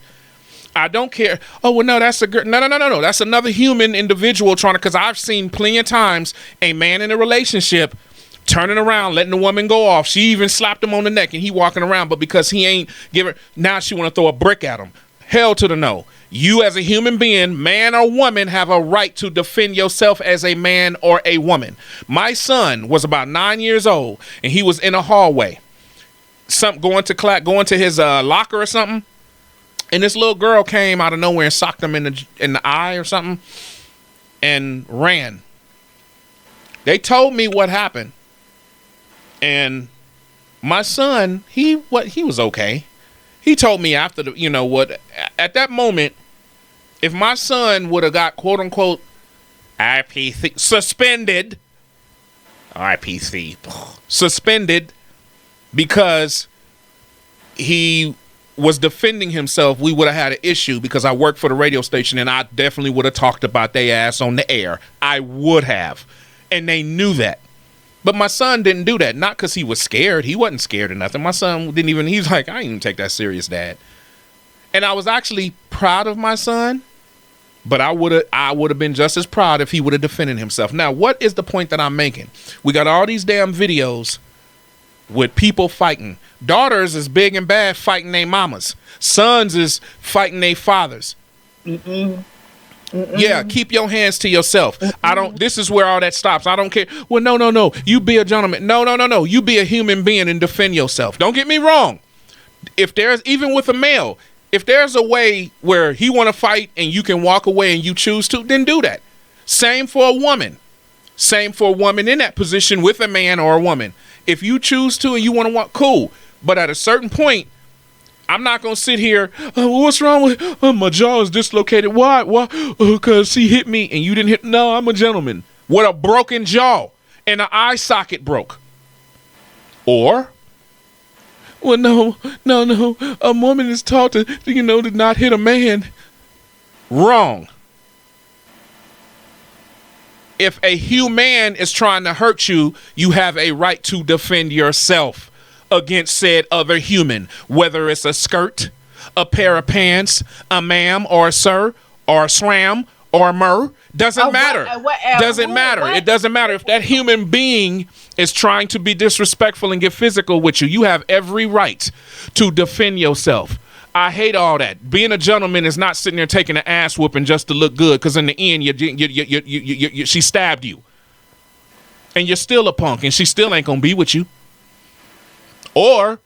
I don't care. Oh, well, no, that's a girl. No. That's another human individual trying to, because I've seen plenty of times a man in a relationship turning around, letting the woman go off. She even slapped him on the neck and he walking around, but because he ain't giving, now she want to throw a brick at him. Hell to the no. You as a human being, man or woman, have a right to defend yourself as a man or a woman. My son was about 9 years old and he was in a hallway, going to his locker or something. And this little girl came out of nowhere and socked him in the eye or something and ran. They told me what happened. And my son, he was okay. He told me after at that moment, if my son would have got quote unquote IPC suspended because he was defending himself, we would have had an issue because I worked for the radio station and I definitely would have talked about their ass on the air. I would have. And they knew that. But my son didn't do that. Not because he was scared. He wasn't scared or nothing. My son he's like, I didn't even take that serious, Dad. And I was actually proud of my son, but I would have been just as proud if he would have defended himself. Now, what is the point that I'm making? We got all these damn videos with people fighting. Daughters is big and bad fighting their mamas. Sons is fighting their fathers. Yeah, keep your hands to yourself. This is where all that stops. I don't care. Well, no. You be a gentleman. No. You be a human being and defend yourself. Don't get me wrong. Even with a male, if there's a way where he want to fight and you can walk away and you choose to, then do that. Same for a woman. Same for a woman in that position with a man or a woman. If you choose to and you want to walk, cool. But at a certain point, I'm not going to sit here, what's wrong with, my jaw is dislocated. Why? Because he hit me and you didn't hit. No, I'm a gentleman with a broken jaw and an eye socket broke. Or, well, no. A woman is taught to not hit a man. Wrong. If a human is trying to hurt you, you have a right to defend yourself against said other human, whether it's a skirt, a pair of pants, a ma'am or a sir or a swam or a mer. Doesn't matter. Doesn't matter. It doesn't matter. If that human being is trying to be disrespectful and get physical with you, you have every right to defend yourself. I hate all that. Being a gentleman is not sitting there taking an ass whooping just to look good, because in the end, she stabbed you. And you're still a punk, and she still ain't going to be with you. Or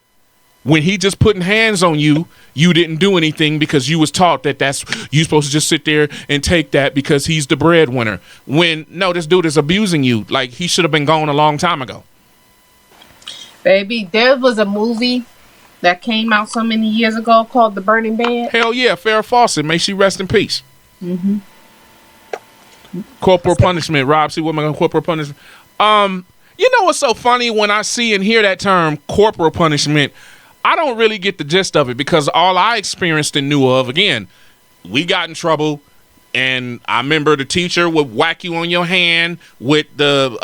When he just putting hands on you, you didn't do anything because you was taught that that's you supposed to just sit there and take that because he's the breadwinner. When no, this dude is abusing you. Like, he should have been gone a long time ago. Baby, there was a movie that came out so many years ago called The Burning Bed. Hell yeah, Farrah Fawcett. May she rest in peace. Mm-hmm. Corporal punishment. Rob, see what my corporal punishment. You know what's so funny? When I see and hear that term, corporal punishment, I don't really get the gist of it because all I experienced and knew of, again, we got in trouble, and I remember the teacher would whack you on your hand with the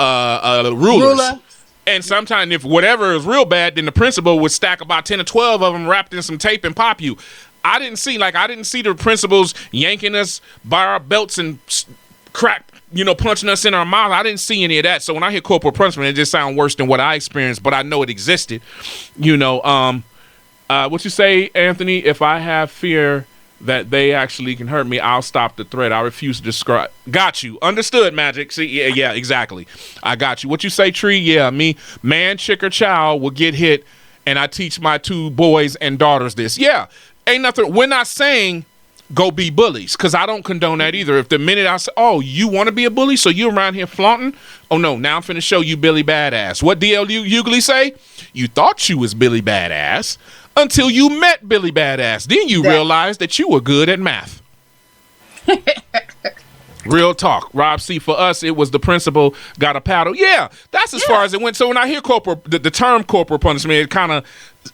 ruler. And sometimes if whatever is real bad, then the principal would stack about 10 or 12 of them wrapped in some tape and pop you. I didn't see the principals yanking us by our belts and punching us in our mouth. I didn't see any of that. So when I hear corporal punishment, it just sounds worse than what I experienced, but I know it existed. What you say, Anthony? If I have fear that they actually can hurt me, I'll stop the threat. I refuse to describe. Got you. Understood, Magic. See, yeah, exactly. I got you. What you say, Tree? Yeah, me, man, chick, or child will get hit, and I teach my 2 boys and daughters this. Yeah, ain't nothing. We're not saying go be bullies, because I don't condone that either. If the minute I say, oh, you want to be a bully, so you around here flaunting? Oh, no, now I'm finna show you Billy Badass. What D.L. Hughley say? You thought you was Billy Badass until you met Billy Badass. Then you realized that you were good at math. Real talk. Rob C, for us, it was the principal got a paddle. Yeah, that's as far as it went. So when I hear the term corporal punishment, it kind of,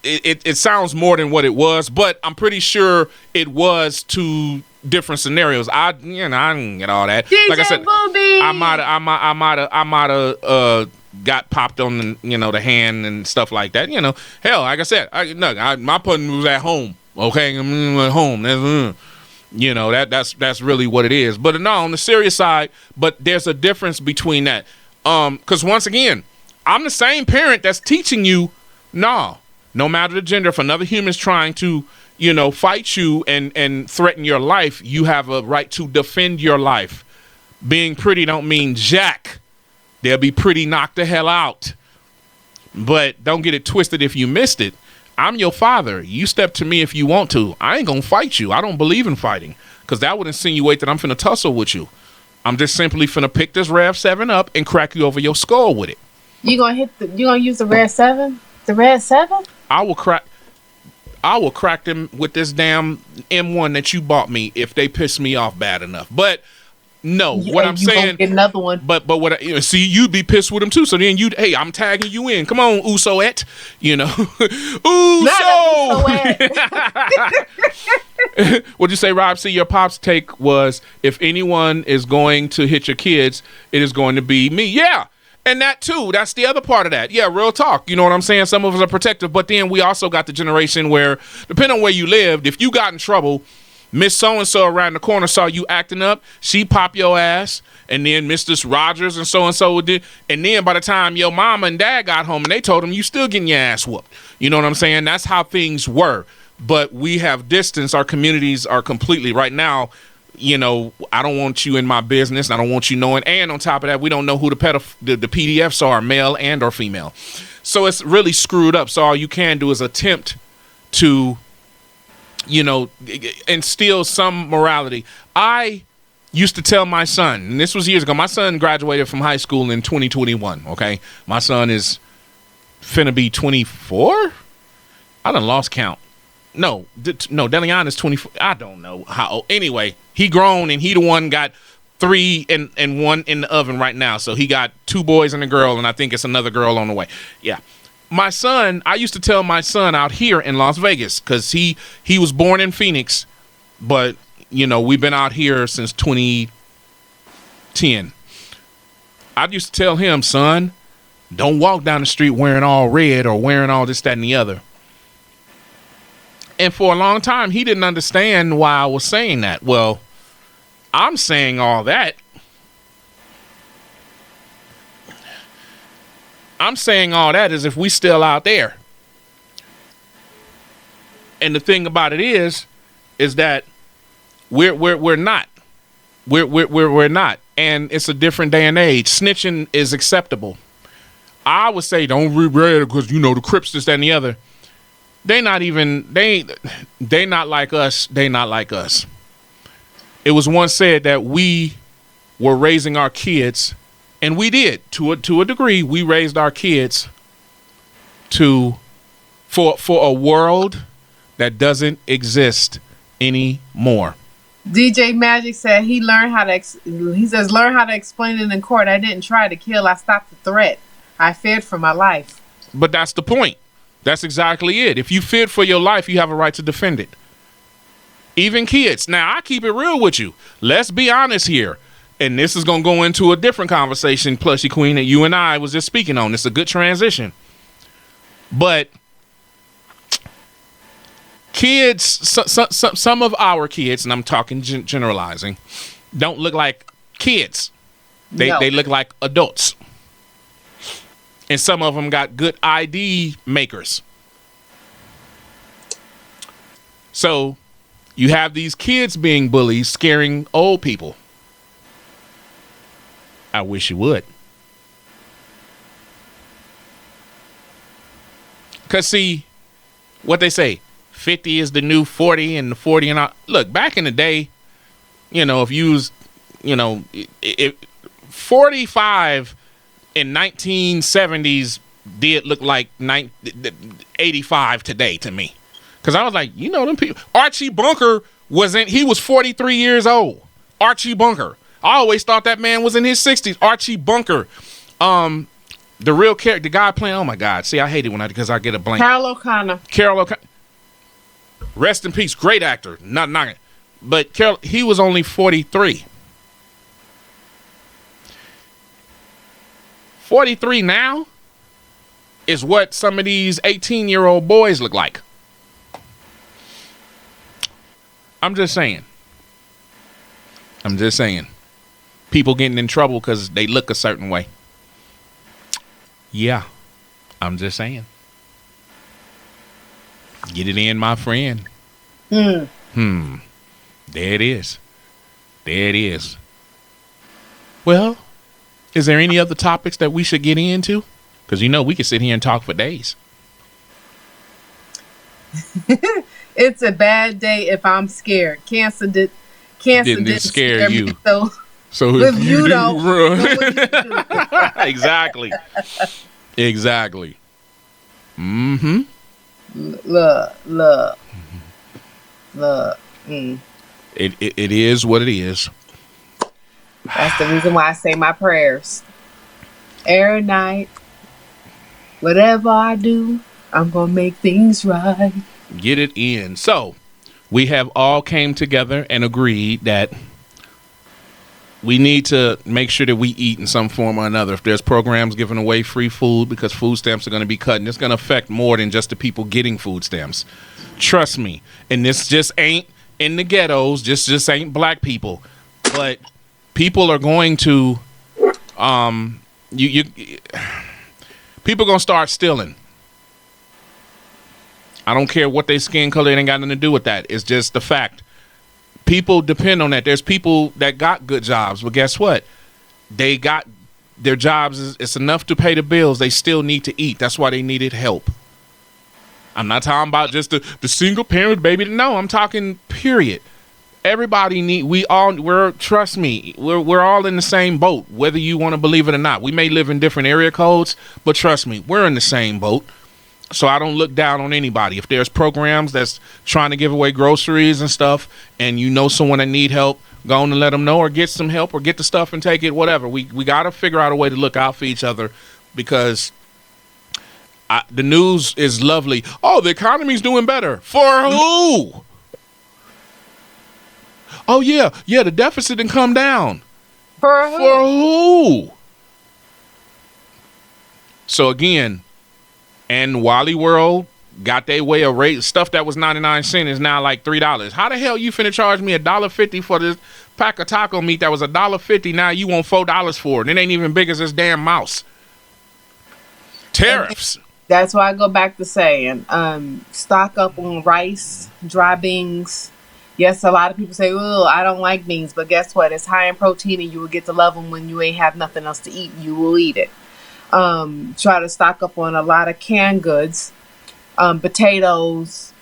it sounds more than what it was, but I'm pretty sure it was 2 different scenarios. I didn't get all that. DJ like I said, Booby. I might have got popped on the hand and stuff like that. Hell, like I said, my punishment was at home. Okay, I'm at home. That's really what it is. But no, on the serious side, but there's a difference between that. Because once again, I'm the same parent that's teaching you, no matter the gender, if another human's trying to, fight you and threaten your life, you have a right to defend your life. Being pretty don't mean jack. They'll be pretty knocked the hell out. But don't get it twisted if you missed it. I'm your father. You step to me if you want to. I ain't gonna fight you. I don't believe in fighting, because that would insinuate that I'm finna tussle with you. I'm just simply finna pick this Rev 7 up and crack you over your skull with it. You gonna use the Rev 7? The Rev 7? I will crack them with this damn M1 that you bought me if they piss me off bad enough. But no, what I'm saying, get another one. But what see, you'd be pissed with him too. So then I'm tagging you in. Come on, Usoet. Uso. What'd you say, Rob? See, your pop's take was, if anyone is going to hit your kids, it is going to be me. Yeah. And that too, that's the other part of that. Yeah, real talk. You know what I'm saying? Some of us are protective, but then we also got the generation where, depending on where you lived, if you got in trouble, Miss So-and-so around the corner saw you acting up, she pop your ass, and then Mr. Rogers and so-and-so did. And then by the time your mama and dad got home and they told them, you still getting your ass whooped. You know what I'm saying? That's how things were. But we have distance. Our communities are completely, right now, I don't want you in my business. I don't want you knowing. And on top of that, we don't know who the PDFs are, male and or female. So it's really screwed up. So all you can do is attempt to instill some morality. I used to tell my son, and this was years ago, my son graduated from high school in 2021, okay? My son is finna be 24? I done lost count. No, Delion is 24. I don't know how old. Anyway, he grown, and he the one got 3 and 1 in the oven right now. So he got 2 boys and a girl, and I think it's another girl on the way. Yeah. My son, I used to tell my son out here in Las Vegas, because he was born in Phoenix, but, we've been out here since 2010. I used to tell him, son, don't walk down the street wearing all red or wearing all this, that, and the other. And for a long time, he didn't understand why I was saying that. Well, I'm saying all that. I'm saying all that as if we still out there. And the thing about it is that we're not. We're not. And it's a different day and age. Snitching is acceptable. I would say don't read it because, the Crips, this, that, and the other. They not even they not like us. They not like us. It was once said that we were raising our kids, and we did to a degree. We raised our kids for a world that doesn't exist anymore. DJ Magic said he learned how to. He says learn how to explain it in court. I didn't try to kill. I stopped the threat. I feared for my life. But that's the point. That's exactly it. If you feared for your life, you have a right to defend it. Even kids. Now, I keep it real with you. Let's be honest here. And this is going to go into a different conversation, Plushie Queen, that you and I was just speaking on. It's a good transition. But kids, some of our kids, and I'm talking generalizing, don't look like kids. They look like adults. And some of them got good ID makers. So you have these kids being bullies, scaring old people. I wish you would. Because see, what they say, 50 is the new 40 and the 40 and all. Look, back in the day, if you was, 45 in 1970s did look like 85 today to me. Because I was like, them people. Archie Bunker he was 43 years old. Archie Bunker. I always thought that man was in his 60s. Archie Bunker. The real character, the guy playing, oh my God. See, I hate it because I get a blank. Carol O'Connor. Rest in peace. Great actor. Not knocking. But he was only 43. 43 now is what some of these 18-year-old boys look like. I'm just saying. People getting in trouble because they look a certain way. Yeah, I'm just saying. Get it in, my friend. There it is. Well, is there any other topics that we should get into? Because we could sit here and talk for days. It's a bad day if I'm scared. Cancer didn't scare you. So if you don't run. Exactly. Mm-hmm. Look. It is what it is. That's the reason why I say my prayers every night. Whatever I do, I'm gonna make things right. Get it in. So we have all came together and agreed that we need to make sure that we eat in some form or another. If there's programs giving away free food because food stamps are going to be cut, and it's going to affect more than just the people getting food stamps. Trust me. And this just ain't in the ghettos. Just ain't black people. But people are going to, people are going to start stealing. I don't care what their skin color. It ain't got nothing to do with that. It's just the fact. People depend on that. There's people that got good jobs, but guess what? They got their jobs. It's enough to pay the bills. They still need to eat. That's why they needed help. I'm not talking about just the single parent baby. No, I'm talking period. Everybody trust me, we're all in the same boat, whether you want to believe it or not. We may live in different area codes, but trust me, we're in the same boat. So I don't look down on anybody. If there's programs that's trying to give away groceries and stuff, and someone that need help, go on and let them know, or get some help, or get the stuff and take it, whatever. We got to figure out a way to look out for each other, because the news is lovely. Oh, the economy's doing better. For who? Oh, yeah, the deficit didn't come down. For who? So again, and Wally World got their way of rate. Stuff that was 99 cents is now like $3. How the hell you finna charge me $1.50 for this pack of taco meat that was $1.50? Now you want $4 for it. It ain't even big as this damn mouse. Tariffs. That's why I go back to saying, stock up on rice, dry beans. Yes, a lot of people say, "Oh, I don't like beans," but guess what? It's high in protein, and you will get to love them when you ain't have nothing else to eat. You will eat it. Try to stock up on a lot of canned goods. potatoes,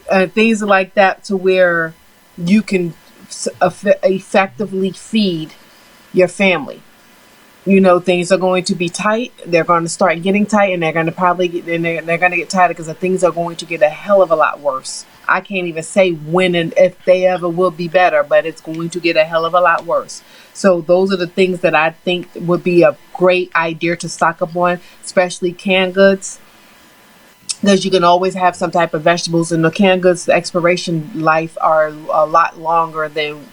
things like that, to where you can effectively feed your family. You know, things are going to be tight. They're going to start getting tight, and they're going to probably get, and they're going to get tighter, because things are going to get a hell of a lot worse. I can't even say when and if they ever will be better, but it's going to get a hell of a lot worse. So those are the things that I think would be a great idea to stock up on, especially canned goods, because you can always have some type of vegetables, and the canned goods, the expiration life are a lot longer than,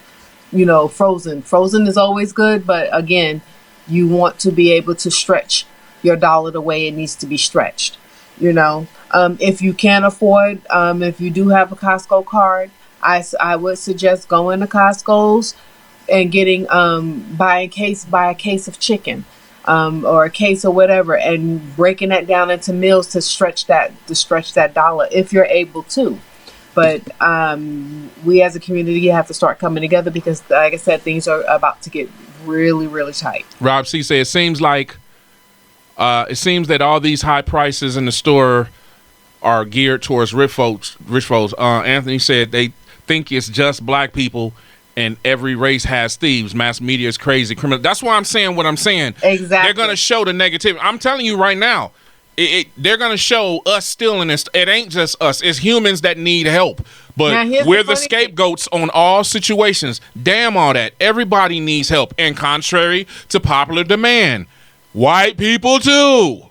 you know, frozen. Frozen is always good, but again, you want to be able to stretch your dollar the way it needs to be stretched. You know, if you can't afford, if you do have a Costco card, I would suggest going to Costco's and getting buy a case of chicken, or a case of whatever, and breaking that down into meals to stretch that dollar if you're able to. But we as a community have to start coming together, because, like I said, things are about to get really, really tight. Rob C. said, it seems that all these high prices in the store are geared towards rich folks. Anthony said they think it's just black people, and every race has thieves. Mass media is crazy, criminal. That's why I'm saying what I'm saying. Exactly. They're going to show the negativity. I'm telling you right now, they're going to show us stealing this. It ain't just us. It's humans that need help. But we're the scapegoats on all situations. Damn all that. Everybody needs help. And contrary to popular demand, white people too.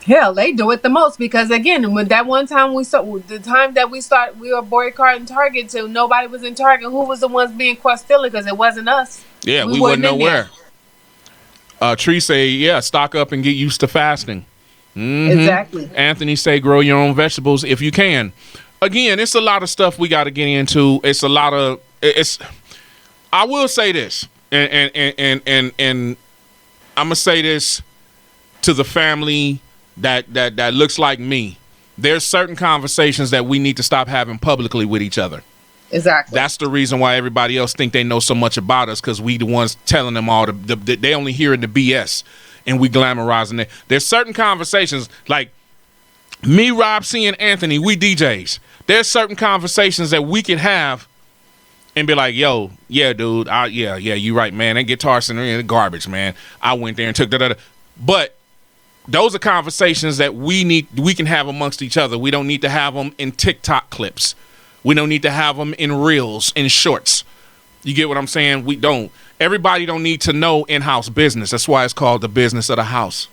Hell, they do it the most, because again, when that one time we were boycotting Target till nobody was in Target. Who was the ones being caught stealing? Because it wasn't us. Yeah, we wasn't nowhere. Tree say, yeah, stock up and get used to fasting. Mm-hmm. Exactly. Anthony say, grow your own vegetables if you can. Again, it's a lot of stuff we got to get into. I will say this, and I'm gonna say this to the family that looks like me. There's certain conversations that we need to stop having publicly with each other. Exactly. That's the reason why everybody else think they know so much about us, because we the ones telling them all they only hearing the BS, and we glamorizing it. There's certain conversations, like me, Rob C, and Anthony, we DJs. There's certain conversations that we can have and be like, yo, yeah, dude, yeah, you right, man. That guitar center garbage, man. I went there and took that. But those are conversations that we can have amongst each other. We don't need to have them in TikTok clips. We don't need to have them in reels, in shorts. You get what I'm saying? We don't. Everybody don't need to know in-house business. That's why it's called the business of the house.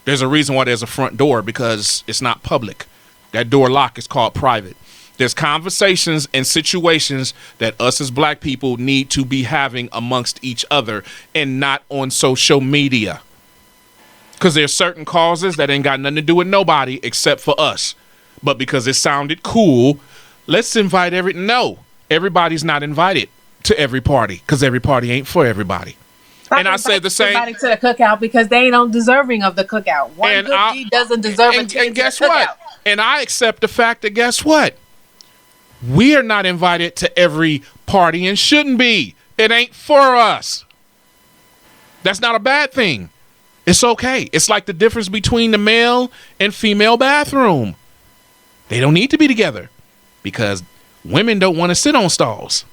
There's a reason why there's a front door, because it's not public. That door lock is called private. There's conversations and situations that us as black people need to be having amongst each other, and not on social media. Because there's certain causes that ain't got nothing to do with nobody except for us. But because it sounded cool, let's invite everybody's not invited to every party, because every party ain't for everybody. And I say the same. Everybody to the cookout, because they ain't deserving of the cookout. One good deed doesn't deserve it. And guess what? And I accept the fact that, guess what? We are not invited to every party and shouldn't be. It ain't for us. That's not a bad thing. It's okay. It's like the difference between the male and female bathroom. They don't need to be together, because women don't want to sit on stalls.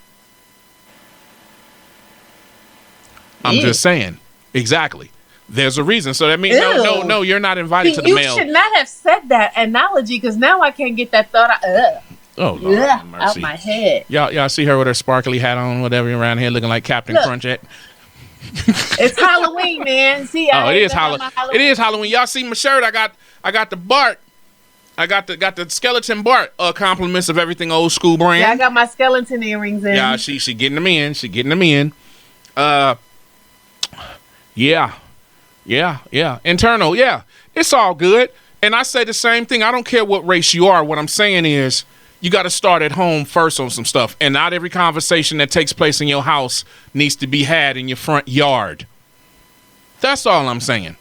I'm just saying. Exactly. There's a reason. So that means no, you're not invited to the male. You should not have said that analogy, because now I can't get that thought out. Oh, Lord, out my head. Y'all see her with her sparkly hat on, whatever, around here looking like Captain Crunchette. It's Halloween, man. See, it is Halloween. It is Halloween. Y'all see my shirt? I got the Bart. I got the skeleton Bart compliments of everything old school brand. Yeah, I got my skeleton earrings in. Yeah, she getting them in. She getting them in. Yeah. Internal, yeah. It's all good. And I say the same thing. I don't care what race you are. What I'm saying is, you got to start at home first on some stuff. And not every conversation that takes place in your house needs to be had in your front yard. That's all I'm saying.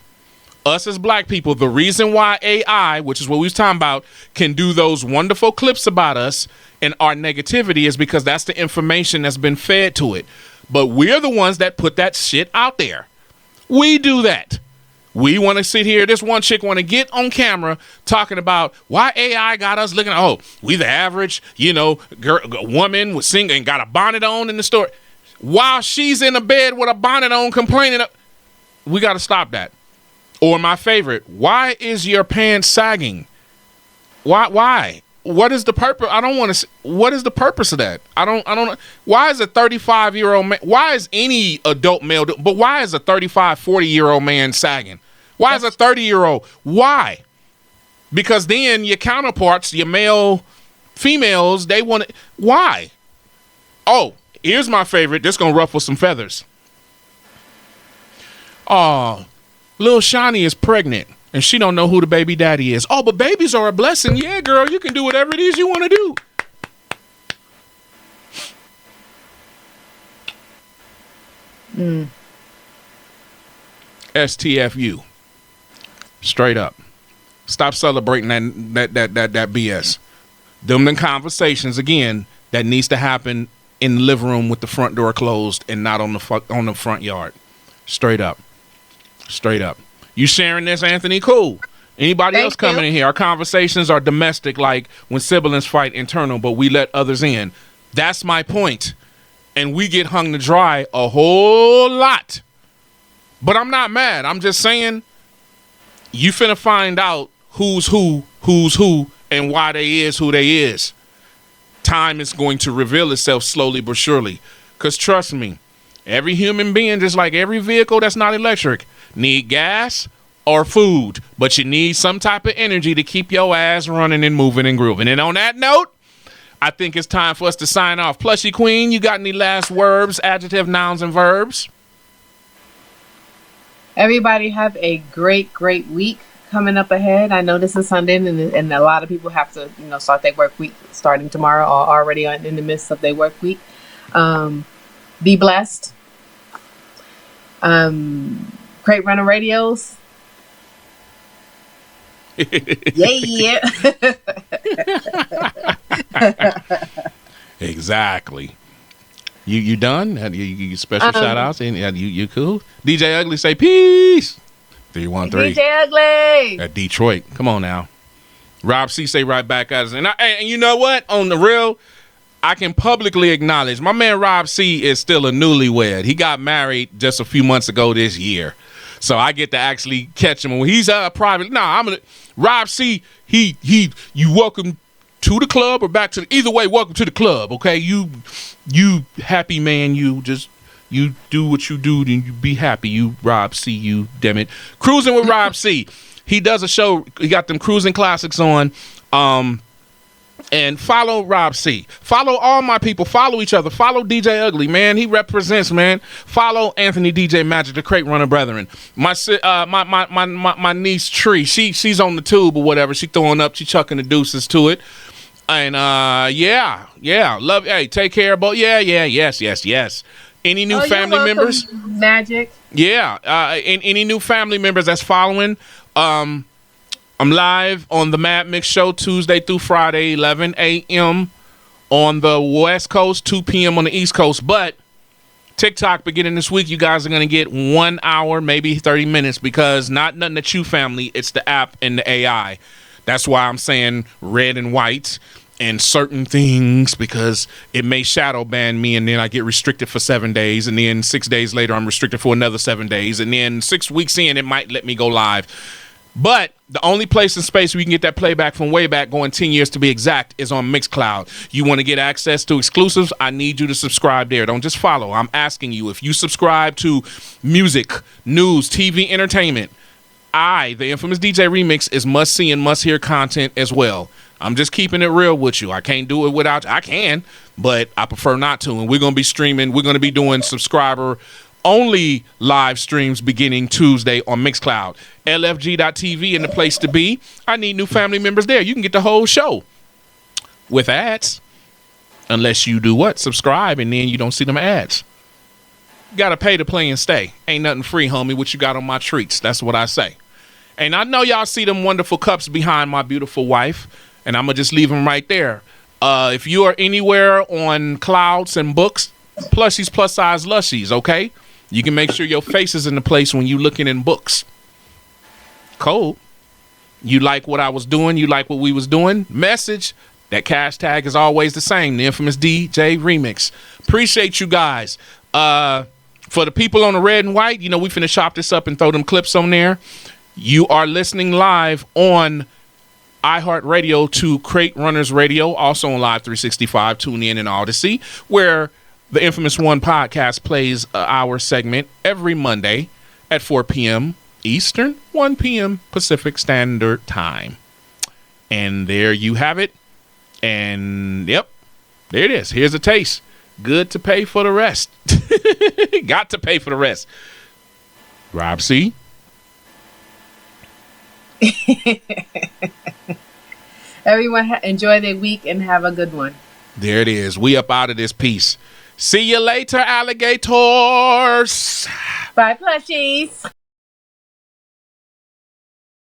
Us as black people, the reason why AI, which is what we was talking about, can do those wonderful clips about us and our negativity is because that's the information that's been fed to it. But we're the ones that put that shit out there. We do that. We want to sit here. This one chick want to get on camera talking about why AI got us looking. Oh, we the average, woman was singing and got a bonnet on in the store while she's in the bed with a bonnet on complaining. We got to stop that. Or my favorite, why is your pants sagging? Why? What is the purpose? I don't want to. What is the purpose of that? I don't know. Why is a 35-year-old man? Why is any adult male? But why is a 35, 40-year-old man sagging? Why is a 30-year-old? Why? Because then your counterparts, your male, females, they want it. Why? Oh, here's my favorite. This gonna ruffle some feathers. Oh, Lil Shani is pregnant and she don't know who the baby daddy is. Oh, but babies are a blessing. Yeah, girl, you can do whatever it is you want to do. STFU. Straight up. Stop celebrating that BS. Them conversations again that needs to happen in the living room with the front door closed and not on the front yard. Straight up. You sharing this, Anthony? Cool. Anybody else coming in here? Our conversations are domestic, like when siblings fight internal, but we let others in. That's my point. And we get hung to dry a whole lot. But I'm not mad. I'm just saying you finna find out who's who, and why they is who they is. Time is going to reveal itself slowly but surely. Because trust me, every human being, just like every vehicle that's not electric, need gas or food. But you need some type of energy to keep your ass running and moving and grooving. And on that note, I think it's time for us to sign off. Plushie Queen, you got any last words, adjective, nouns, and verbs? Everybody have a great week coming up ahead. I know this is Sunday, and a lot of people have to, start their work week starting tomorrow or already in the midst of their work week. Be blessed. Crate Runner Radios. Yeah. Exactly. You done? You special shout outs? And you cool? DJ Ugly say peace. 313. DJ Ugly. At Detroit. Come on now. Rob C say right back at us. And you know what? On the real, I can publicly acknowledge my man Rob C is still a newlywed. He got married just a few months ago this year. So I get to actually catch him when he's private. Rob C, you welcome to the club or back to either way, welcome to the club, okay? You happy man, you do what you do, then you be happy. You Rob C, you damn it. Cruising with Rob C. He does a show, he got them cruising classics on. And follow Rob C. Follow all my people. Follow each other. Follow DJ Ugly, man. He represents, man. Follow Anthony DJ Magic, the Crate Runner Brethren. My niece Tree, she's on the tube or whatever. She throwing up, she chucking the deuces to it. And yeah. Love, hey, take care, both. Yes. Any new family members? Magic. Yeah. Any new family members that's following? I'm live on the Mad Mix Show Tuesday through Friday, 11 a.m. on the West Coast, 2 p.m. on the East Coast. But TikTok beginning this week, you guys are going to get 1 hour, maybe 30 minutes, because not nothing that you family, it's the app and the AI. That's why I'm saying red and white and certain things, because it may shadow ban me and then I get restricted for 7 days, and then 6 days later I'm restricted for another 7 days, and then 6 weeks in it might let me go live. But the only place in space where you can get that playback from way back, going 10 years to be exact, is on Mixcloud. You want to get access to exclusives? I need you to subscribe there. Don't just follow. I'm asking you. If you subscribe to music, news, TV, entertainment, the infamous DJ Remix, is must-see and must-hear content as well. I'm just keeping it real with you. I can't do it without you. I can, but I prefer not to. And we're going to be streaming. We're going to be doing subscriber-only live streams beginning Tuesday on Mixcloud. LFG.TV and the place to be. I need new family members there. You can get the whole show with ads. Unless you do what? Subscribe, and then you don't see them ads. You got to pay to play and stay. Ain't nothing free, homie. What you got on my treats. That's what I say. And I know y'all see them wonderful cups behind my beautiful wife, and I'm going to just leave them right there. If you are anywhere on clouds and books, Plushies, plus size Lushies, okay? You can make sure your face is in the place when you looking in books. Code. You like what I was doing? You like what we was doing? Message. That cash tag is always the same. The infamous DJ Remix. Appreciate you guys. For the people on the red and white, we finna chop this up and throw them clips on there. You are listening live on iHeartRadio to Crate Runners Radio, also on Live 365, TuneIn, and Odyssey, where the Infamous One podcast plays our segment every Monday at 4 p.m. Eastern, 1 p.m. Pacific Standard Time. And there you have it. And, yep, there it is. Here's a taste. Good to pay for the rest. Got to pay for the rest. Rob C. Everyone enjoy their week and have a good one. There it is. We up out of this piece. See you later, alligators. Bye, plushies.